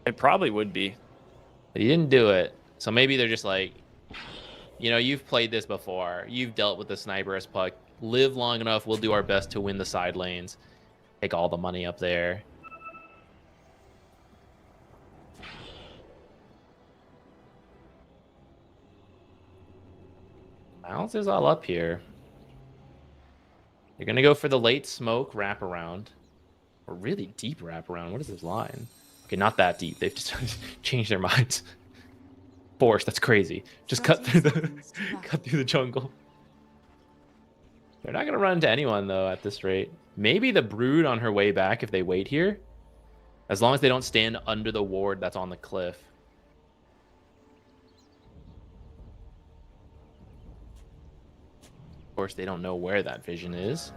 It probably would be. But he didn't do it. So maybe they're just like, you know, you've played this before. You've dealt with the Sniper as puck. Live long enough, we'll do our best to win the side lanes. Take all the money up there. MOUZ is all up here. They're going to go for the late smoke wraparound. Or really deep wraparound. What is this line? Okay, not that deep. They've just changed their minds. Force, that's crazy. Just cut through the jungle. They're not going to run into anyone, though, at this rate. Maybe the Brood on her way back if they wait here. As long as they don't stand under the ward that's on the cliff. Of course, they don't know where that vision is.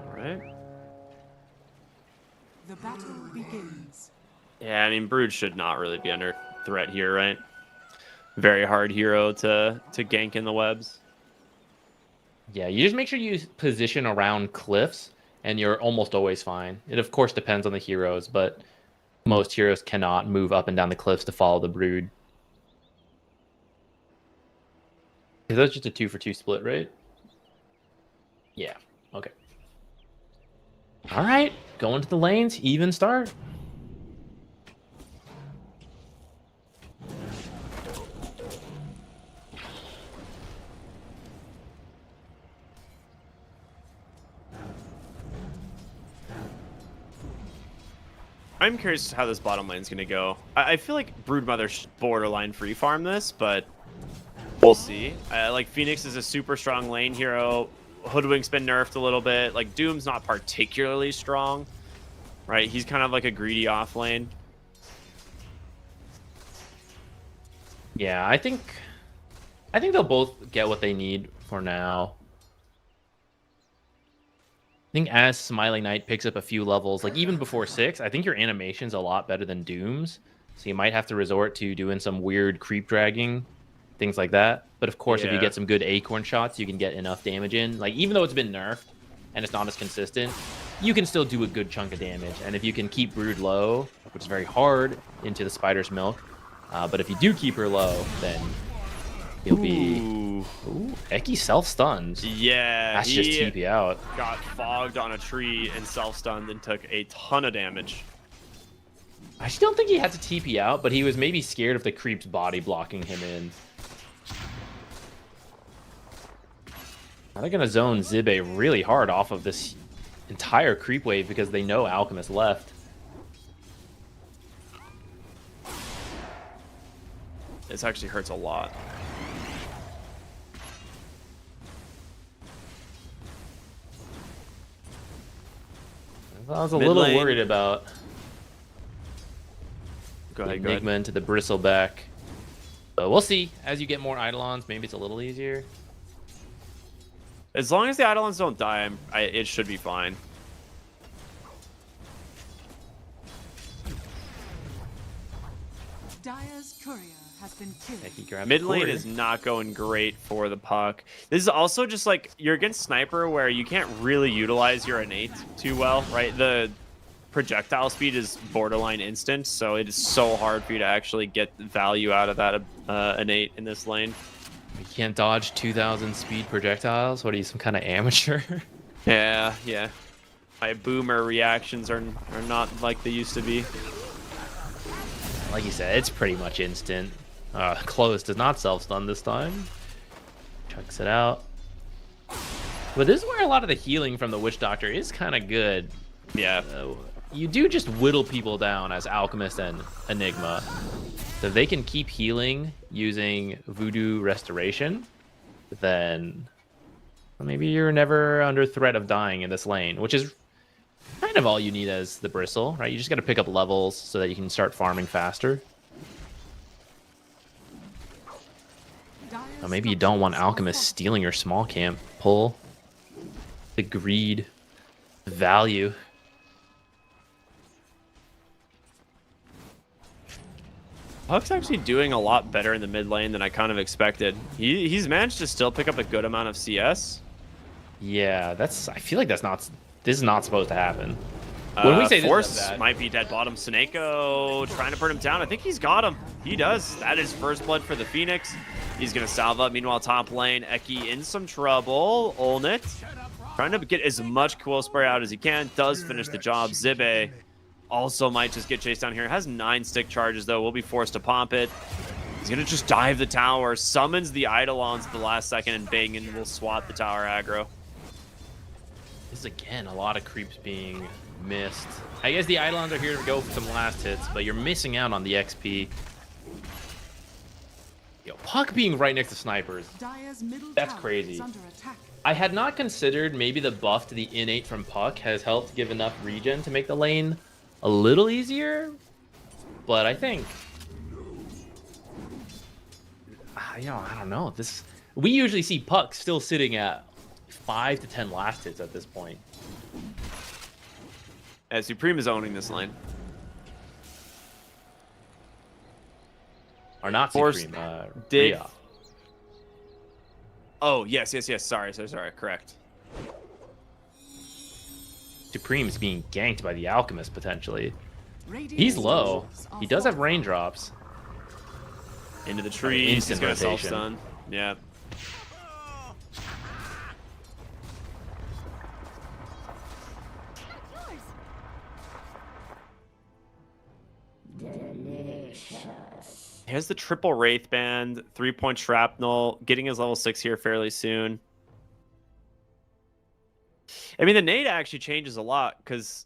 All right. The battle begins. Yeah, I mean, Brood should not really be under threat here, right? Very hard hero to gank in the webs. Yeah, you just make sure you position around cliffs, and you're almost always fine. It, of course, depends on the heroes, but most heroes cannot move up and down the cliffs to follow the Brood. Is that just a 2-for-2 split, right? Yeah, okay. All right, going to the lanes, even start. I'm curious how this bottom lane is going to go. I feel like Broodmother should borderline free farm this, but we'll see. Like, Phoenix is a super strong lane hero. Hoodwink's been nerfed a little bit. Like, Doom's not particularly strong, right? He's kind of like a greedy off lane. Yeah, I think they'll both get what they need for now. I think as Smiling Knight picks up a few levels, like even before 6, I think your animation's a lot better than Doom's. So you might have to resort to doing some weird creep dragging, things like that. But of course, if you Yeah. get some good acorn shots, you can get enough damage in. Like even though it's been nerfed and it's not as consistent, you can still do a good chunk of damage. And if you can keep Brood low, which is very hard into the Spider's Milk, but if you do keep her low, then you'll be... Ooh, Eki self-stunned. Yeah, That's just TP out. got fogged on a tree and self-stunned and took a ton of damage. I still don't think he had to TP out, but he was maybe scared of the creep's body blocking him in. They're going to zone Zibe really hard off of this entire creep wave because they know Alchemist left. This actually hurts a lot. I was a Mid little lane. worried about Go the ahead, go ahead. Enigma into the Bristleback. But we'll see. As you get more Eidolons, maybe it's a little easier. As long as the Eidolons don't die, it should be fine. Dire's courier has been killed. Eki grabbed Mid the lane courier. is not going great for the puck. This is also just like you're against Sniper where you can't really utilize your innate too well, right? The projectile speed is borderline instant, so it is so hard for you to actually get value out of that innate in this lane. You can't dodge 2,000 speed projectiles? What are you, some kind of amateur? Yeah, yeah. My boomer reactions are not like they used to be. Like you said, it's pretty much instant. Close does not self-stun this time. Chucks it out. But this is where a lot of the healing from the Witch Doctor is kind of good. Yeah. You do just whittle people down as Alchemist and Enigma. So if they can keep healing using Voodoo Restoration, then maybe you're never under threat of dying in this lane, which is kind of all you need as the Bristle, right? You just got to pick up levels so that you can start farming faster. Dire's Maybe you don't want structures are Alchemist fortified. stealing your small camp. Pull the greed, value. Puck's actually doing a lot better in the mid lane than I kind of expected. He's managed to still pick up a good amount of CS. Yeah, I feel like this is not supposed to happen. When we say this is Force bad- might be dead bottom. Seneko trying to burn him down. I think he's got him. He does. That is first blood for the Phoenix. He's going to salve up. Meanwhile, top lane, Eki in some trouble. Olnit trying to get as much cool spray out as he can. Does finish the job. Zibe also might just get chased down here. Has 9 stick charges, though. Will be forced to pomp it. He's going to just dive the tower. Summons the Eidolons at the last second, and Bingen will swat the tower aggro. This is, again, a lot of creeps being missed. I guess the Eidolons are here to go for some last hits, but you're missing out on the XP. Yo, Puck being right next to snipers. Dire's middle That's tower crazy. is under attack. I had not considered maybe the buff to the innate from Puck has helped give enough regen to make the lane a little easier, but I think, I don't know. We usually see Puck still sitting at 5 to 10 last hits at this point. Supreme is owning this lane. Or not Force Supreme, did- Rhea. Oh, yes. Sorry. Correct. Supreme's being ganked by the Alchemist, potentially. Radiant's He's low. structures are He does have fortified. raindrops. Into the trees. He's instant going to rotation. self-stun. Yeah. He has the triple Wraith Band, 3-point Shrapnel, getting his level 6 here fairly soon. I mean, the nade actually changes a lot, because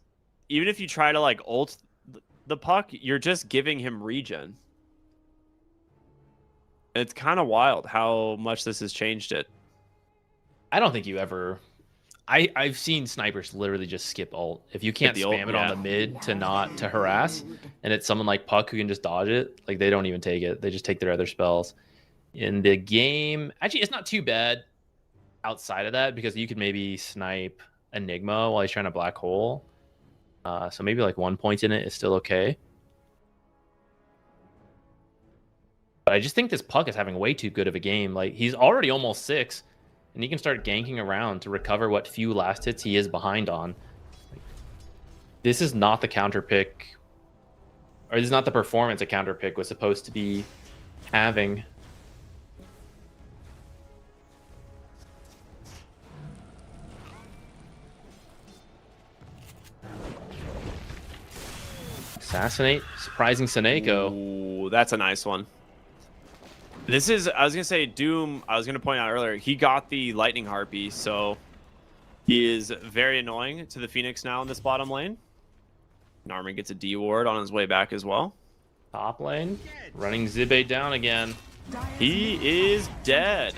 even if you try to, like, ult the Puck, you're just giving him regen. It's kind of wild how much this has changed it. I don't think you ever... I've seen snipers literally just skip ult. If you can't the spam ult, it on yeah. the mid to harass, and it's someone like Puck who can just dodge it, like they don't even take it. They just take their other spells. In the game, actually, it's not too bad outside of that because you could maybe snipe Enigma while he's trying to black hole. So maybe like 1 point in it is still okay. But I just think this Puck is having way too good of a game. Like, he's already almost 6, and he can start ganking around to recover what few last hits he is behind on. Like, this is not the counter pick, or this is not the performance a counter pick was supposed to be having. Assassinate, surprising Seneko. Ooh, that's a nice one. This is, I was going to say, Doom, I was going to point out earlier, he got the Lightning Harpy, so he is very annoying to the Phoenix now in this bottom lane. Narman gets a D ward on his way back as well. Top lane, running Zibe down again. He is dead.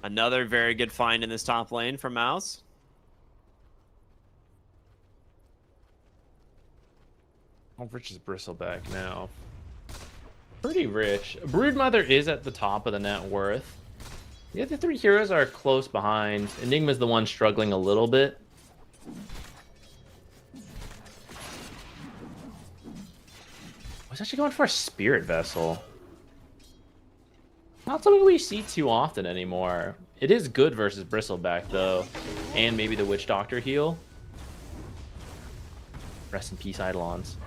Another very good find in this top lane from MOUZ. How rich is Bristleback now? Pretty rich. Broodmother is at the top of the net worth. The other 3 heroes are close behind. Enigma's the one struggling a little bit. I was actually going for a Spirit Vessel. Not something we see too often anymore. It is good versus Bristleback, though. And maybe the Witch Doctor heal. Rest in peace, Eidolons.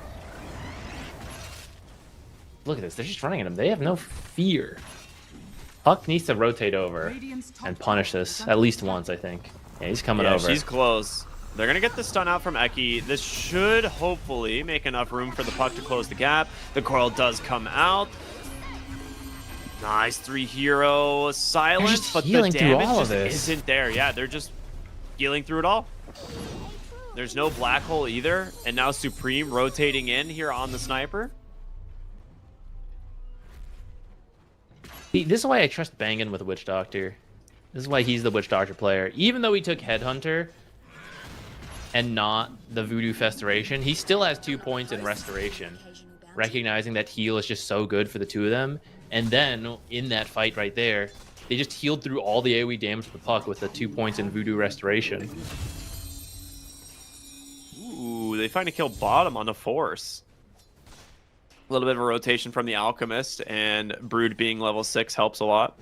Look at this. They're just running at him. They have no fear. Puck needs to rotate over and punish this at least once, I think. Yeah, he's coming over. She's close. They're going to get the stun out from Eki. This should hopefully make enough room for the Puck to close the gap. The coil does come out. Nice 3 hero silence, but the damage just isn't there. Yeah, they're just healing through it all. There's no black hole either. And now Supreme rotating in here on the sniper. This is why I trust Bangin with Witch Doctor. This is why he's the Witch Doctor player. Even though he took Headhunter and not the Voodoo Festration, he still has 2 points in Restoration. Recognizing that heal is just so good for the 2 of them. And then, in that fight right there, they just healed through all the AoE damage to the Puck with the 2 points in Voodoo Restoration. Ooh, they find a kill bottom on the Force. A little bit of a rotation from the Alchemist, and Brood being level 6 helps a lot.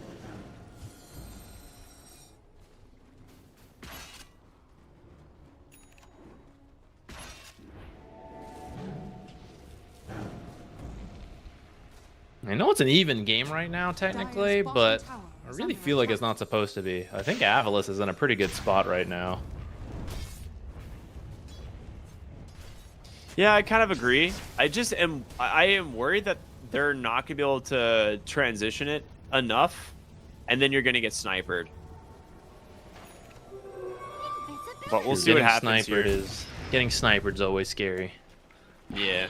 I know it's an even game right now, technically, but I really feel like it's not supposed to be. I think Avulus is in a pretty good spot right now. Yeah, I kind of agree. I am worried that they're not going to be able to transition it enough, and then you're going to get sniped. But we'll see what happens here. Getting sniped is always scary. Yeah.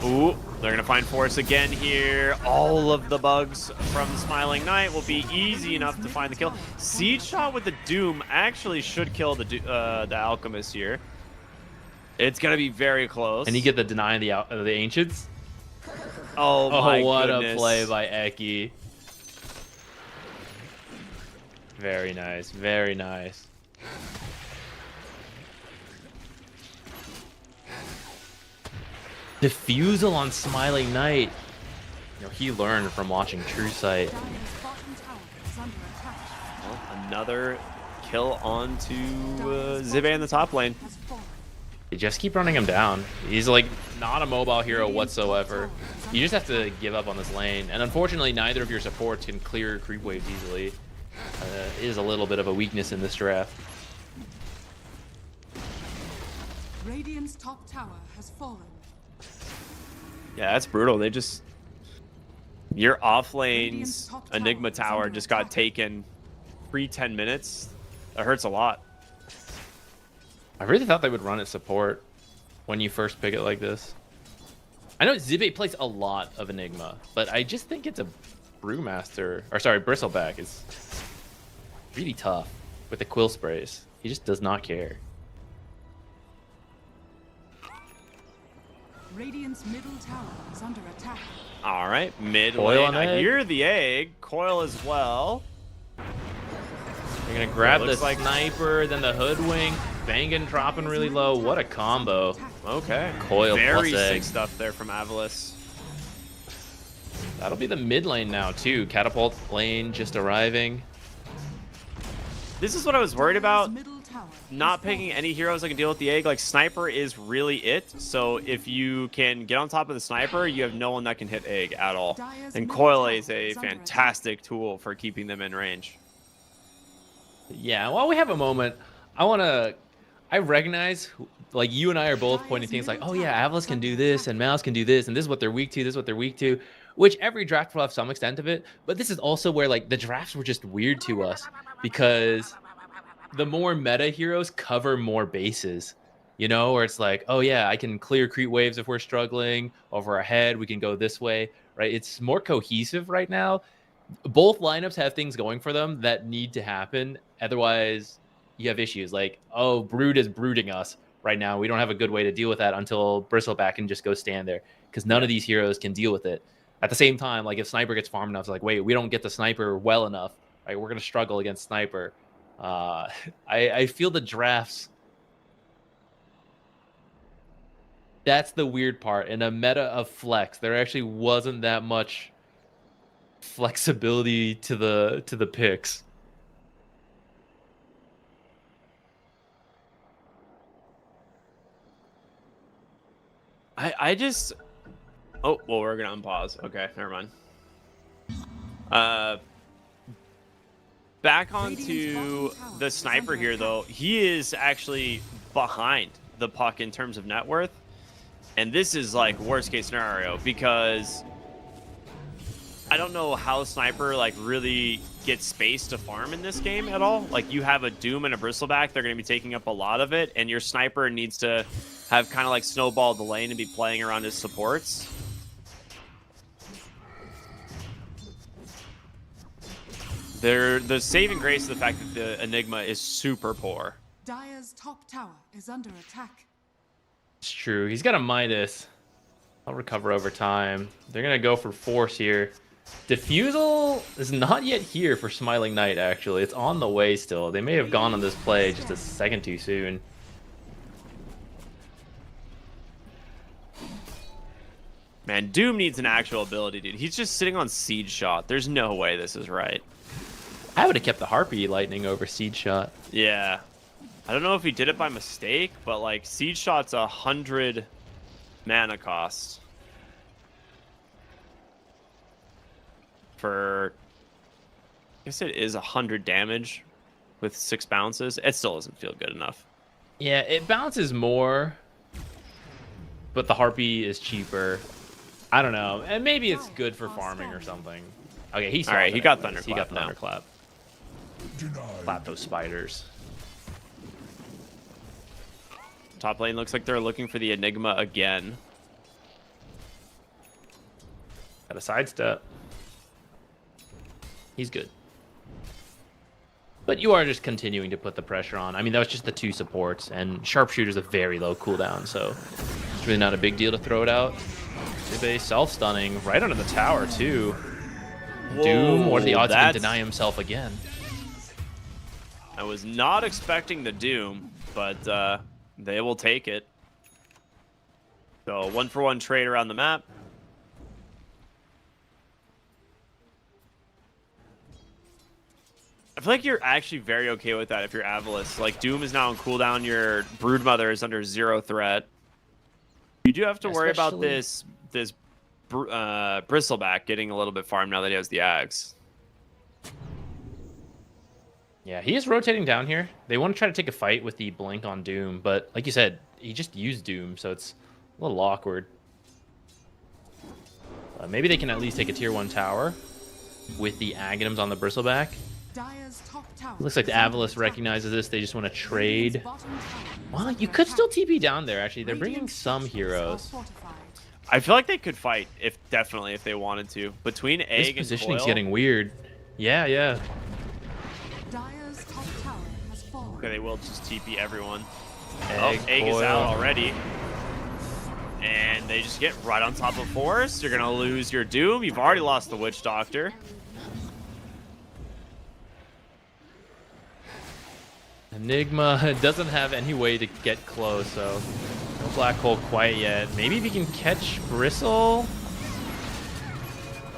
Ooh, they're going to find Force again here. All of the bugs from Smiling Knight will be easy enough to find the kill. Siege Shot with the Doom actually should kill the Alchemist here. It's going to be very close. And you get the deny of the Ancients. Oh my what goodness. A play by Eki. Very nice, very nice. Diffusal on Smiling Knight. You know, he learned from watching True Sight. Well, another kill onto Zibe in the top lane. They just keep running him down. He's like not a mobile hero whatsoever. You just have to give up on this lane. And unfortunately, neither of your supports can clear creep waves easily. It is a little bit of a weakness in this draft. Radiant's top tower has fallen. Yeah, that's brutal. They just... Your off lane's Enigma tower just got taken free 10 minutes. That hurts a lot. I really thought they would run at support when you first pick it like this. I know Zibe plays a lot of Enigma, but I just think it's a Brewmaster, or sorry, Bristleback is really tough with the quill sprays. He just does not care. Radiant's middle tower is under attack. All right, mid Coil lane. on I egg. hear the egg. Coil as well. They're gonna grab the looks like- sniper, then the hoodwink, banging, dropping really low. What a combo! Okay. Coil Very plus sick egg. stuff there from Avulus. That'll be the mid lane now too. Catapult lane just arriving. This is what I was worried about. Dire's middle tower Not is picking falling. any heroes that can deal with the egg. Like sniper is really it. So if you can get on top of the sniper, you have no one that can hit egg at all. Dire's And middle coil tower is a is under fantastic tool for keeping them in range. Yeah, while we have a moment, I recognize, like, you and I are both pointing things like, oh yeah, Avulus can do this, and MOUZ can do this, and this is what they're weak to, this is what they're weak to, which every draft will have some extent of it, but this is also where, like, the drafts were just weird to us, because the more meta heroes cover more bases, you know, where it's like, oh yeah, I can clear creep waves if we're struggling, over our head, we can go this way, right? It's more cohesive right now. Both lineups have things going for them that need to happen. Otherwise, you have issues like, oh, Brood is brooding us right now. We don't have a good way to deal with that until Bristleback can just go stand there, because none of these heroes can deal with it. At the same time, like if Sniper gets farmed enough, it's like, wait, we don't get the Sniper well enough, right? We're going to struggle against Sniper. I feel the drafts. That's the weird part. In a meta of flex, there actually wasn't that much flexibility to the picks. I just... Oh, well, we're going to unpause. Okay, never mind. Back onto the sniper here, though. He is actually behind the puck in terms of net worth. And this is like worst case scenario, because I don't know how sniper like really gets space to farm in this game at all. Like you have a Doom and a Bristleback, they're going to be taking up a lot of it, and your sniper needs to have kind of like snowball the lane and be playing around his supports. The saving grace of the fact that the Enigma is super poor. Dire's top tower is under attack. It's true. He's got a Midas. I'll recover over time. They're going to go for force here. Diffusal is not yet here for Smiling Knight, actually. It's on the way still. They may have gone on this play just a second too soon. Man, Doom needs an actual ability, dude. He's just sitting on Siege Shot. There's no way this is right. I would have kept the Harpy Lightning over Siege Shot. Yeah. I don't know if he did it by mistake, but like Siege Shot's 100 mana cost. For, I guess it is 100 damage with 6 bounces. It still doesn't feel good enough. Yeah, it bounces more, but the Harpy is cheaper. I don't know. And maybe it's good for farming or something. Okay, he saw All right, he that got anyways. He got Thunderclap now. Thunderclap. Clap those spiders. Top lane looks like they're looking for the Enigma again. Got a sidestep. He's good. But you are just continuing to put the pressure on. I mean, that was just the 2 supports, and Sharpshooter's a very low cooldown, so it's really not a big deal to throw it out. Zibe self-stunning right under the tower, too. Whoa, Doom, what are the odds he can that's- deny himself again? I was not expecting the Doom, but they will take it. So 1-for-1 trade around the map. I feel like you're actually very okay with that if you're Avulus. Like, Doom is now on cooldown, your Broodmother is under 0 threat. You do have to worry about this Bristleback getting a little bit farmed now that he has the Axe. Yeah, he is rotating down here. They want to try to take a fight with the Blink on Doom, but like you said, he just used Doom, so it's a little awkward. Maybe they can at least take a tier 1 tower with the Aghanims on the Bristleback. Dire's top tower Looks like the is under Avulus attack. recognizes this. They just want to Radiant's trade. bottom tower is Well, under you could still attack. TP down there, actually. They're bringing Radiant's some structures are heroes. fortified. I feel like they could fight if they wanted to. Between This Egg and positioning's Coil. getting weird. Yeah, yeah. Dire's top tower has fallen. Okay, they will just TP everyone. Egg, Egg is Coil. out already. And and they just get right on top of Forest. You're gonna lose your Doom. You've already lost the Witch Doctor. Enigma doesn't have any way to get close, so no black hole quite yet. Maybe if he can catch Bristle.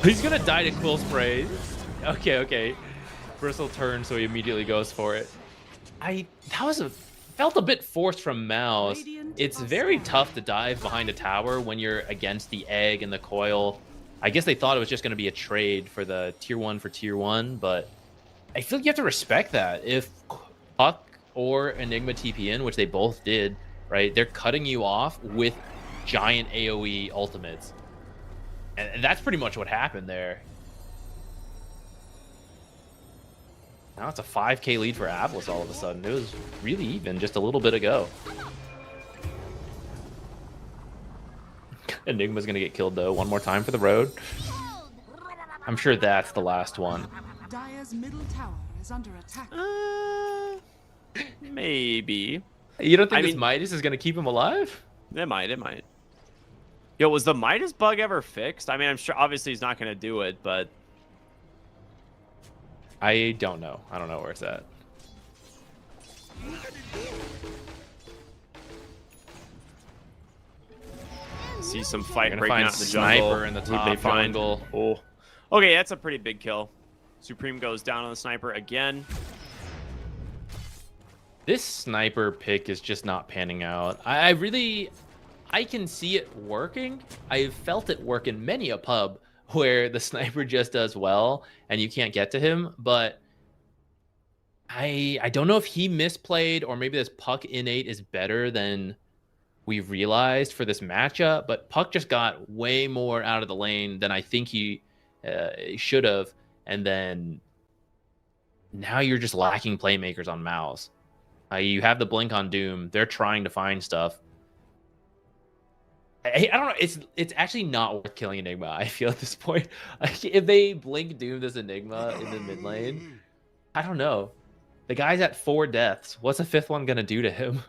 He's gonna die to Quill Spray. Okay. Bristle turns, so he immediately goes for it. Felt a bit forced from MOUZ. It's very tough to dive behind a tower when you're against the egg and the coil. I guess they thought it was just gonna be a trade for the tier 1 for tier 1, but I feel like you have to respect that. If Puck or Enigma TP in, which they both did, right? They're cutting you off with giant AoE ultimates. And that's pretty much what happened there. Now it's a 5k lead for Avulus all of a sudden. It was really even just a little bit ago. Enigma's going to get killed, though. One more time for the road. I'm sure that's the last one. Dire's middle tower is under attack. Maybe. You don't think this Midas is going to keep him alive? It might. Yo, was the Midas bug ever fixed? I mean, I'm sure obviously he's not going to do it, but... I don't know. I don't know where it's at. See some fight breaking find out in the Sniper jungle. in the Who'd top they find? jungle. Oh. Okay, that's a pretty big kill. Supreme goes down on the Sniper again. This Sniper pick is just not panning out. I can see it working. I've felt it work in many a pub where the Sniper just does well and you can't get to him, but I don't know if he misplayed or maybe this Puck innate is better than we realized for this matchup, but Puck just got way more out of the lane than I think he should have, and then now you're just lacking playmakers on MOUZ. You have the blink on Doom. They're trying to find stuff. I don't know. It's actually not worth killing Enigma, I feel, at this point. If they blink Doom this Enigma in the mid lane, I don't know. The guy's at 4 deaths. What's a 5th one going to do to him?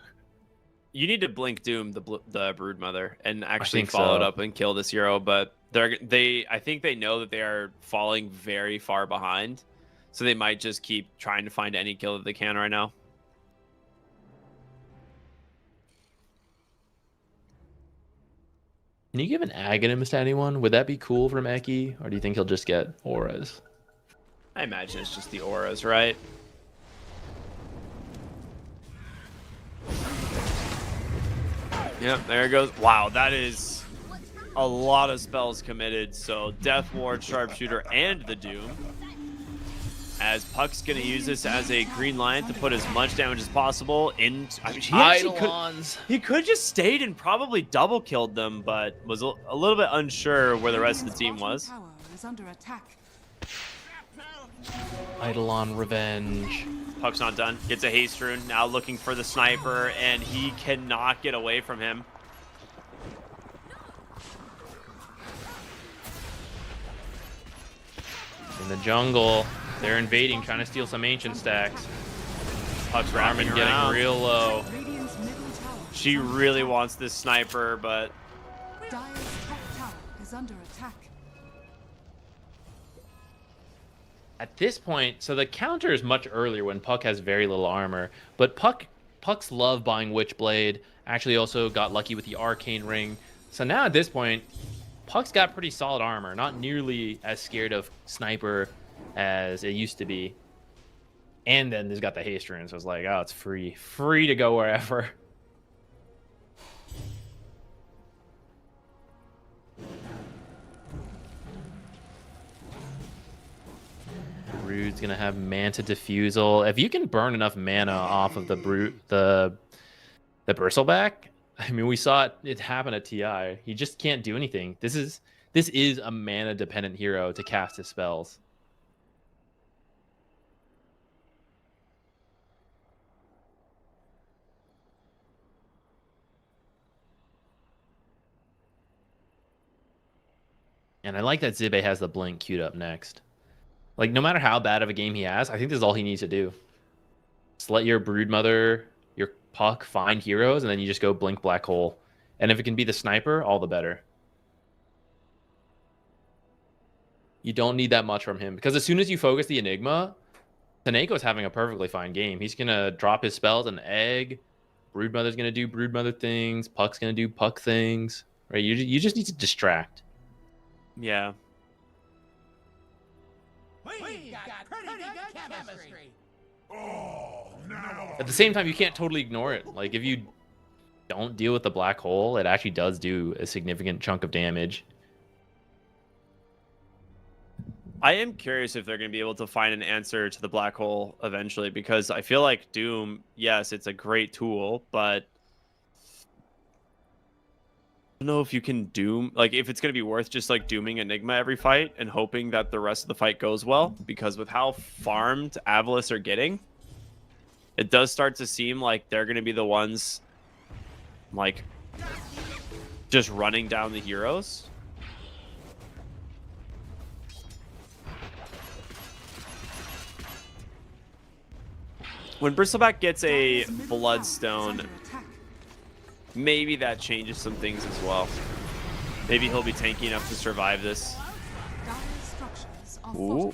You need to blink Doom the Broodmother and actually follow it up and kill this hero, but I think they know that they are falling very far behind, so they might just keep trying to find any kill that they can right now. Can you give an Aghanim to anyone? Would that be cool from Eki? Or do you think he'll just get auras? I imagine it's just the auras, right? Yep, there it goes. Wow, that is a lot of spells committed. So Death Ward, Sharpshooter, and the Doom. As Puck's going to use this as a green line to put as much damage as possible in. I mean, he could just stayed and probably double killed them, but was a little bit unsure where the rest of the team was. Tower is under attack. Eidolon Revenge. Puck's not done. Gets a haste rune. Now looking for the Sniper, and he cannot get away from him. In the jungle. They're invading, trying to steal some ancient stacks. Puck's wrapping getting around. real low. Radiant's middle tower. She really wants this Sniper, but Dire's top tower is under attack. At this point, so the counter is much earlier when Puck has very little armor, but Puck's love buying Witchblade, actually also got lucky with the Arcane Ring. So now at this point, Puck's got pretty solid armor, not nearly as scared of Sniper as it used to be. And then he's got the haste rune, so it's like, oh, it's free to go wherever. Brood's gonna have Manta Diffusal. If you can burn enough mana off of the Bristleback, I mean, we saw it happen at TI. He just can't do anything. This is a mana dependent hero to cast his spells. And I like that Zibe has the blink queued up next. Like, no matter how bad of a game he has, I think this is all he needs to do. Just let your Broodmother, your Puck find heroes, and then you just go blink Black Hole. And if it can be the sniper, all the better. You don't need that much from him because as soon as you focus the Enigma, Taneko's having a perfectly fine game. He's gonna drop his spells and egg. Broodmother's gonna do Broodmother things. Puck's gonna do Puck things. Right? You just need to distract. Yeah. We got pretty good chemistry. At the same time, you can't totally ignore it. Like if you don't deal with the black hole, it actually does do a significant chunk of damage. I am curious if they're going to be able to find an answer to the black hole eventually, because I feel like Doom, yes, it's a great tool, but I don't know if you can Doom, like if it's going to be worth just like Dooming Enigma every fight and hoping that the rest of the fight goes well, because with how farmed Avulus are getting, it does start to seem like they're going to be the ones like just running down the heroes. When Bristleback gets a Bloodstone, maybe that changes some things as well. Maybe he'll be tanky enough to survive this. Ooh.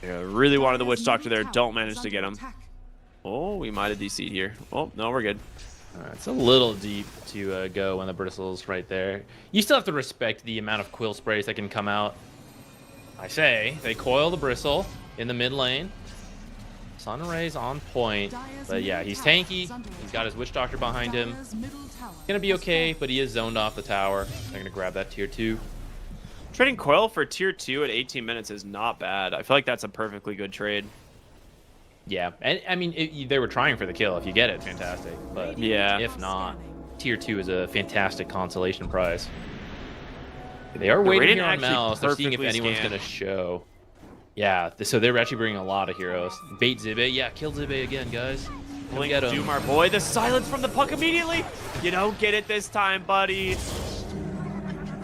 Yeah, really wanted the Witch Doctor there. Don't manage to get him. Oh, we might have DC'd here. Oh, no, we're good. It's a little deep to go when the bristle's right there. You still have to respect the amount of quill sprays that can come out. I say, they coil the bristle in the mid lane. Sun Ray's on point, but yeah, he's tanky. He's got his Witch Doctor behind him. Gonna be okay, but he is zoned off the tower. They're gonna grab that tier 2. Trading Coil for tier 2 at 18 minutes is not bad. I feel like that's a perfectly good trade. Yeah, and I mean, they were trying for the kill. If you get it, fantastic. But yeah, if not, tier 2 is a fantastic consolation prize. They are waiting here on MOUZ. They're seeing if anyone's gonna show. Yeah, so they're actually bringing a lot of heroes. Bait Zibe. Yeah, kill Zibe again, guys. Blink get him. Doom our boy. The silence from the Puck immediately. You don't get it this time, buddy.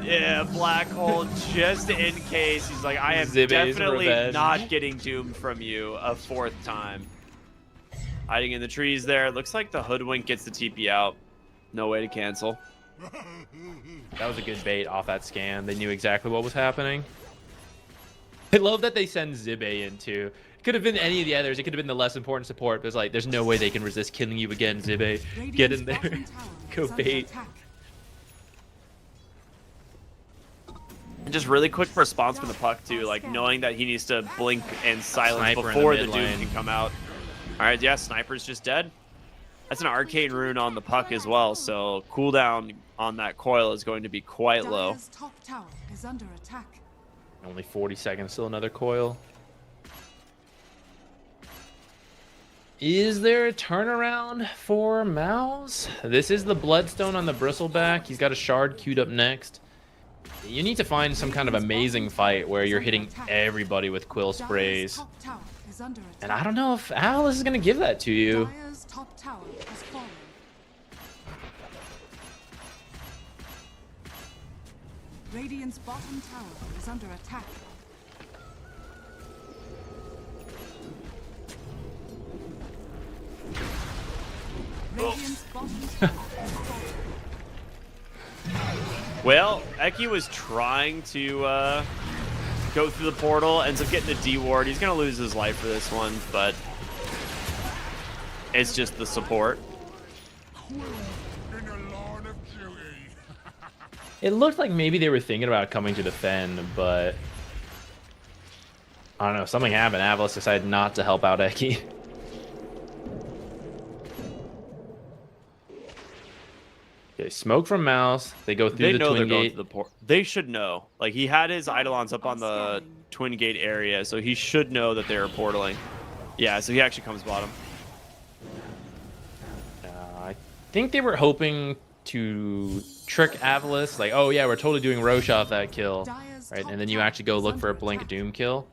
Yeah, black hole just in case. He's like, I am Zibe's definitely revenge. not getting doomed from you a 4th time. Hiding in the trees there. Looks like the Hoodwink gets the TP out. No way to cancel. That was a good bait off that scan. They knew exactly what was happening. I love that they send Zibe in too. It could have been any of the others. It could have been the less important support, but it's like, there's no way they can resist killing you again, Zibe. Get in there. Go bait. And just really quick response from the Puck too, like knowing that he needs to blink and silence Sniper before in the the mid Doom lane. can come out. Alright, yeah, Sniper's just dead. That's an Arcane Rune on the Puck as well, so cooldown on that coil is going to be quite low. Dire's top tower is under attack. Only 40 seconds, still another coil. Is there a turnaround for MOUZ? This is the Bloodstone on the Bristleback. He's got a Shard queued up next. You need to find some kind of amazing fight where you're hitting everybody with quill sprays. Dire's top tower is under attack. And I don't know if Avulus is going to give that to you. Dire's top tower has fallen. Radiant's bottom tower is under attack. Radiant's bottom tower has fallen. Well, Eki was trying to go through the portal, ends up getting the D ward. He's going to lose his life for this one, but it's just the support. It looked like maybe they were thinking about coming to defend, but I don't know. Something happened. Avulus decided not to help out Eki. Okay, smoke from MOUZ. They go through They the know they're twin going gate. to the port. They should know. Like, he had his Eidolons up on the twin gate area, so he should know that they are portaling. Yeah, so he actually comes bottom. I think they were hoping to trick Avulus, like, oh yeah, we're totally doing Roche off that kill, right? And then you actually go look for a Blink Doom kill.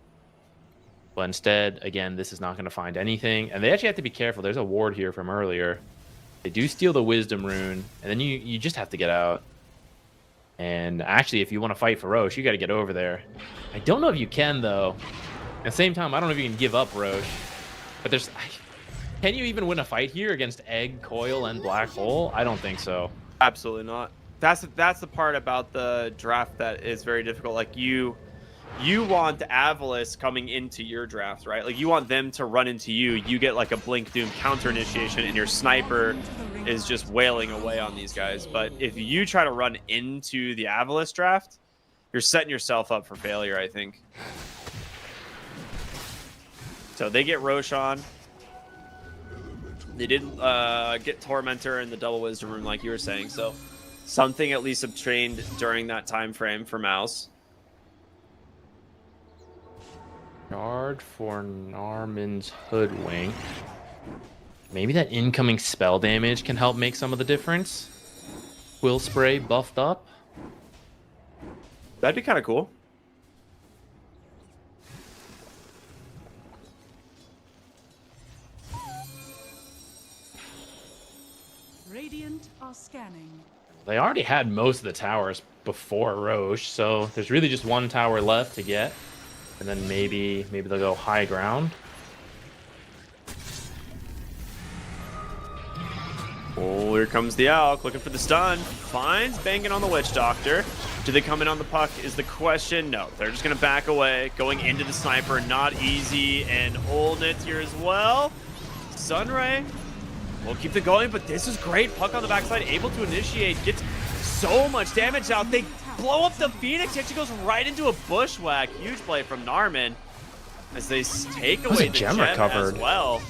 But instead, again, this is not going to find anything. And they actually have to be careful. There's a ward here from earlier. They do steal the Wisdom Rune, and then you just have to get out. And actually, if you want to fight for Roche, you got to get over there. I don't know if you can, though. At the same time, I don't know if you can give up Roche. But there's... Can you even win a fight here against Egg, Coil, and Black Hole? I don't think so. Absolutely not. That's the part about the draft that is very difficult. Like you want Avulus coming into your draft, right? Like you want them to run into you. You get like a Blink Doom counter initiation, and your sniper is just wailing away on these guys. But if you try to run into the Avulus draft, you're setting yourself up for failure, I think. So they get Roshan. They did get Tormentor in the double wisdom room, like you were saying. So something at least obtained during that time frame for MOUZ. Guard for Narman's Hoodwink. Maybe that incoming spell damage can help make some of the difference. Quill Spray buffed up. That'd be kind of cool. Radiant are scanning. They already had most of the towers before Roche, so there's really just one tower left to get. And then maybe they'll go high ground. Oh, here comes the Alk, looking for the stun. Finds banging on the Witch Doctor. Do they come in on the puck is the question. No, they're just going to back away. Going into the sniper, not easy. And Olnitz here as well. Sunray will keep it going, but this is great. Puck on the backside, able to initiate. Gets so much damage out. They blow up the Phoenix. He actually goes right into a bushwhack. Huge play from Narman as they take away the gem as well.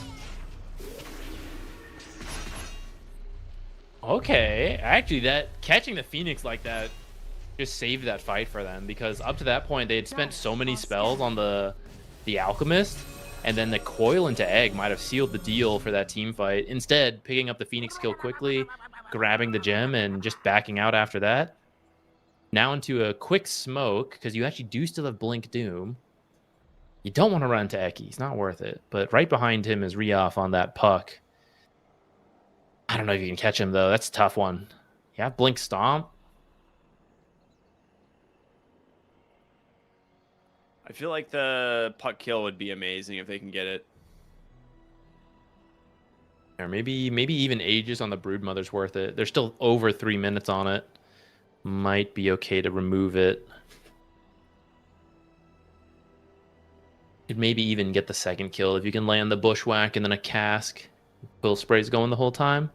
Okay, actually, that catching the Phoenix like that just saved that fight for them, because up to that point they had spent so many spells on the Alchemist, and then the coil into egg might have sealed the deal for that team fight. Instead, picking up the Phoenix kill quickly, grabbing the gem, and just backing out after that. Now into a quick smoke, because you actually do still have Blink Doom. You don't want to run to Eki. It's not worth it. But right behind him is Rioff on that puck. I don't know if you can catch him, though. That's a tough one. Yeah, Blink Stomp. I feel like the puck kill would be amazing if they can get it. Or maybe even Aegis on the Broodmother's worth it. There's still over 3 minutes on it. Might be okay to remove it. Could maybe even get the second kill if you can land the Bushwhack and then a cask. Quill Spray's going the whole time.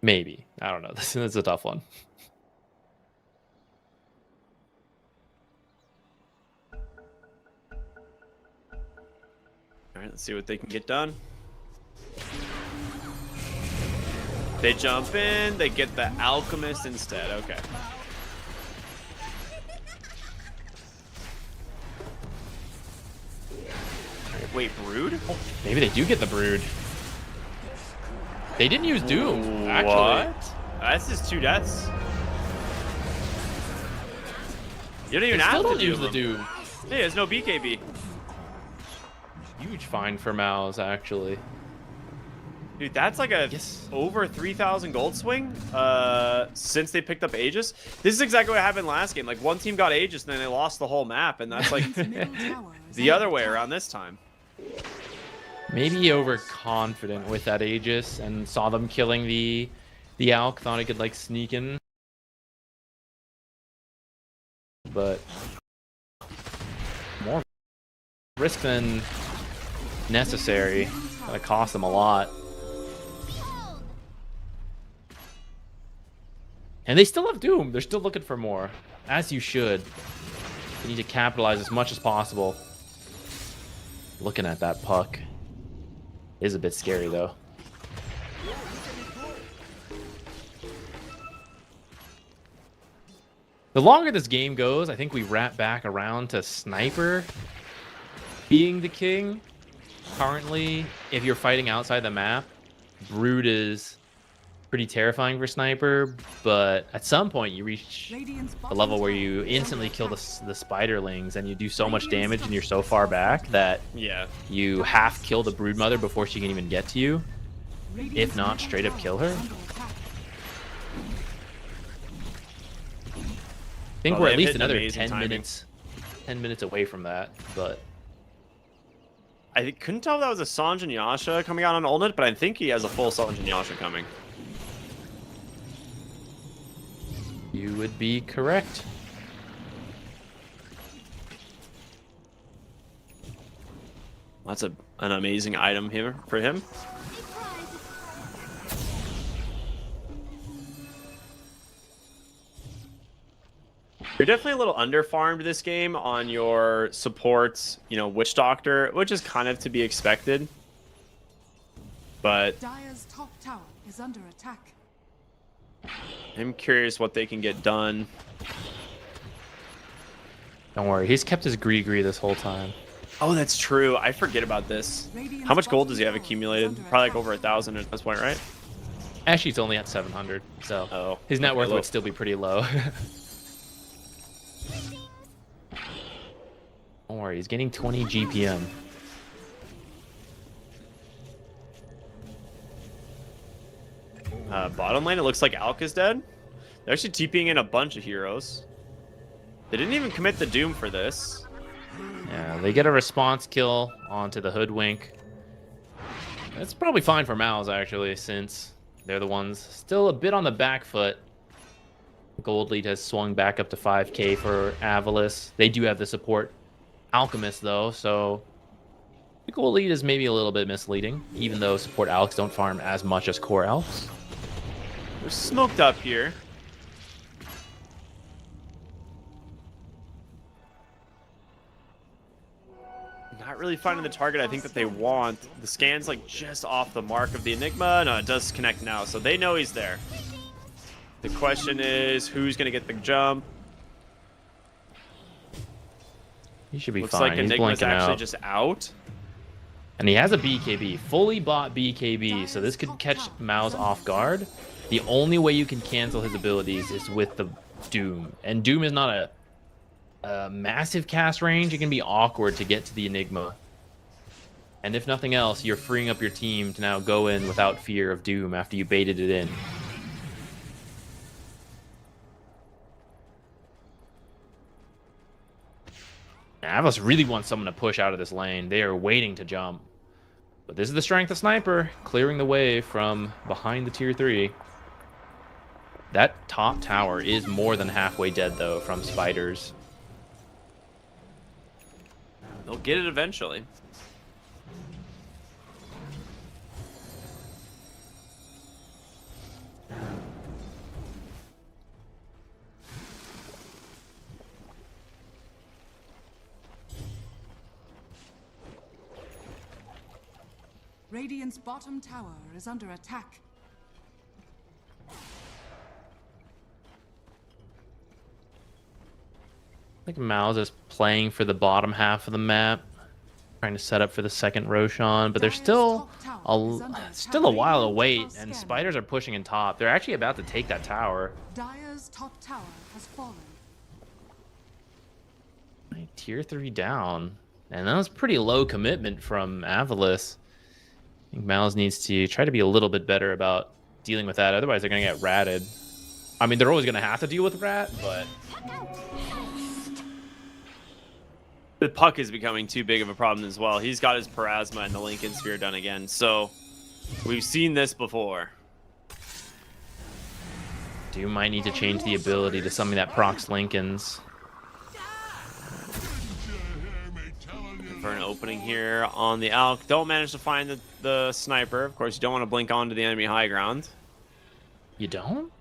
Maybe. I don't know. This is a tough one. All right, let's see what they can get done. They jump in. They get the Alchemist instead. Okay. Wait, Brood? Maybe they do get the Brood. They didn't use Doom, actually. What? That's just 2 deaths. You don't even have to use the Doom. Hey, there's no BKB. Huge find for MOUZ, actually. Dude, that's like a over 3,000 gold swing since they picked up Aegis. This is exactly what happened last game. Like, one team got Aegis and then they lost the whole map, and that's like the other way around this time. Maybe overconfident with that Aegis and saw them killing the Alk, thought he could like sneak in. But more risk than necessary. Gonna cost them a lot. And they still have Doom. They're still looking for more. As you should. You need to capitalize as much as possible. Looking at that puck is a bit scary, though. The longer this game goes, I think we wrap back around to Sniper being the king. Currently, if you're fighting outside the map, Brood is pretty terrifying for Sniper, but at some point you reach a level where you instantly kill the Spiderlings and you do so much damage and you're so far back that you half kill the Broodmother before she can even get to you, if not straight up kill her. I think we're at least another 10 minutes away from that, but I couldn't tell if that was a Sanjin Yasha coming out on Ulnet, but I think he has a full Sanjin Yasha coming. You would be correct. That's an amazing item here for him. You're definitely a little under-farmed this game on your supports, you know, Witch Doctor, which is kind of to be expected. But Dire's top tower is under attack. I'm curious what they can get done. Don't worry, he's kept his Gree this whole time. Oh, that's true. I forget about this. Radiant's How much gold bottom does he have tower is accumulated? under Probably like attack. over 1,000 at this point, right? Actually, it's only at 700, so Oh, his net okay, worth low. would still be pretty low. Don't worry, he's getting 20 GPM. Bottom lane, it looks like Alk is dead. They're actually TPing in a bunch of heroes. They didn't even commit the Doom for this. Yeah, they get a response kill onto the Hoodwink. That's probably fine for MOUZ, actually, since they're the ones still a bit on the back foot. Gold lead has swung back up to 5k for Avulus. They do have the support Alchemist, though, so the gold lead is maybe a little bit misleading, even though support Alks don't farm as much as core Alks. They're smoked up here. Not really finding the target I think that they want. The scan's like just off the mark of the Enigma. No, it does connect now, so they know he's there. The question is, who's going to get the jump? He should be Looks fine. like He's Enigma's blinking actually out. just out. And he has a BKB, fully bought BKB, so this could catch MOUZ off guard. The only way you can cancel his abilities is with the Doom. And Doom is not a massive cast range. It can be awkward to get to the Enigma. And if nothing else, you're freeing up your team to now go in without fear of Doom after you baited it in. Avulus really wants someone to push out of this lane. They are waiting to jump. But this is the strength of Sniper, clearing the way from behind the tier 3. That top tower is more than halfway dead, though, from spiders. They'll get it eventually. Radiant's bottom tower is under attack. I think MOUZ is playing for the bottom half of the map, trying to set up for the second Roshan, but there's still a while to wait, and spiders are pushing in top. They're actually about to take that tower. Dire's top tower has fallen. Tier 3 down, and that was pretty low commitment from Avulus. I think MOUZ needs to try to be a little bit better about dealing with that, otherwise they're going to get ratted. I mean, they're always going to have to deal with rat, but The Puck is becoming too big of a problem as well. He's got his Parasma and the Lincoln Sphere done again, so we've seen this before. Doom might need to change the ability to something that procs Lincolns. For an opening here on the Alk. Don't manage to find the sniper. Of course, you don't want to blink onto the enemy high ground. You don't?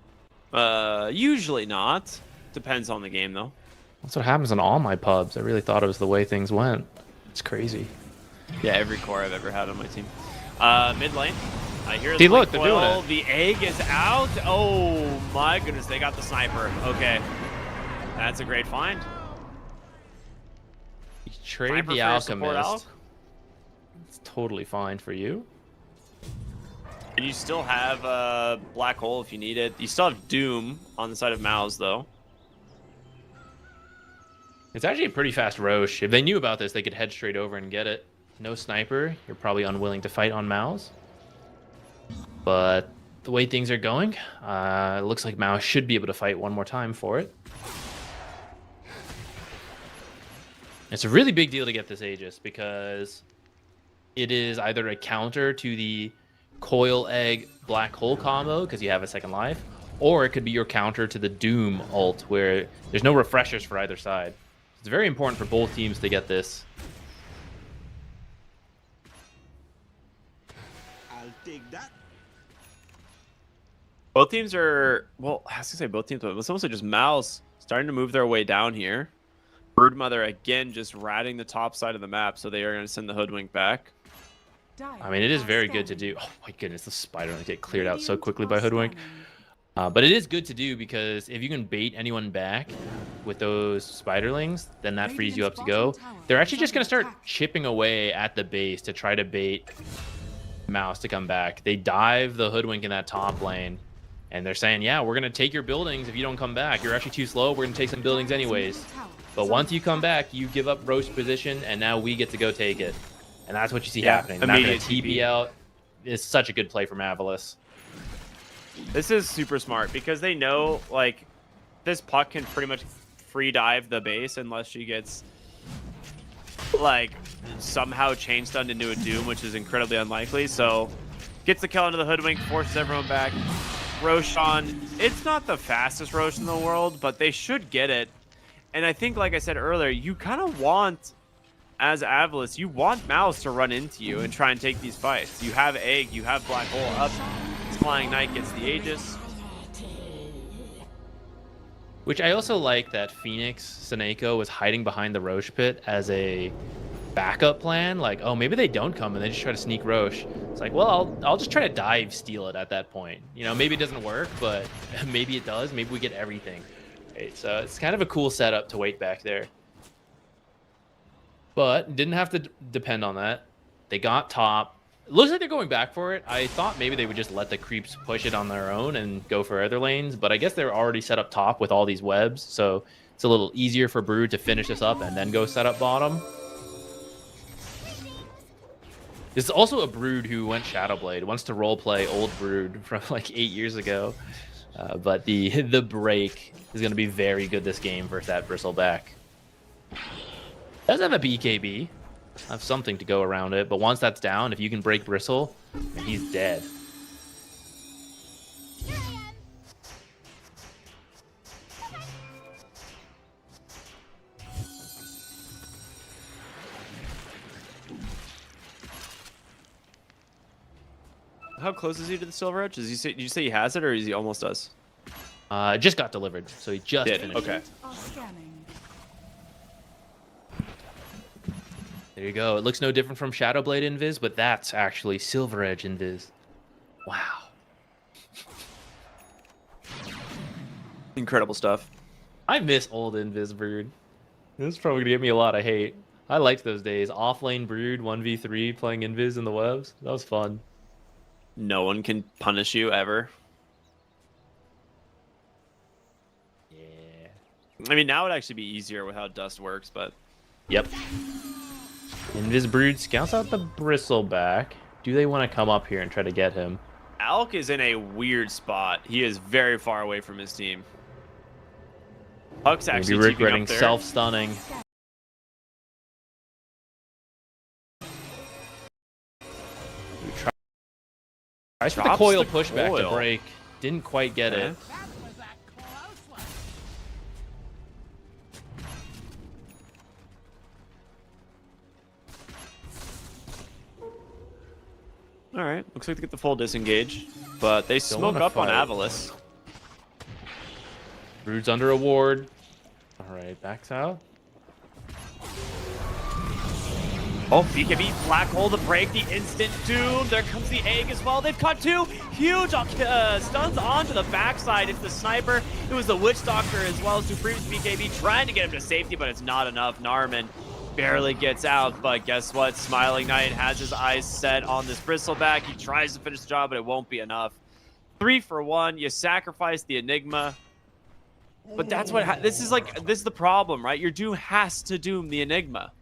Usually not. Depends on the game, though. That's what happens in all my pubs. I really thought it was the way things went. It's crazy. Yeah, every core I've ever had on my team. Mid lane. I hear See, the look, they're doing coil. it. The egg is out. Oh my goodness, they got the sniper. Okay, that's a great find. You trade Sniper the for your support Alk. Alchemist. It's totally fine for you. And you still have Black Hole if you need it. You still have Doom on the side of MOUZ, though. It's actually a pretty fast Roche. If they knew about this, they could head straight over and get it. No sniper. You're probably unwilling to fight on MOUZ. But the way things are going, it looks like MOUZ should be able to fight one more time for it. It's a really big deal to get this Aegis because it is either a counter to the coil egg black hole combo because you have a second life, or it could be your counter to the Doom ult where there's no refreshers for either side. It's very important for both teams to get this. I'll take that. Both teams are, well, I was gonna say both teams, but it's almost just MOUZ starting to move their way down here. Broodmother again just ratting the top side of the map, so they are gonna send the Hoodwink back. I mean, it is very good to do. Oh my goodness, the spider get cleared out so quickly by Hoodwink. But it is good to do because if you can bait anyone back with those spiderlings, then that frees you up to go. They're actually just going to start chipping away at the base to try to bait MOUZ to come back. They dive the Hoodwink in that top lane, and they're saying, yeah, we're going to take your buildings if you don't come back. You're actually too slow. We're going to take some buildings anyways. But once you come back, you give up Roche position, and now we get to go take it. And that's what you see happening. They're not going to TP out. It's such a good play from Avulus. This is super smart because they know, like, this puck can pretty much free dive the base unless she gets, like, somehow chain stunned into a Doom, which is incredibly unlikely. So, gets the kill into the Hoodwink, forces everyone back. Roshan, it's not the fastest Rosh in the world, but they should get it. And I think, like I said earlier, you kind of want, as Avulus, you want MOUZ to run into you and try and take these fights. You have Egg, you have Black Hole up. Flying Knight gets the Aegis. Which I also like that Phoenix Seneko was hiding behind the Roche pit as a backup plan. Like, oh, maybe they don't come and they just try to sneak Roche. It's like, well, I'll just try to dive steal it at that point. You know, maybe it doesn't work, but maybe it does. Maybe we get everything. Right, so it's kind of a cool setup to wait back there. But didn't have to depend on that. They got top. It looks like they're going back for it. I thought maybe they would just let the creeps push it on their own and go for other lanes, but I guess they're already set up top with all these webs, so it's a little easier for Brood to finish this up and then go set up bottom. This is also a Brood who went Shadowblade, wants to roleplay old Brood from like 8 years ago, but the break is going to be very good this game versus that Bristleback. Does have a BKB. Have something to go around it, but once that's down, if you can break Bristle, he's dead. How close is he to the Silver Edge? Did you say he has it, or is he almost does? It just got delivered, so he just did. finished. Okay. There you go. It looks no different from Shadowblade Invis, but that's actually Silver Edge Invis. Wow. Incredible stuff. I miss old Invis Brood. This is probably going to get me a lot of hate. I liked those days. Offlane Brood, 1v3, playing Invis in the webs. That was fun. No one can punish you ever. Yeah. I mean, now it'd actually be easier with how Dust works, but... Yep. Invis Brood scouts out the Bristleback. Do they want to come up here and try to get him? Alk is in a weird spot. He is very far away from his team. Huck's actually Maybe regretting up there. self-stunning. Tries for the coil pushback to break. Didn't quite get it. All right, looks like they get the full disengage, but they Still smoke wanna up on fight. Avulus. Brood's under a ward. All right, backs out. Oh, BKB, Black Hole to break the instant Doom. There comes the Egg as well. They've caught two huge stuns onto the backside. It's the Sniper. It was the Witch Doctor as well as Supreme's BKB trying to get him to safety, but it's not enough. Narman barely gets out, but guess what? Smiling Knight has his eyes set on this Bristleback. He tries to finish the job, but it won't be enough. 3 for 1. You sacrifice the Enigma. But that's what this is the problem, right? Your Doom has to doom the Enigma.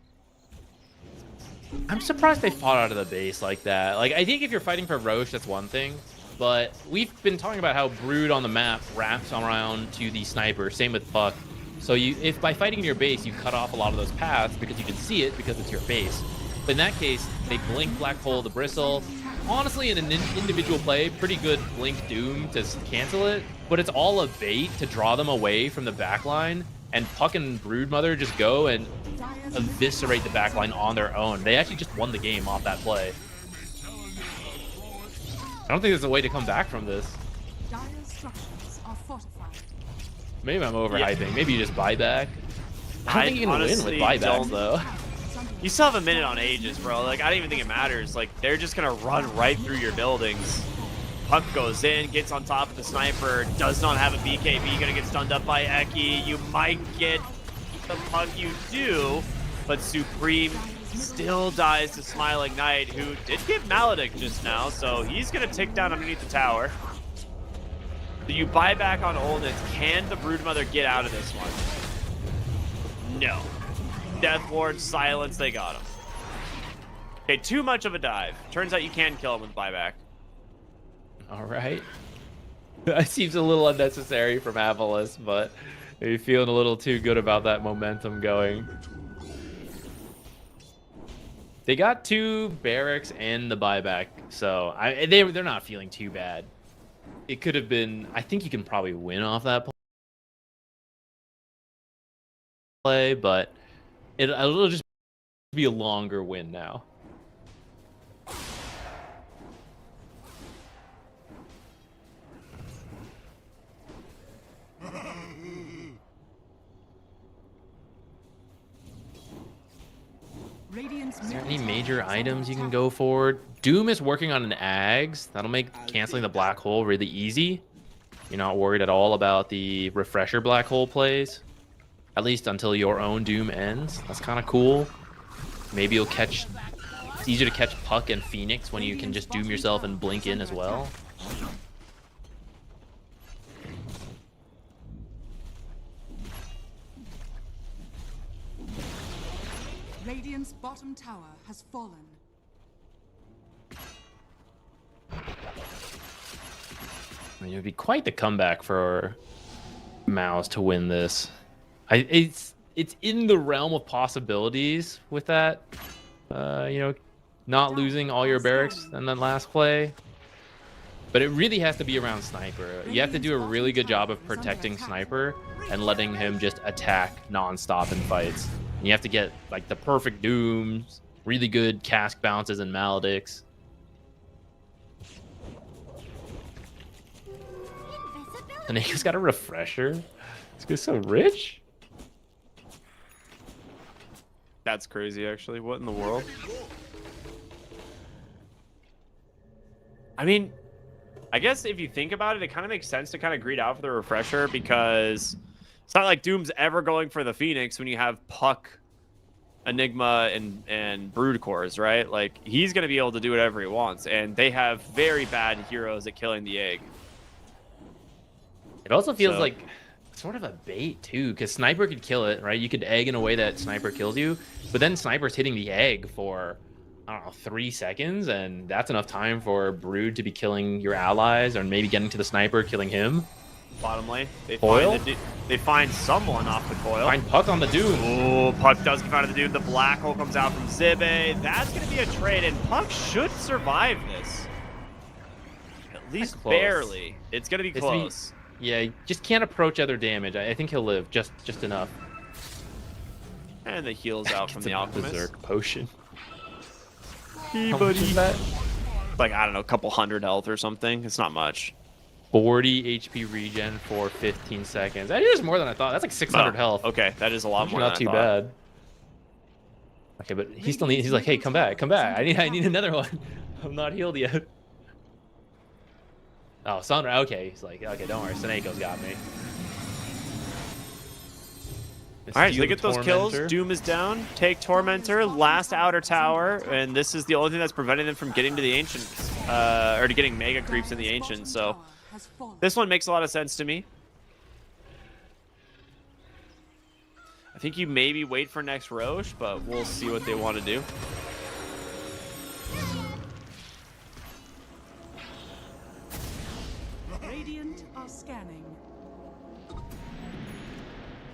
I'm surprised they fought out of the base like that. Like, I think if you're fighting for Roche, that's one thing. But we've been talking about how Brood on the map wraps around to the Sniper. Same with Puck. So if by fighting in your base, you cut off a lot of those paths because you can see it because it's your base. But in that case, they blink Black Hole the Bristle. Honestly, in an individual play, pretty good blink Doom to cancel it. But it's all a bait to draw them away from the backline. And Puck and Broodmother just go and eviscerate the backline on their own. They actually just won the game off that play. I don't think there's a way to come back from this. Dire's structures are fortified. Maybe I'm overhyping. Maybe you just buy back. I don't think you can win honestly with buybacks, don't. though. You still have a minute on Aegis, bro. Like, I don't even think it matters. Like, they're just gonna run right through your buildings. Puck goes in, gets on top of the sniper, does not have a BKB, gonna get stunned up by Eki. You might get the Puck, you do, but Supreme still dies to Smiling Knight, who did give Maledict just now, so he's gonna tick down underneath the tower. Do you buy back on Olnitz? Can the Broodmother get out of this one? No. Death Ward, silence, they got him. Okay, too much of a dive. Turns out you can kill him with buyback. All right. That seems a little unnecessary from Avulus, but maybe feeling a little too good about that momentum going. They got 2 barracks and the buyback, so they're not feeling too bad. It could have been. I think you can probably win off that play, but it'll just be a longer win now. Is there any major items you can go for? Doom is working on an Ags. That'll make canceling the Black Hole really easy. You're not worried at all about the refresher Black Hole plays. At least until your own Doom ends. That's kind of cool. Maybe you'll catch... It's easier to catch Puck and Phoenix when you can just Doom yourself and blink in as well. Radiant's bottom tower has fallen. I mean, it would be quite the comeback for MOUZ to win this. It's in the realm of possibilities with that. You know, not losing all your barracks in that last play. But it really has to be around Sniper. You have to do a really good job of protecting Sniper and letting him just attack non-stop in fights. And you have to get like the perfect Dooms, really good cask bounces and Maledicts. And he's got a refresher. This guy's so rich. That's crazy, actually. What in the world? I mean, I guess if you think about it, it kind of makes sense to kind of greed out for the refresher because it's not like Doom's ever going for the Phoenix when you have Puck, Enigma, and Brood cores, right? Like, he's going to be able to do whatever he wants, and they have very bad heroes at killing the egg. It also feels like sort of a bait too, because Sniper could kill it, right? You could egg in a way that Sniper kills you, but then Sniper's hitting the egg for, I don't know, 3 seconds, and that's enough time for Brood to be killing your allies, or maybe getting to the Sniper, killing him. Bottom lane, they Coil? find someone off the coil. Find Puck on the Doom. Oh, Puck does come out of the Doom. The Black Hole comes out from Zibe. That's going to be a trade, and Puck should survive this. At least barely. It's going to be close. Yeah, you just can't approach other damage. I think he'll live just enough. And the heals out from the Alchemist. Berserk potion. Hey, How buddy. much is that? Like, I don't know, a couple hundred health or something. It's not much. 40 HP regen for 15 seconds. That is more than I thought. That's like 600 health. Okay, that is a lot more than Not I too thought. bad. Okay, but he still needs. He's like, hey, come back. I need another one. I'm not healed yet. Oh, Sandra. Okay, he's like, okay, don't worry. Seneco's got me. All right, look at those kills. Doom is down. Take Tormentor, last outer tower, and this is the only thing that's preventing them from getting to the Ancients, or to getting mega creeps in the Ancients. So this one makes a lot of sense to me. I think you maybe wait for next Roche, but we'll see what they want to do. Radiant are scanning.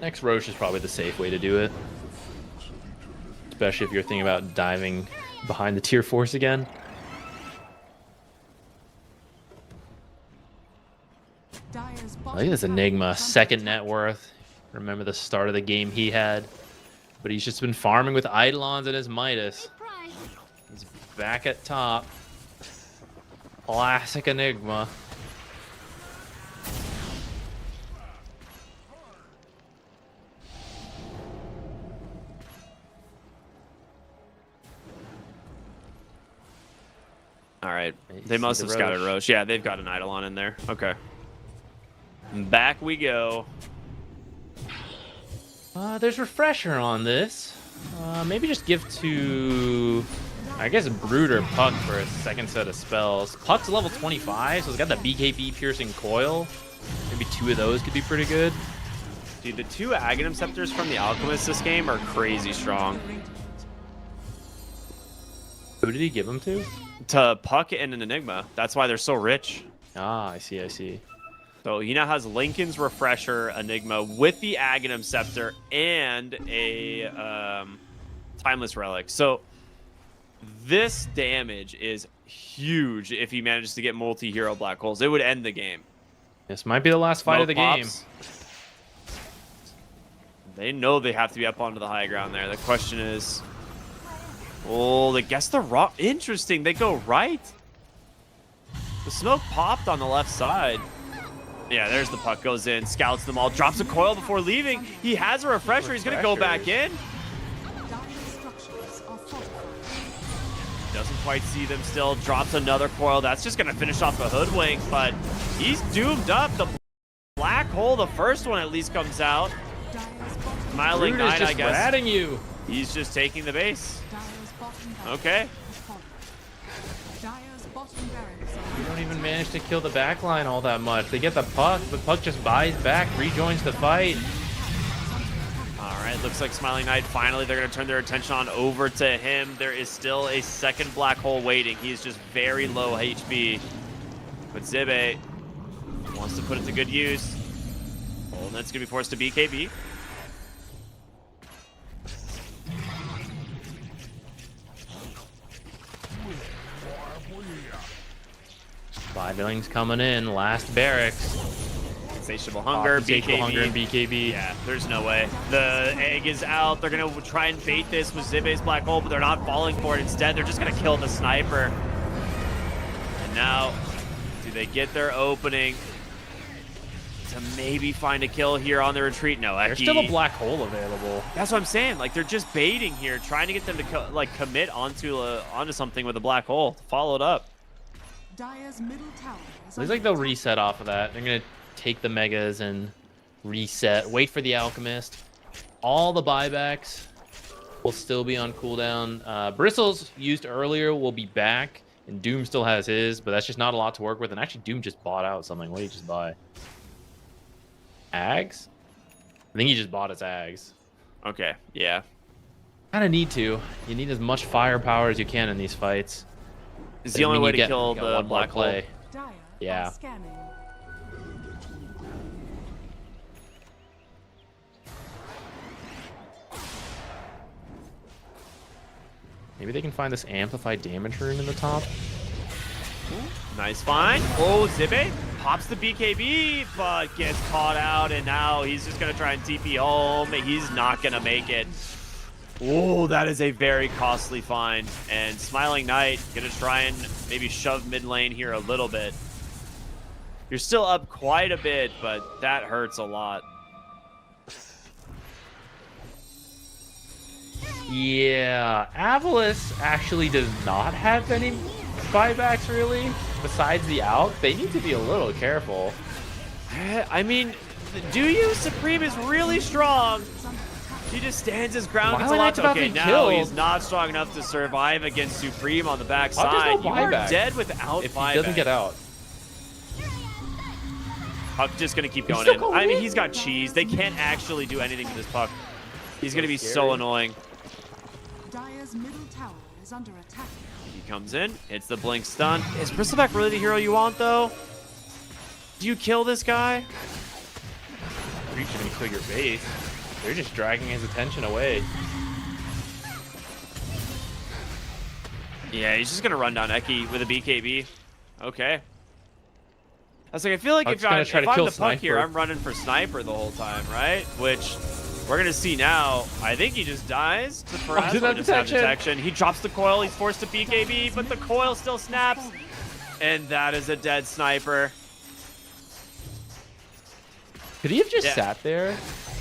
Next Roche is probably the safe way to do it. especially if you're thinking about diving behind the tier force again. Dire's Look bottom at this tower Enigma, is under second attack. net worth. Remember the start of the game he had, but he's just been farming with Eidolons and his Midas. He's back at top. Classic Enigma. All right. You They see must the have scouted Roche. Roche. Yeah, they've got an Eidolon in there. Okay. Back we go. There's refresher on this. Maybe just give to, I guess, Brood or Puck for a second set of spells. Puck's level 25, so it's got the BKB piercing coil. Maybe 2 of those could be pretty good. Dude, the 2 Aghanim Scepters from the Alchemist this game are crazy strong. Who did he give them to? To Puck and an Enigma. That's why they're so rich. Ah, I see, I see. So he now has Lincoln's Refresher Enigma with the Aghanim Scepter and a Timeless Relic. So this damage is huge if he manages to get multi-hero black holes. It would end the game. This might be the last fight of the game. They know they have to be up onto the high ground there. The question is, oh, they guess the rock. Interesting. They go right. The smoke popped on the left side. Yeah, there's the Puck. Goes in, scouts them all, drops a coil before leaving. He has a refresher. He's going to go back in. Dire's structures are fortified. Doesn't quite see them still. Drops another coil. That's just going to finish off the hoodwink, but he's doomed up. The black hole, the first one at least comes out. Dire's bottom Smiling Brood is Knight, just I guess. ratting you. He's just taking the base. Dire's bottom barracks Okay. has fallen. Dire's bottom barracks are You don't even manage to kill the backline all that much. They get the Puck, but Puck just buys back, rejoins the fight. All right, looks like Smiling Knight, finally they're going to turn their attention on over to him. There is still a second black hole waiting. He is just very low HP. But Zibe wants to put it to good use. Oh, and that's going to be forced to BKB. Billings coming in, last barracks. Insatiable Hunger, Insatiable BKB. Hunger and BKB. Yeah, there's no way. The egg is out. They're going to try and bait this with Zibe's black hole, but they're not falling for it. Instead, they're just going to kill the sniper. And now, do they get their opening to maybe find a kill here on the retreat? No, There's Eki. still a black hole available. That's what I'm saying. Like, they're just baiting here, trying to get them to commit onto something with a black hole. Follow it up. Dire's middle tower is Looks under like they'll attack. reset off of that. They're going to take the Megas and reset. Wait for the Alchemist. All the buybacks will still be on cooldown. Bristles used earlier will be back, and Doom still has his, but that's just not a lot to work with. And actually, Doom just bought out something. What did he just buy? Ags? I think he just bought his Ags. Okay, yeah. Kind of need to. You need as much firepower as you can in these fights. It's the only way to kill you got the one more black hole. play. Dire Yeah. are scanning. Maybe they can find this amplified damage rune in the top. Nice find. Oh, Zibe pops the BKB, but gets caught out, and now he's just going to try and TP home. He's not going to make it. Oh, that is a very costly find. And Smiling Knight going to try and maybe shove mid lane here a little bit. You're still up quite a bit, but that hurts a lot. Yeah, Avulus actually does not have any buybacks really. Besides the Alk, they need to be a little careful. I mean, Do You Supreme is really strong. He just stands his ground. Gets a lot. Okay, now he's not strong enough to survive against Supreme on the backside. You are dead without if buyback. he doesn't get out. Puck just gonna keep going in. I mean, he's got cheese. They can't actually do anything to this Puck. He's gonna be so annoying. Dire's middle tower is under attack. He comes in, hits the blink stun. Is Bristleback really the hero you want, though? Do you kill this guy? Reach him and kill your base. They're just dragging his attention away. Yeah, he's just gonna run down Eki with a BKB. Okay. I was like, I feel like Puck's if gonna try to I'm kill the Puck here, Sniper. I'm running for Sniper the whole time, right? Which we're gonna see now. I think he just dies to Perez. didn't have Just have detection. detection. He drops the coil. He's forced to BKB, but the coil still snaps, and that is a dead Sniper. Could he have just Yeah. sat there?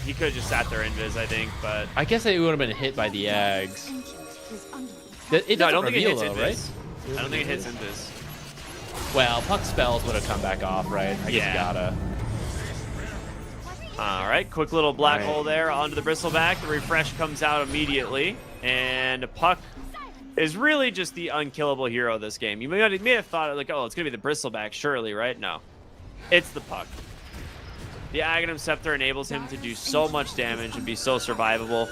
He could have just sat there invis, I think, but I guess it would have been hit by the Ags. Ancient is under It no, I doesn't don't think it reveal hits though, invis. right? I don't think it hits invis. Well, Puck spells would have come back off, right? I guess Yeah. you gotta. All right, quick little black Right. hole there onto the bristleback. The refresh comes out immediately, and Puck is really just the unkillable hero of this game. You may have thought like, oh, it's gonna be the bristleback, surely, right? No, it's the Puck. The Aghanim Scepter enables him to do so much damage and be so survivable.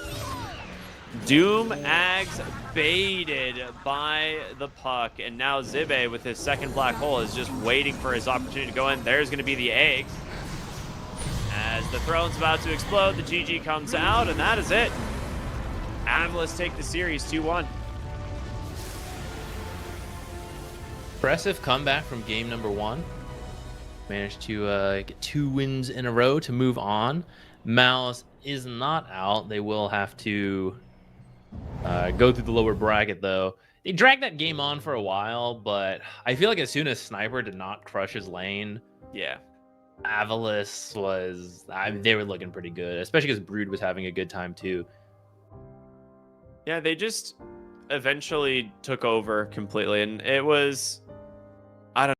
Doom Ags baited by the Puck, and now Zibe with his second black hole is just waiting for his opportunity to go in. There's going to be the egg. As the throne's about to explode, the GG comes out, and that is it. Avulus take the series 2-1. Impressive comeback from game number 1. Managed to get 2 wins in a row to move on. MOUZ is not out. They will have to go through the lower bracket, though. They dragged that game on for a while, but I feel like as soon as Sniper did not crush his lane, Yeah. Avulus was... they were looking pretty good, especially because Brood was having a good time, too. Yeah, they just eventually took over completely, and it was... I don't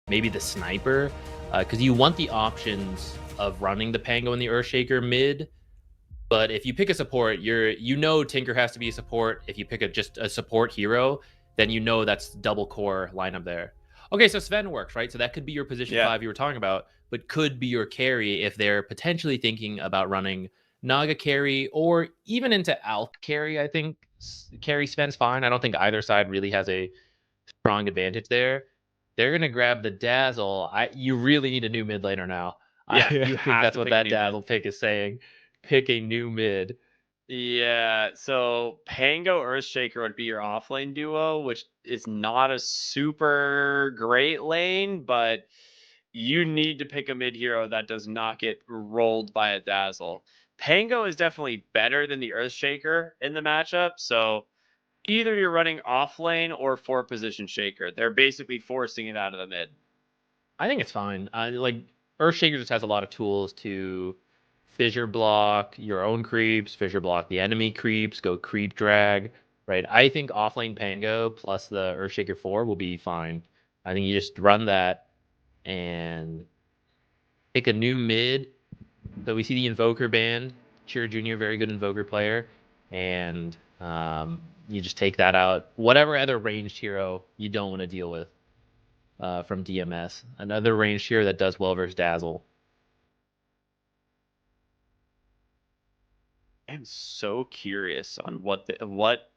maybe the sniper, because you want the options of running the Pango and the Earthshaker mid. But if you pick a support, Tinker has to be a support. If you pick just a support hero, then that's double core lineup there. Okay, so Sven works, right? So that could be your position 5 you were talking about, but could be your carry if they're potentially thinking about running Naga carry or even into Alp carry. I think carry Sven's fine. I don't think either side really has a strong advantage there. They're gonna grab the Dazzle. You really need a new mid laner now. Yeah, I think that's what that Dazzle pick is saying. Pick a new mid. Yeah, so Pango Earthshaker would be your offlane duo, which is not a super great lane, but you need to pick a mid hero that does not get rolled by a Dazzle. Pango is definitely better than the Earthshaker in the matchup, so either you're running offlane or 4-position Shaker. They're basically forcing it out of the mid. I think it's fine. Like Earthshaker just has a lot of tools to fissure block your own creeps, fissure block the enemy creeps, go creep drag, right? I think offlane Pango plus the Earthshaker 4 will be fine. I think you just run that and pick a new mid. So we see the Invoker ban. Cheer Jr., very good Invoker player. And you just take that out. Whatever other ranged hero you don't want to deal with from DMS. Another ranged hero that does well versus Dazzle. I'm so curious on what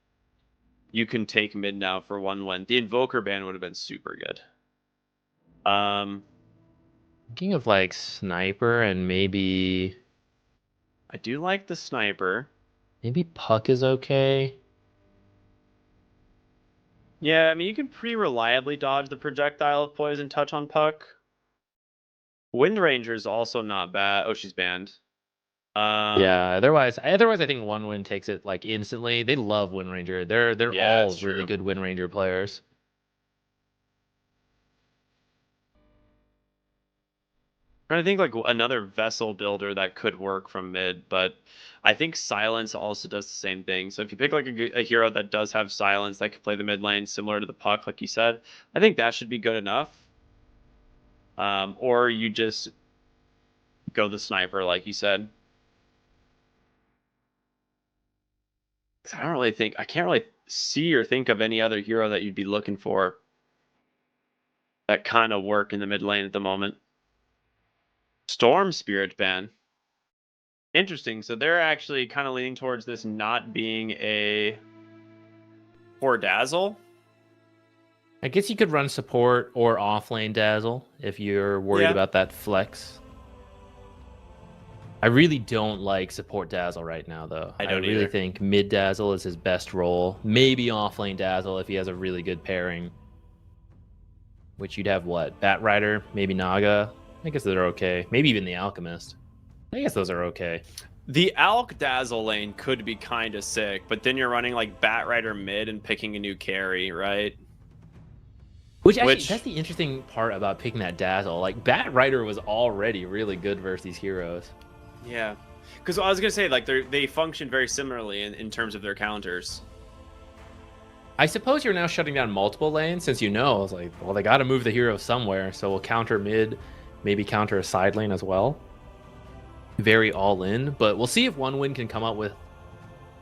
you can take mid now for 1-1. The Invoker ban would have been super good. Thinking of like Sniper and maybe... I do like the Sniper. Maybe Puck is okay. Yeah, I mean, you can pretty reliably dodge the projectile of Poison Touch on Puck. Wind Ranger is also not bad. Oh, she's banned. Yeah, otherwise I think One Wind takes it like instantly. They love Wind Ranger. They're all really good Wind Ranger players. I think like another vessel builder that could work from mid, but I think Silence also does the same thing. So if you pick like a hero that does have Silence that can play the mid lane similar to the Puck, like you said, I think that should be good enough. Or you just go the Sniper, like you said. I can't really see or think of any other hero that you'd be looking for that kind of work in the mid lane at the moment. Storm Spirit ban. Interesting. So they're actually kind of leaning towards this not being a for Dazzle. I guess you could run support or offlane Dazzle if you're worried about that flex. I really don't like support Dazzle right now, though. I don't really think mid Dazzle is his best role. Maybe offlane Dazzle if he has a really good pairing. Which you'd have what? Bat Rider, maybe Naga. I guess they're okay. Maybe even the Alchemist. I guess those are okay. The Alk Dazzle lane could be kind of sick, but then you're running like Bat Rider mid and picking a new carry, right? Which that's the interesting part about picking that Dazzle. Like Bat Rider was already really good versus these heroes. Yeah, because I was gonna say like they function very similarly in terms of their counters. I suppose you're now shutting down multiple lanes since I was like, well, they got to move the hero somewhere, so we'll counter mid, maybe counter a side lane as well. Very all in, but we'll see if One Wind can come up with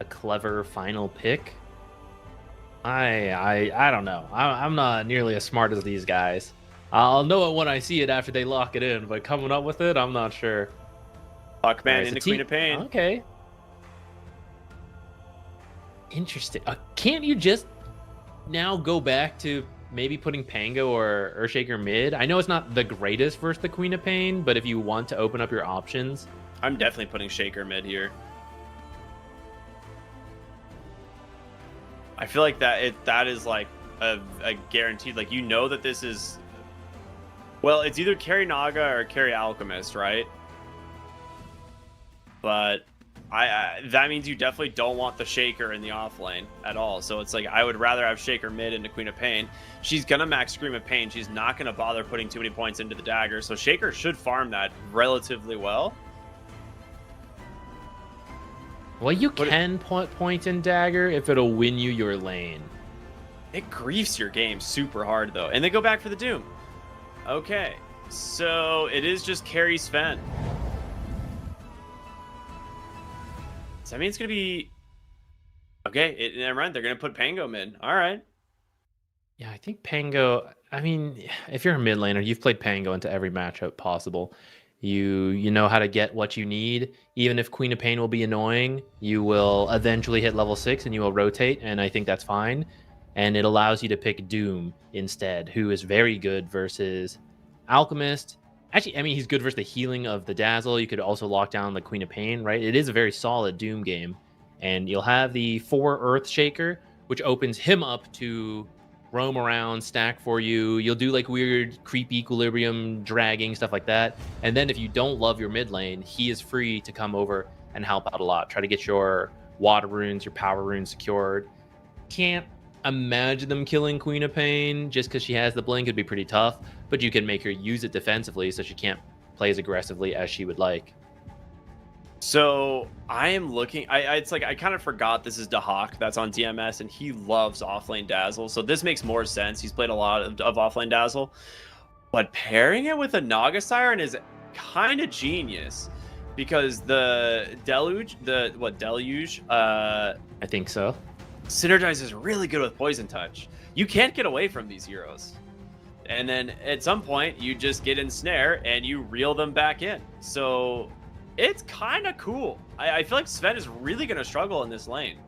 a clever final pick. I don't know. I'm not nearly as smart as these guys. I'll know it when I see it after they lock it in, but coming up with it, I'm not sure. Puckman into Queen of Pain. Okay. Interesting. Can't you just now go back to maybe putting Pango or Earthshaker mid? I know it's not the greatest versus the Queen of Pain, but if you want to open up your options, I'm definitely putting Shaker mid here. I feel like that is like a guaranteed, like that this is, well, it's either carry Naga or carry Alchemist, right? But that means you definitely don't want the Shaker in the off lane at all. So it's like I would rather have Shaker mid into Queen of Pain. She's gonna max Scream of Pain. She's not gonna bother putting too many points into the dagger. So Shaker should farm that relatively well. Well, you can put points in dagger if it'll win you your lane. It griefs your game super hard though, and they go back for the Doom. Okay, so it is just carry Sven. So that means it's gonna be okay. Never mind. They're gonna put Pango mid. All right. Yeah, I think Pango. I mean, if you're a mid laner, you've played Pango into every matchup possible. You know how to get what you need. Even if Queen of Pain will be annoying, you will eventually hit level 6 and you will rotate, and I think that's fine. And it allows you to pick Doom instead, who is very good versus Alchemist. Actually, I mean, he's good versus the healing of the Dazzle. You could also lock down the Queen of Pain, right? It is a very solid Doom game. And you'll have the 4 Earth Shaker, which opens him up to roam around, stack for you. You'll do like weird creep equilibrium dragging, stuff like that. And then if you don't love your mid lane, he is free to come over and help out a lot. Try to get your water runes, your power runes secured. Can't imagine them killing Queen of Pain just because she has the blink. It'd be pretty tough, but you can make her use it defensively so she can't play as aggressively as she would like. So I am looking. It's like I kind of forgot this is Dahak that's on DMS, and he loves offlane Dazzle. So this makes more sense. He's played a lot of offlane Dazzle, but pairing it with a Naga Siren is kind of genius because the Deluge, I think so. synergizes really good with Poison Touch. You can't get away from these heroes. And then at some point, you just get ensnare and you reel them back in. So it's kind of cool. I feel like Sven is really going to struggle in this lane.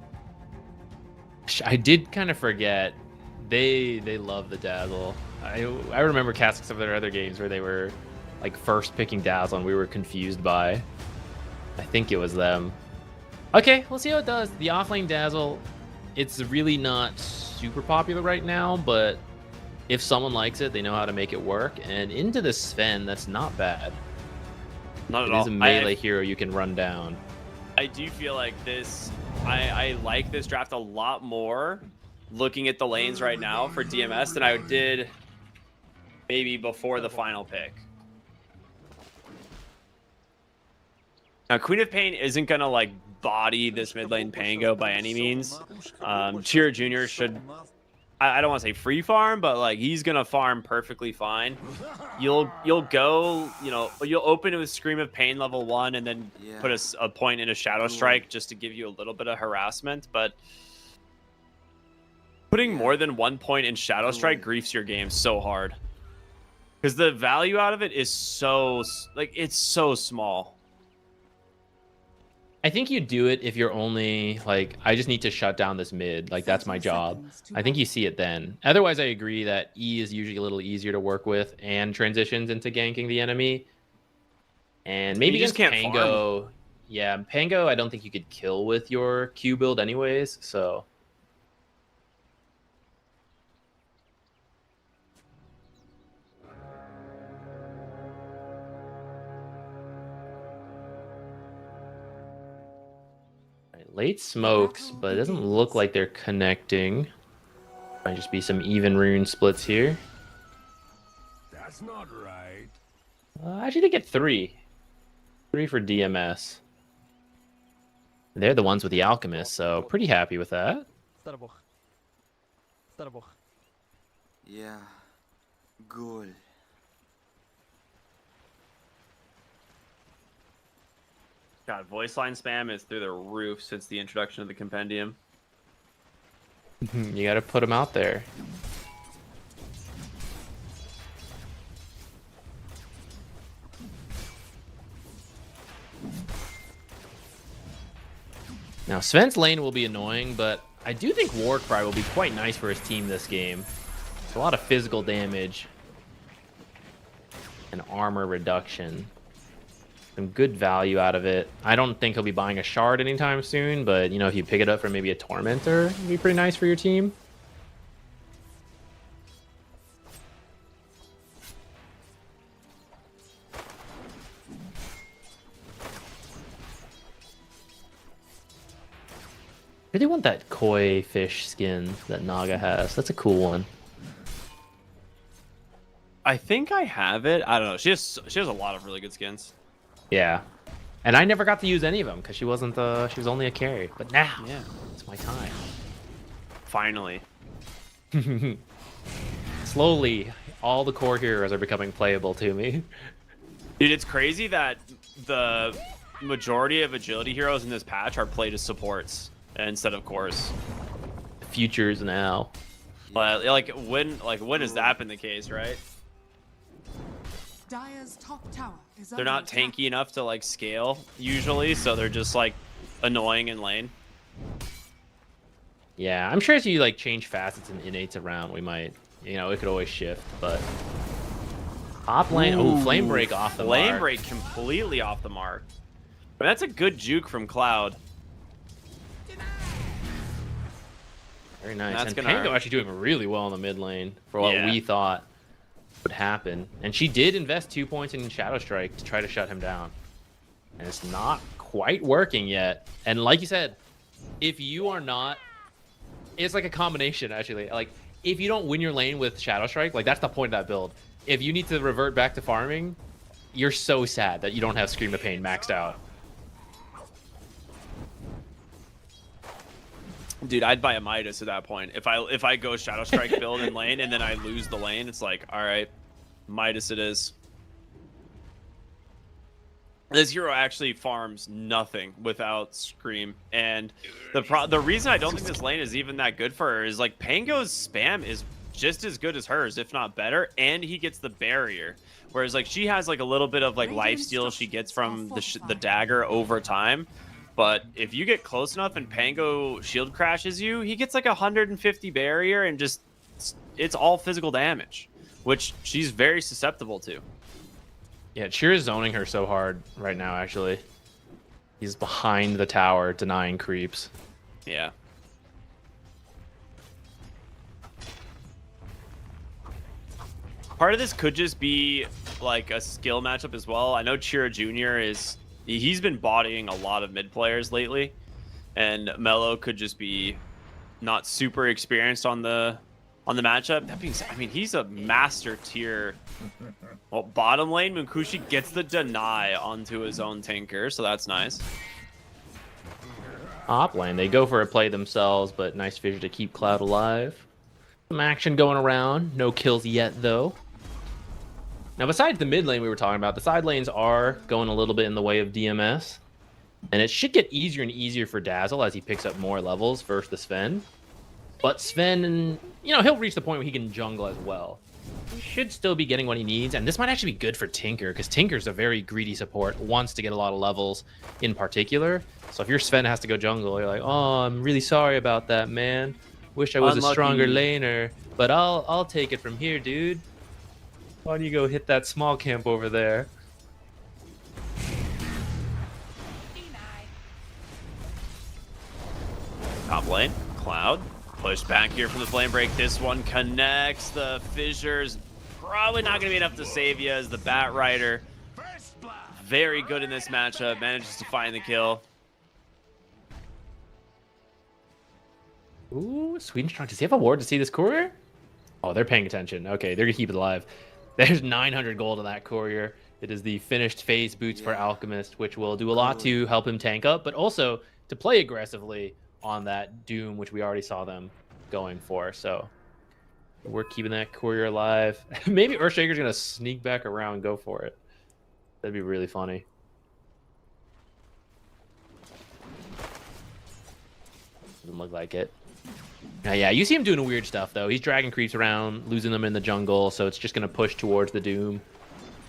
I did kind of forget. They love the Dazzle. I remember casting some of their other games where they were like first picking Dazzle and we were confused by. I think it was them. Okay, we'll see how it does. The offlane Dazzle, it's really not super popular right now, but if someone likes it, they know how to make it work. And into the Sven, that's not bad. Not at all. It is a melee hero you can run down. I do feel like this. I like this draft a lot more looking at the lanes right now for DMS than I did maybe before the final pick. Now, Queen of Pain isn't going to like body this mid lane Pango by any means. Chira Jr. should, I don't want to say free farm, but like he's gonna farm perfectly fine. You'll go, you'll open with Scream of Pain level 1 and then put a point in a Shadow Strike just to give you a little bit of harassment. But putting more than 1 point in Shadow Strike griefs your game so hard because the value out of it is so it's so small. I think you do it if you're only like, I just need to shut down this mid. Like that's my job. I think you see it then. Otherwise, I agree that E is usually a little easier to work with and transitions into ganking the enemy. And maybe you just against can't Pango. farm. Yeah, Pango, I don't think you could kill with your Q build anyways. So late smokes, but it doesn't look like they're connecting. Might just be some even rune splits here. That's not right. Actually, they get 3. 3 for DMS. They're the ones with the Alchemist, so pretty happy with that. Yeah, good. God, voice line spam is through the roof since the introduction of the compendium. You gotta put them out there. Now, Sven's lane will be annoying, but I do think Warcry will be quite nice for his team this game. It's a lot of physical damage and armor reduction. Some good value out of it. I don't think he'll be buying a shard anytime soon, but if you pick it up for maybe a Tormentor, it'd be pretty nice for your team. I really want that koi fish skin that Naga has. That's a cool one. I think I have it. I don't know. She has a lot of really good skins. Yeah, and I never got to use any of them because she wasn't she was only a carry. But now, it's my time. Finally. It's slowly, all the core heroes are becoming playable to me. Dude, it's crazy that the majority of agility heroes in this patch are played as supports instead of cores. Futures now. But when has that been the case, right? Dire's top tower is They're under not attack. tanky enough to like scale usually, so they're just like annoying in lane. Yeah, I'm sure as you like change facets and innates around, we might, it could always shift, but top lane, ooh, flame break off the Flame mark. break completely off the mark. But that's a good juke from Cloud. Very nice. That's And gonna Pango hurt. actually doing really well in the mid lane for what Yeah. we thought would happen. And she did invest 2 points in Shadow Strike to try to shut him down. And it's not quite working yet. And like you said, if you are not, it's like a combination actually. Like if you don't win your lane with Shadow Strike, like that's the point of that build. If you need to revert back to farming, you're so sad that you don't have Scream of Pain maxed out. Dude, I'd buy a Midas at that point. If I go Shadow Strike build in lane and then I lose the lane, it's like, all right, Midas it is. This hero actually farms nothing without Scream, and the reason I don't think this lane is even that good for her is like Pango's spam is just as good as hers, if not better, and he gets the barrier. Whereas like she has like a little bit of like lifesteal she gets from the dagger over time. But if you get close enough and Pango shield crashes you, he gets like 150 barrier and just it's all physical damage, which she's very susceptible to. Yeah, Cheer is zoning her so hard right now, actually. He's behind the tower, denying creeps. Yeah. Part of this could just be like a skill matchup as well. I know Chira Jr. he's been bodying a lot of mid players lately, and Mello could just be not super experienced on the matchup. That being said, I mean, he's a master tier. Well, bottom lane, Munkushi gets the deny onto his own tanker, so that's nice. Top lane, they go for a play themselves, but nice vision to keep Cloud alive. Some action going around. No kills yet, though. Now, besides the mid lane we were talking about, the side lanes are going a little bit in the way of DMS. And it should get easier and easier for Dazzle as he picks up more levels versus the Sven. But Sven, he'll reach the point where he can jungle as well. He should still be getting what he needs, and this might actually be good for Tinker, because Tinker's a very greedy support, wants to get a lot of levels in particular. So if your Sven has to go jungle, you're like, oh, I'm really sorry about that, man. Wish I was a stronger laner, but I'll take it from here, dude. Why don't you go hit that small camp over there? Top lane, Cloud. Push back here from the flame break. This one connects. The fissures. Probably not going to be enough to save you as the Bat Rider. Very good in this matchup. Manages to find the kill. Ooh, Sweden Strong. Does he have a ward to see this courier? Oh, they're paying attention. Okay, they're going to keep it alive. There's 900 gold on that courier. It is the finished phase boots for Alchemist, which will do a lot to help him tank up, but also to play aggressively on that Doom, which we already saw them going for. So we're keeping that courier alive. Maybe Earthshaker's going to sneak back around and go for it. That'd be really funny. Doesn't look like it. Yeah, you see him doing weird stuff, though. He's dragging creeps around, losing them in the jungle, so it's just going to push towards the Doom.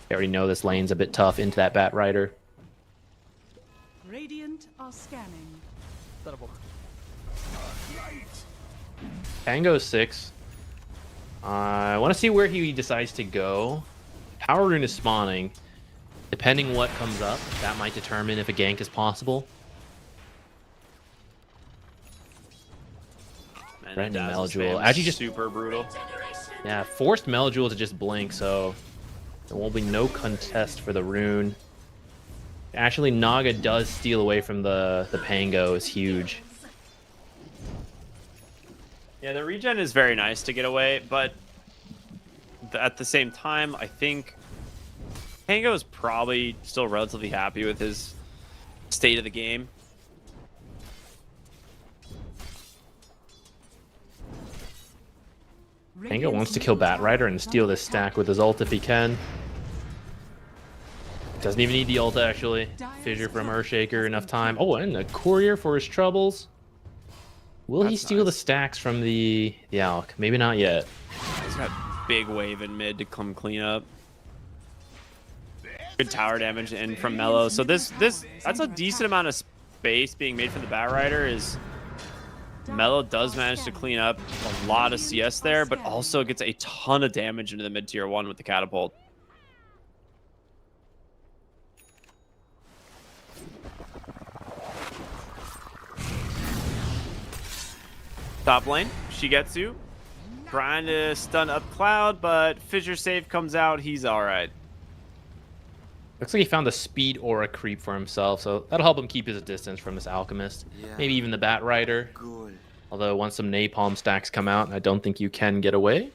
I already know this lane's a bit tough into that Bat Rider. Radiant are scanning. Pango's 6. I want to see where he decides to go. Power Rune is spawning. Depending what comes up, that might determine if a gank is possible. Threatening Meljewel. Actually, just super brutal. Yeah, forced Meljewel to just blink, so there won't be no contest for the rune. Actually, Naga does steal away from the Pango is huge. Yeah, the regen is very nice to get away, but at the same time, I think Pango is probably still relatively happy with his state of the game. Pango Pango wants to kill Bat Rider and steal this stack with his ult if he can. Doesn't even need the ult, actually. Fissure from Earthshaker, enough time. Oh, and a courier for his troubles. Will he steal the stacks from the Alk? Maybe not yet. He's got big wave in mid to come clean up. Good tower damage in from Mellow. So that's a decent amount of space being made for the Bat Rider. Is Mellow does manage to clean up a lot of CS there, but also gets a ton of damage into the mid tier 1 with the catapult. Top lane, Shigetsu trying to stun up Cloud, but Fissure Save comes out. He's all right. Looks like he found a speed aura creep for himself, so that'll help him keep his distance from this Alchemist. Yeah. Maybe even the Bat Rider. Cool. Although once some Napalm stacks come out, I don't think you can get away.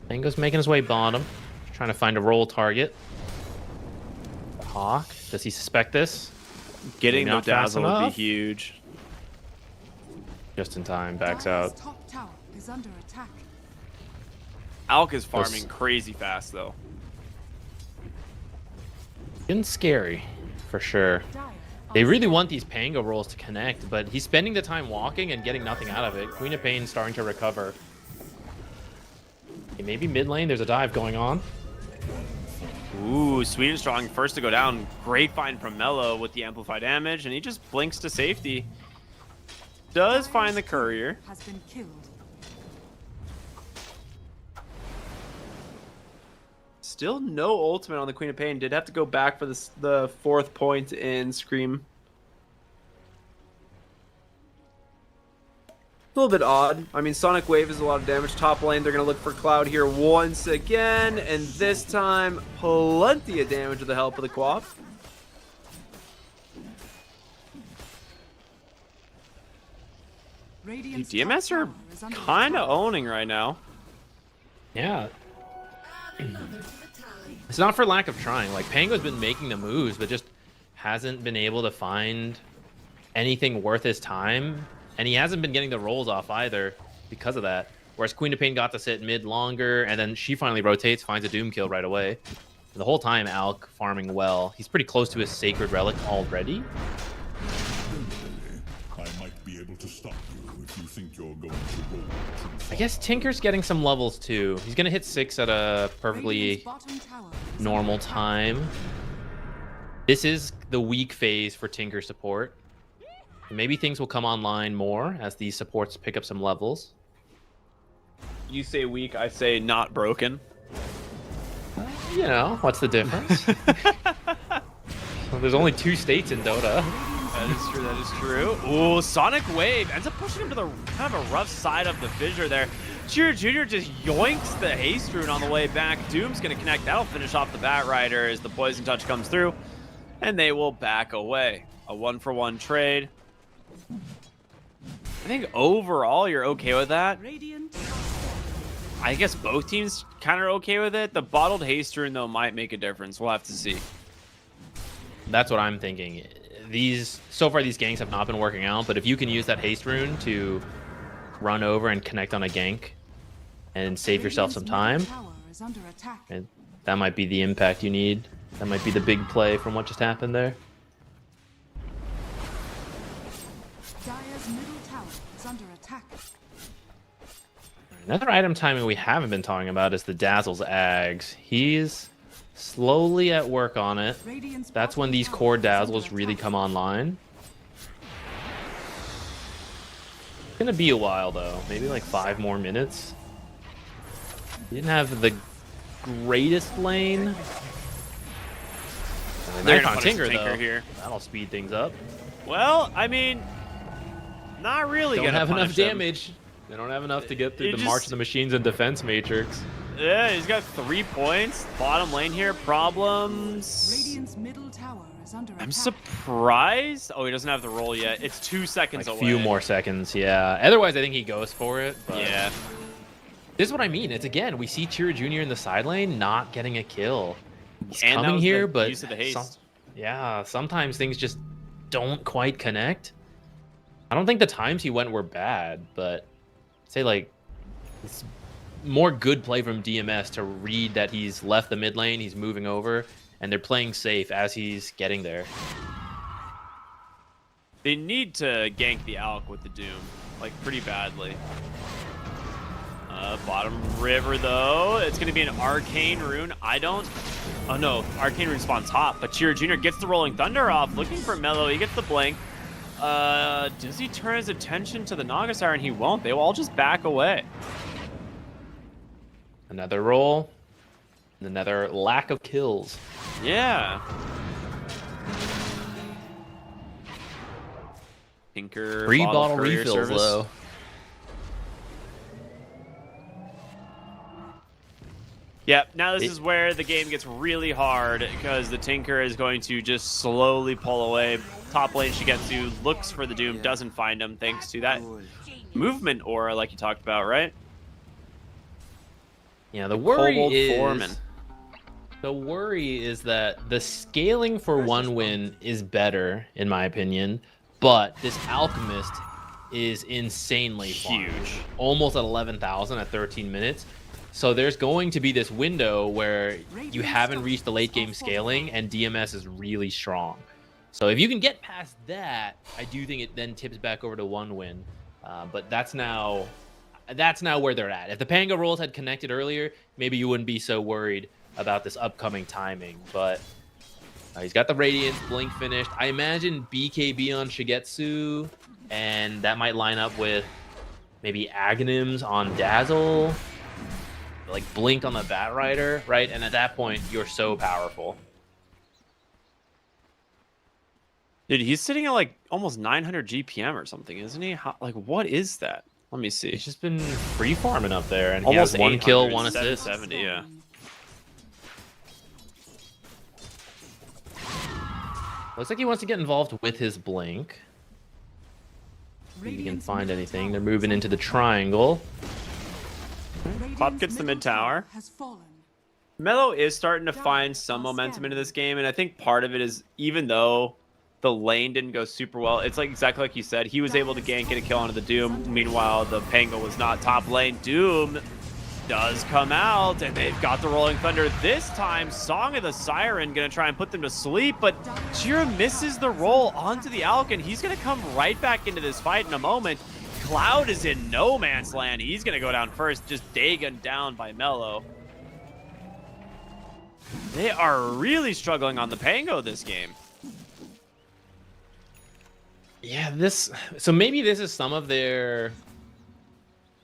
Mango's making his way bottom, trying to find a roll target. Hawk, does he suspect this? Getting the not fast dazzle would be enough? huge. Just in time, backs Dire's out. top tower is under attack. Alk is farming crazy fast though. Getting scary, for sure. Dire They are really want these Pango rolls to connect, but he's spending the time walking and getting nothing out of it. Queen of Pain starting to recover. Okay, maybe mid lane, there's a dive going on. Ooh, Sweet and Strong first to go down. Great find from Mellow with the amplified damage, and he just blinks to safety. Does find the courier. has been killed. Still no ultimate on the Queen of Pain. Did have to go back for the 4th point in Scream. A little bit odd. I mean, Sonic Wave is a lot of damage. Top lane, they're going to look for Cloud here once again. And this time, plenty of damage with the help of the Quap. Radiant's DMS top are tower is under kind of attack. owning right now. Yeah. It's not for lack of trying. Like, Pango's been making the moves, but just hasn't been able to find anything worth his time. And he hasn't been getting the rolls off either because of that. Whereas Queen of Pain got to sit mid longer, and then she finally rotates, finds a Doom kill right away. And the whole time, Alk farming well. He's pretty close to his Sacred Relic already. I might be able to stop you if you think you're going to roll too far. I guess Tinker's getting some levels too. He's going to hit 6 at a perfectly Radiant's bottom tower is normal under attack. time. This is the weak phase for Tinker support. Maybe things will come online more as these supports pick up some levels. You say weak, I say not broken. You know, what's the difference? Well, there's only 2 states in Dota. That is true, that is true. Ooh, Sonic Wave ends up pushing him to the kind of a rough side of the fissure there. Cheer Jr. just yoinks the Haste Rune on the way back. Doom's going to connect. That'll finish off the Bat Rider as the Poison Touch comes through. And they will back away. A 1-for-1 trade. I think overall you're okay with that. Radiant I guess both teams kind of are okay with it. The bottled Haste Rune, though, might make a difference. We'll have to see. That's what I'm thinking. So far these ganks have not been working out, but if you can use that Haste Rune to run over and connect on a gank and save yourself some time, Radiant's middle tower is under attack. and that might be the impact you need. That might be the big play from what just happened there. Dire's middle tower is under attack. Another item timing we haven't been talking about is the Dazzle's Ags. He's slowly at work on it. Radiant's That's when bottom these tower core is under dazzles really attack. come online. It's gonna be a while though, maybe like 5 more minutes. He didn't have the greatest lane. They're Knife gonna on punish the Tinker Tinker though. here. That'll speed things up. Well, I mean, not really Don't gonna have enough punish them. damage. They don't have enough to get through You the March just- of the Machines and Defense Matrix. Yeah, he's got 3 points. Bottom lane here, problems. Radiant's middle tower is under I'm attack. surprised. Oh, he doesn't have the roll yet. It's 2 seconds Like a away. few more seconds, yeah. Otherwise, I think he goes for it. But Yeah. this is what I mean. It's again, we see Chira Jr. in the side lane not getting a kill. He's And that coming was here, the but use of the haste. yeah, sometimes things just don't quite connect. I don't think the times he went were bad, but say like it's more good play from DMS to read that he's left the mid lane, he's moving over, and they're playing safe as he's getting there. They need to gank the Alk with the Doom, like pretty badly. Bottom river though, it's gonna be an Arcane Rune. Oh no, Arcane Rune spawn top, but Chira Jr. gets the Rolling Thunder off, looking for Mellow. He gets the blink. Does he turn his attention to the Naga Siren? He won't. They will all just back away. Another roll, and another lack of kills. Yeah. Tinker. Free bottle courier refills service. though. Yep, now this is where the game gets really hard because the Tinker is going to just slowly pull away. Top lane Shigetsu looks for the Doom, doesn't find him thanks to that movement aura like you talked about, right? Yeah, the worry Kobold is Foreman. the worry is that the scaling for one win is better, in my opinion, but this Alchemist is insanely farmed. Huge. Almost at 11,000 at 13 minutes. So there's going to be this window where you haven't reached the late game scaling and DMS is really strong. So if you can get past that, I do think it then tips back over to one win. But that's now where they're at. If the Pango rolls had connected earlier, maybe you wouldn't be so worried about this upcoming timing. But he's got the Radiance, Blink finished. I imagine BKB on Shigetsu, and that might line up with maybe Aghanims on Dazzle. Like Blink on the Bat Rider, right? And at that point, you're so powerful. Dude, he's sitting at like almost 900 GPM or something, isn't he? Like, what is that? Let me see. He's just been free farming up there, and Almost he has 1 kill, 800, 1 assist. 770, yeah. Looks like he wants to get involved with his Blink. See if he can find anything. They're moving into the triangle. Pop gets the mid tower. Mello is starting to find some momentum into this game, and I think part of it is even though the lane didn't go super well, it's like exactly like you said, he was able to gank, get a kill onto the Doom. Meanwhile, the Pango was not top lane. Doom does come out, and they've got the Rolling Thunder. This time, Song of the Siren gonna try and put them to sleep, but Chira misses the roll onto the Alk, and he's gonna come right back into this fight in a moment. Cloud is in no man's land. He's gonna go down first, just Dagon down by Mello. They are really struggling on the Pango this game. Yeah, so maybe this is some of their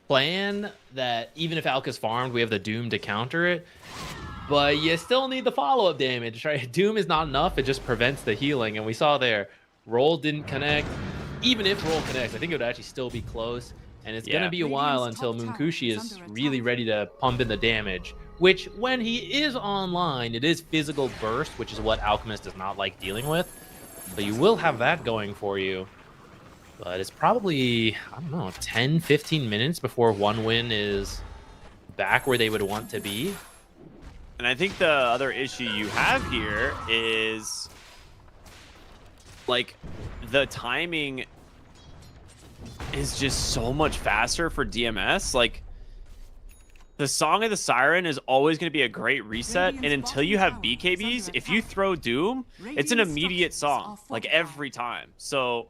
plan that even if Alk is farmed, we have the Doom to counter it. But you still need the follow-up damage, right? Doom is not enough. It just prevents the healing. And we saw there, roll didn't connect. Even if roll connects, I think it would actually still be close. And it's going to be a while until Munkushi is really ready to pump in the damage. Which, when he is online, it is physical burst, which is what Alchemist does not like dealing with. So you will have that going for you. But it's probably, I don't know, 10, 15 minutes before one win is back where they would want to be. And I think the other issue you have here is, like, the timing is just so much faster for DMS. Like, the Song of the Siren is always going to be a great reset, and until you have BKBs, if you throw Doom, it's an immediate song, like, every time. So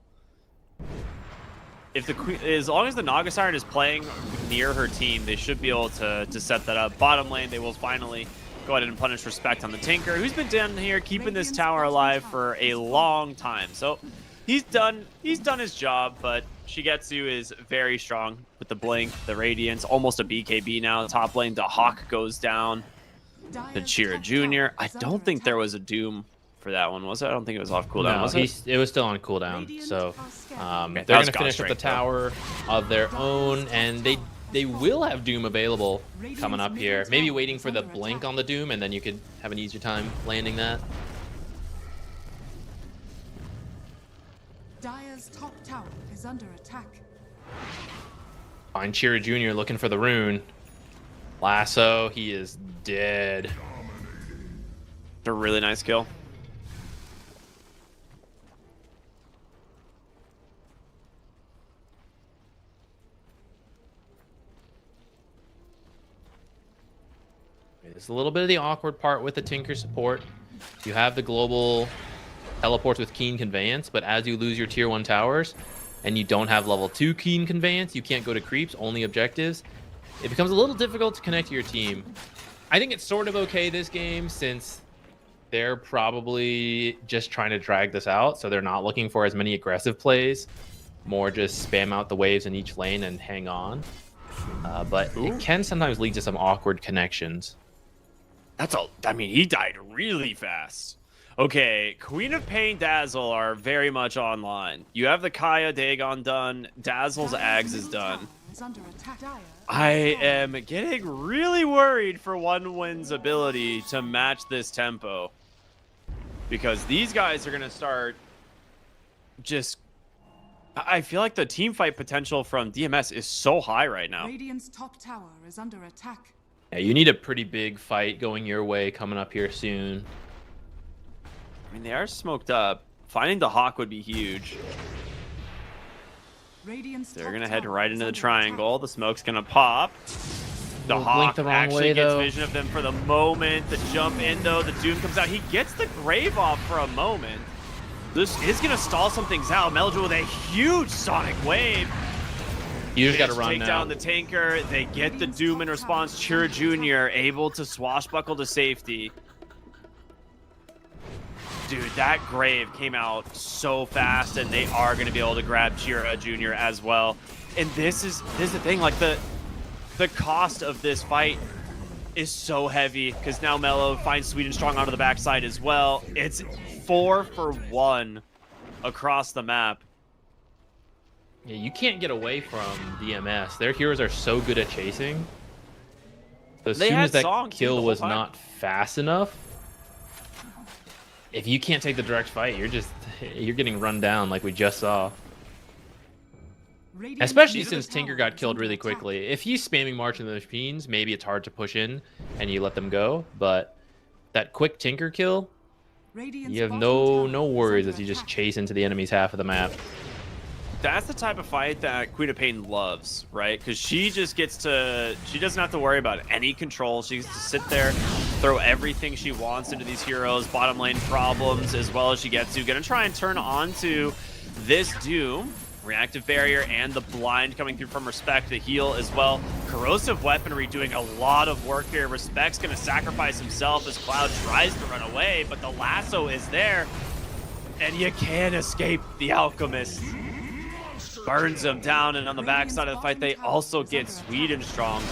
if as long as the Naga Siren is playing near her team, they should be able to set that up. Bottom lane, they will finally go ahead and punish Respect on the Tinker, who's been down here keeping this tower alive for a long time. So he's done his job, but Shigetsu is very strong with the Blink, the Radiance, almost a BKB now. Top lane, the Hawk goes down. The Chira Jr. I don't think there was a Doom for that one, was it? I don't think it was off cooldown, No, was it? it was still on cooldown. So Okay, they're going to God finish up the strength, though. tower of their own, and they will have Doom available coming up here. Maybe waiting for the Blink on the Doom, and then you could have an easier time landing that. Dire's top tower is under attack. Find Chira Jr. looking for the rune. Lasso, he is dead. It's a really nice kill. It's a little bit of the awkward part with the Tinker support. You have the global teleports with Keen Conveyance, but as you lose your tier 1 towers and you don't have level 2 Keen Conveyance, you can't go to creeps, only objectives. It becomes a little difficult to connect to your team. I think it's sort of okay this game since they're probably just trying to drag this out, so they're not looking for as many aggressive plays, more just spam out the waves in each lane and hang on. But it can sometimes lead to some awkward connections. I mean, he died really fast. Okay, Queen of Pain, Dazzle are very much online. You have the Kaya Dagon done. Dazzle's Ags is done. I am getting really worried for One Win's ability to match this tempo. Because these guys are going to start just... I feel like the team fight potential from DMS is so high right now. Radiant's top tower is under attack. Yeah, you need a pretty big fight going your way coming up here soon. I mean, they are smoked up. Finding the Hawk would be huge. They're going to head right into the triangle. The smoke's going to pop. The Hawk actually gets vision of them for the moment. The jump in, though. The Doom comes out. He gets the Grave off for a moment. This is going to stall some things out. Meldrew with a huge Sonic Wave. You just got to run take now. Down the tanker. They get the Doom in response. Chira Jr. able to swashbuckle to safety. Dude, that Grave came out so fast, and they are going to be able to grab Chira Jr. as well. And this is the thing, like the cost of this fight is so heavy because now Mello finds Sweet and Strong onto the backside as well. It's 4 for 1 across the map. Yeah, you can't get away from DMS. Their heroes are so good at chasing. So as soon as that kill was not fast enough, if you can't take the direct fight, you're getting run down like we just saw. Especially since Tinker got killed really quickly. If he's spamming March in the Machines, maybe it's hard to push in and you let them go. But that quick Tinker kill, you have no worries as you just chase into the enemy's half of the map. That's the type of fight that Queen of Pain loves, right? Because she just gets to... She doesn't have to worry about any control. She gets to sit there, throw everything she wants into these heroes, bottom lane problems as well as she gets to. Gonna try and turn onto this Doom. Reactive Barrier and the Blind coming through from Respect, the heal as well. Corrosive Weaponry doing a lot of work here. Respect's gonna sacrifice himself as Cloud tries to run away, but the lasso is there. And you can't escape the Alchemist. Burns him down, and on the backside of the fight, they also get Sweet and Strong.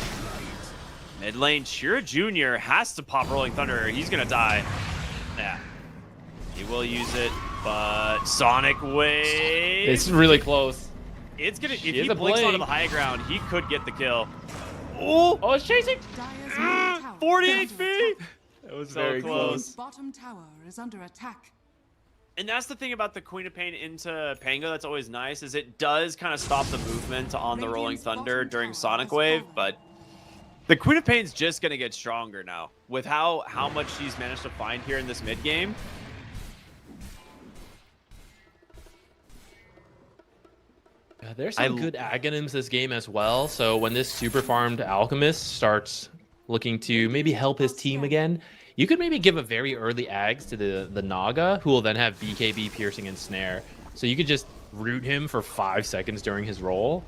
Mid lane, Chira Jr. has to pop Rolling Thunder. He's gonna die. Yeah, he will use it, but Sonic Wave. It's really close. It's gonna. If he blinks onto the high ground, he could get the kill. Oh, it's chasing. 40 HP. That was so very close. Bottom tower is under attack. And that's the thing about the Queen of Pain into Pango that's always nice, is it does kind of stop the movement on the Rolling Thunder during Sonic Wave, but the Queen of Pain's just going to get stronger now with how much she's managed to find here in this mid game. There's some good Aghanims this game as well, so when this super farmed Alchemist starts looking to maybe help his team again, you could maybe give a very early Ags to the Naga, who will then have BKB, Piercing, and Snare. So you could just root him for 5 seconds during his roll.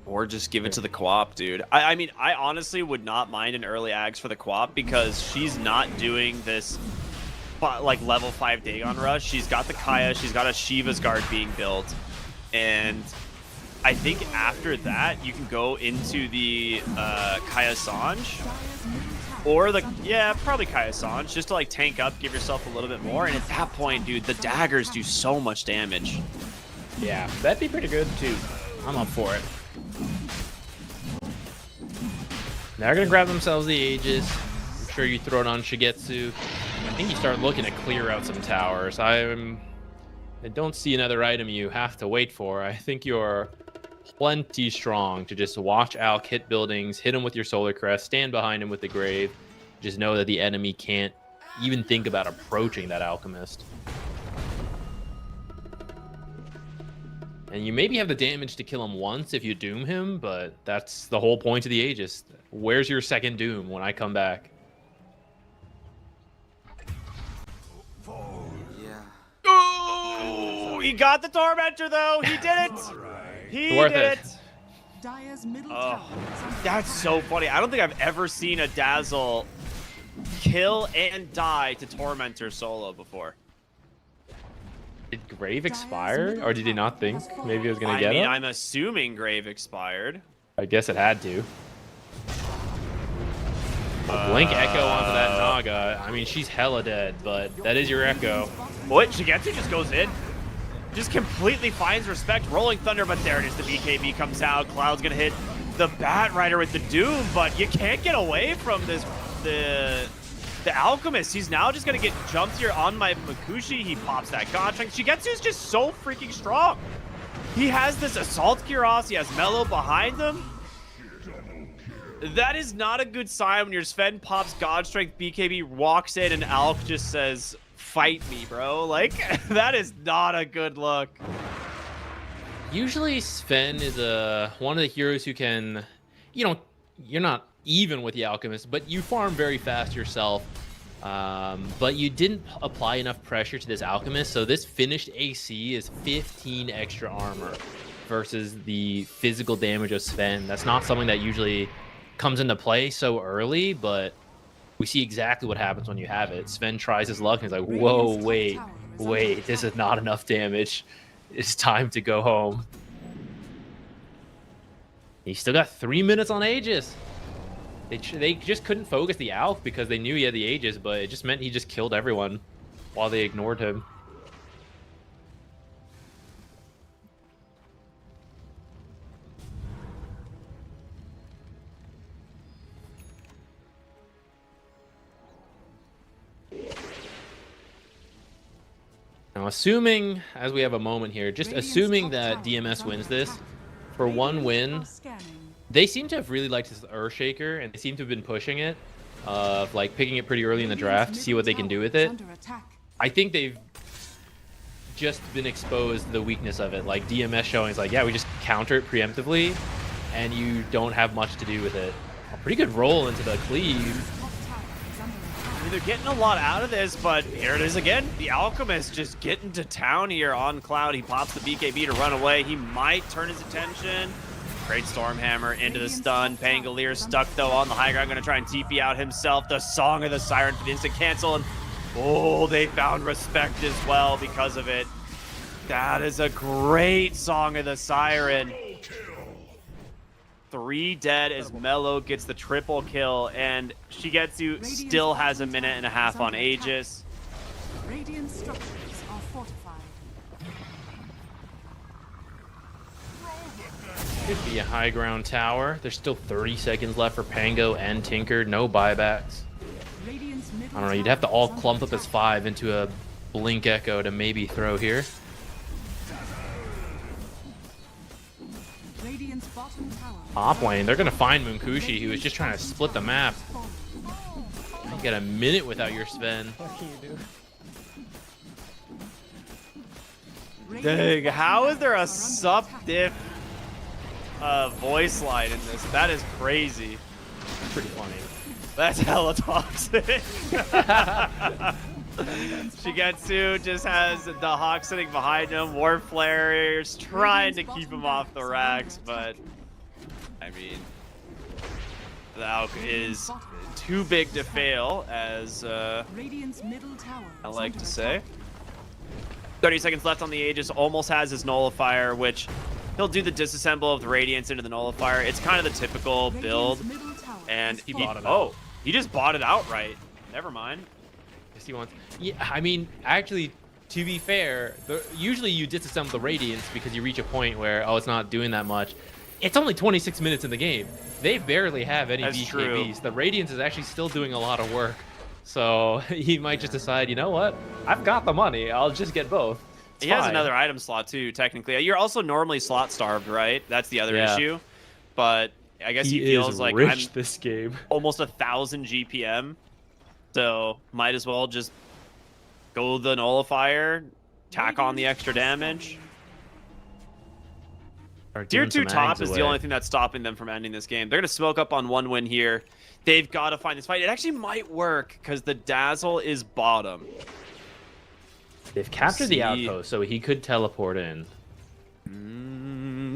Or just give it to the Co-op, dude. I mean, I honestly would not mind an early Ags for the Co-op because she's not doing this like level 5 Dagon rush. She's got the Kaya, she's got a Shiva's Guard being built. And I think after that, you can go into the Kaya Sange. Or the, yeah, probably Kaya Sange, just to like tank up, give yourself a little bit more. And at that point, dude, the daggers do so much damage. Yeah, that'd be pretty good too. I'm up for it. They're gonna grab themselves the Aegis. I'm sure you throw it on Shigetsu. I think you start looking to clear out some towers. I'm I don't see another item you have to wait for. I think you're plenty strong to just watch Alk hit buildings, hit him with your Solar Crest, stand behind him with the Grave. Just know that the enemy can't even think about approaching that Alchemist. And you maybe have the damage to kill him once if you doom him, but that's the whole point of the Aegis. Where's your second doom when I come back? Yeah. Oh, he got the Tormentor though. He did it. He Worth did it. it. Dire's middle Oh, tower is under that's so funny. I don't think I've ever seen a Dazzle kill and die to Tormentor solo before. Did Grave expire? Or did he not think maybe he was going to I get mean, him? I'm assuming Grave expired. I guess it had to. Blink Echo onto that Naga. I mean, she's hella dead, but that is your Echo. What? Shigetsu just goes in. Just completely finds respect. Rolling Thunder, but there it is. The BKB comes out. Cloud's going to hit the Bat Rider with the Doom, but you can't get away from this. The Alchemist, he's now just gonna get jumped here on my Makushi. He pops that God Strength. Shigetsu's just so freaking strong. He has this Assault Cuirass. He has Mellow behind him. That is not a good sign when your Sven pops God Strength, BKB walks in, and Alk just says, "Fight me, bro." Like, that is not a good look. Usually Sven is one of the heroes who can, you're not even with the Alchemist, but you farm very fast yourself. But you didn't apply enough pressure to this Alchemist, so this finished AC is 15 extra armor versus the physical damage of Sven. That's not something that usually comes into play so early, but we see exactly what happens when you have it. Sven tries his luck and he's like, whoa, wait, this is not enough damage. It's time to go home. He still got 3 minutes on Aegis. They just couldn't focus the Alk because they knew he had the Aegis, but it just meant he just killed everyone while they ignored him. Now, assuming, as we have a moment here, just assuming that DMS wins this, for one win, they seem to have really liked this Earthshaker, and they seem to have been pushing it, like picking it pretty early in the draft to see what they can do with it. I think they've just been exposed to the weakness of it, like DMS showing, it's like, yeah, we just counter it preemptively, and you don't have much to do with it. A pretty good roll into the cleave. I mean, they're getting a lot out of this, but here it is again. The Alchemist just getting to town here on Cloud. He pops the BKB to run away. He might turn his attention. Great Stormhammer into the stun. Pangolier stuck, though, on the high ground. Going to try and TP out himself. The Song of the Siren for the instant cancel. And, oh, they found respect as well because of it. That is a great Song of the Siren. 3 dead as Mello gets the triple kill, and Shigetsu still has a minute and a half on Aegis. Radiant structures are fortified. Could be a high ground tower. There's still 30 seconds left for Pango and Tinker. No buybacks. I don't know. You'd have to all clump up as 5 into a Blink Echo to maybe throw here. Radiant's bottom tower. Top lane, they're going to find Munkushi, who is just trying to split the map. You get a minute without your Sven. Dang, how is there a sub-diff voice line in this? That is crazy. Pretty funny. That's hella toxic. Shigetsu just has the Hawk sitting behind him. War Flares trying to keep him off the racks, but I mean, the Alk is too big to fail, as I like to say. 30 seconds left on the Aegis. Almost has his Nullifier, which he'll do the disassemble of the Radiance into the Nullifier. It's kind of the typical build, and he just bought it outright. Never mind. Yes, he wants. Yeah, I mean, actually, to be fair, usually you disassemble the Radiance because you reach a point where, oh, it's not doing that much. It's only 26 minutes in the game. They barely have any BKBs. True. The Radiance is actually still doing a lot of work. So he might just decide, you know what? I've got the money. I'll just get both. It's He has fine. another item slot too, technically. You're also normally slot starved, right? That's the other issue. But I guess he feels is like rich I'm this game. almost 1,000 GPM. So might as well just go the nullifier, tack on the extra damage. Tier 2 top is the only thing that's stopping them from ending this game. They're going to smoke up on 1 win here. They've got to find this fight. It actually might work because the Dazzle is bottom. They've captured the outpost, so he could teleport in.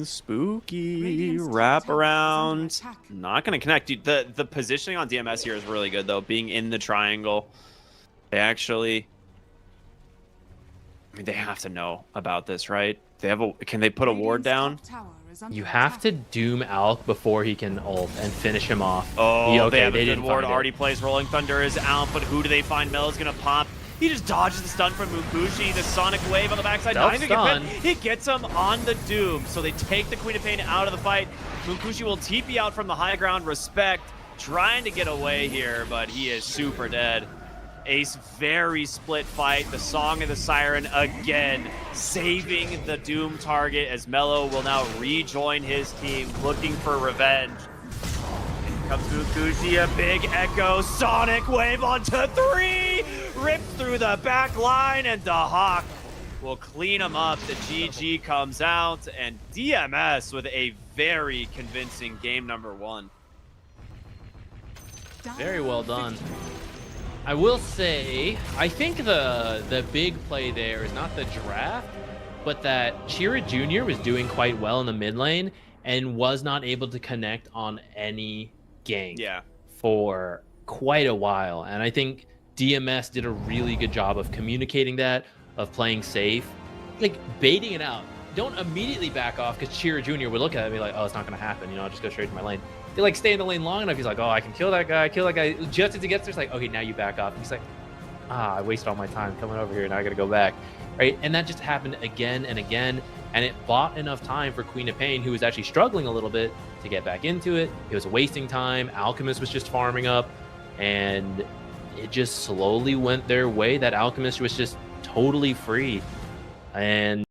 Spooky wrap around. Not going to connect. Dude, the positioning on DMS here is really good, though. Being in the triangle. They actually... I mean, they have to know about this, right? They have a... Can they put a ward down? You have to doom Alk before he can ult and finish him off. Oh, they have a good didn't ward. find it. Already plays Rolling Thunder is out, but who do they find? Melo's going to pop. He just dodges the stun from Mukushi. The Sonic Wave on the backside. Not even get hit. He gets him on the Doom. So they take the Queen of Pain out of the fight. Mukushi will TP out from the high ground. Respect. Trying to get away here, but he is super dead. Ace, very split fight. The Song of the Siren again, saving the Doom target as Melo will now rejoin his team, looking for revenge. In comes Mukushi, a big echo, Sonic Wave onto 3, ripped through the back line, and the Hawk will clean him up. The GG comes out, and DMS with a very convincing game number 1. Very well done. I will say, I think the big play there is not the draft, but that Chira Jr. was doing quite well in the mid lane and was not able to connect on any gank for quite a while. And I think DMS did a really good job of communicating that, of playing safe, like baiting it out. Don't immediately back off because Chira Jr. would look at it and be like, oh, it's not going to happen. You know, I'll just go straight to my lane. They like stay in the lane long enough. He's like, oh, I can kill that guy. Just as he gets there, it's like, okay, now you back off. He's like, I wasted all my time coming over here. Now I got to go back. Right. And that just happened again and again. And it bought enough time for Queen of Pain, who was actually struggling a little bit, to get back into it. It was wasting time. Alchemist was just farming up. And it just slowly went their way. That Alchemist was just totally free. And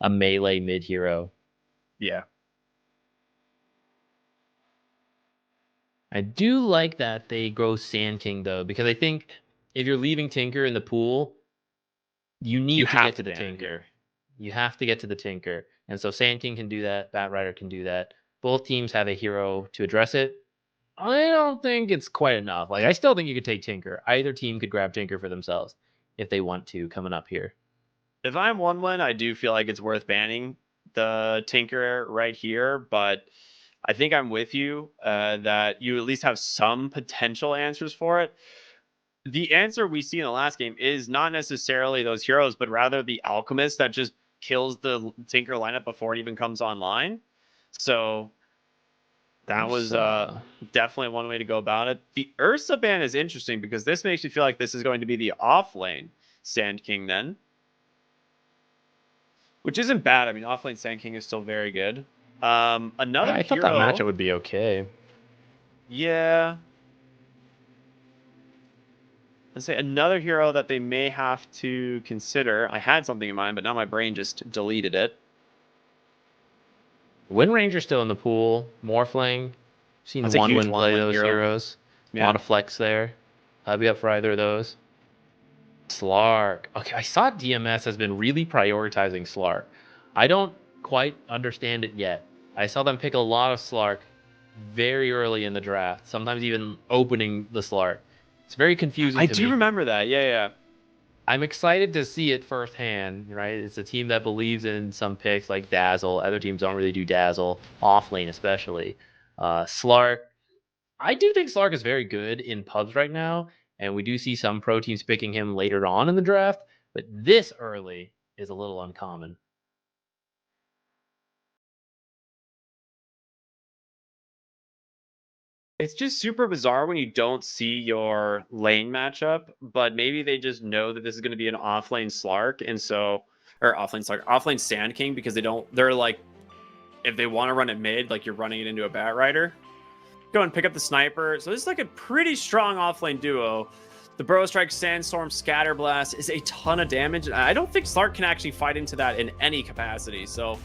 a melee mid hero. Yeah. I do like that they grow Sand King though, because I think if you're leaving Tinker in the pool, you need You to have get to to the ban it Tinker. here. You have to get to the Tinker. And so Sand King can do that, Bat Rider can do that. Both teams have a hero to address it. I don't think it's quite enough. Like I still think you could take Tinker. Either team could grab Tinker for themselves if they want to coming up here. If I'm 1-1, I do feel like it's worth banning the Tinker right here, but I think I'm with you that you at least have some potential answers for it. The answer we see in the last game is not necessarily those heroes, but rather the Alchemist that just kills the Tinker lineup before it even comes online. So that was definitely one way to go about it. The Ursa ban is interesting because this makes me feel like this is going to be the off-lane Sand King then. Which isn't bad. I mean, offlane Sand King is still very good. Another I thought hero. that matchup would be okay. Yeah. Let's say another hero that they may have to consider. I had something in mind, but now my brain just deleted it. Wind Ranger's still in the pool. Morphling. Seen That's a one huge win play one-lane those hero. heroes. A Yeah. lot of flex there. I'd be up for either of those. Slark. Okay, I saw DMS has been really prioritizing Slark. I don't quite understand it yet. I saw them pick a lot of Slark very early in the draft, sometimes even opening the Slark. It's very confusing I to do me. remember that. Yeah. I'm excited to see it firsthand, right? It's a team that believes in some picks like Dazzle. Other teams don't really do Dazzle, off lane especially. Slark, I do think Slark is very good in pubs right now, and we do see some pro teams picking him later on in the draft, but this early is a little uncommon. It's just super bizarre when you don't see your lane matchup, but maybe they just know that this is going to be an offlane Slark, and so or offlane Slark, offlane Sand King because they're like if they want to run it mid, like you're running it into a Bat Rider, go and pick up the sniper. So this is like a pretty strong offlane duo. The Burrow Strike, Sandstorm, Scatterblast is a ton of damage, and I don't think Slark can actually fight into that in any capacity. So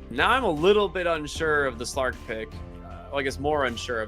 now I'm a little bit unsure of the Slark pick. Well, I guess more unsure of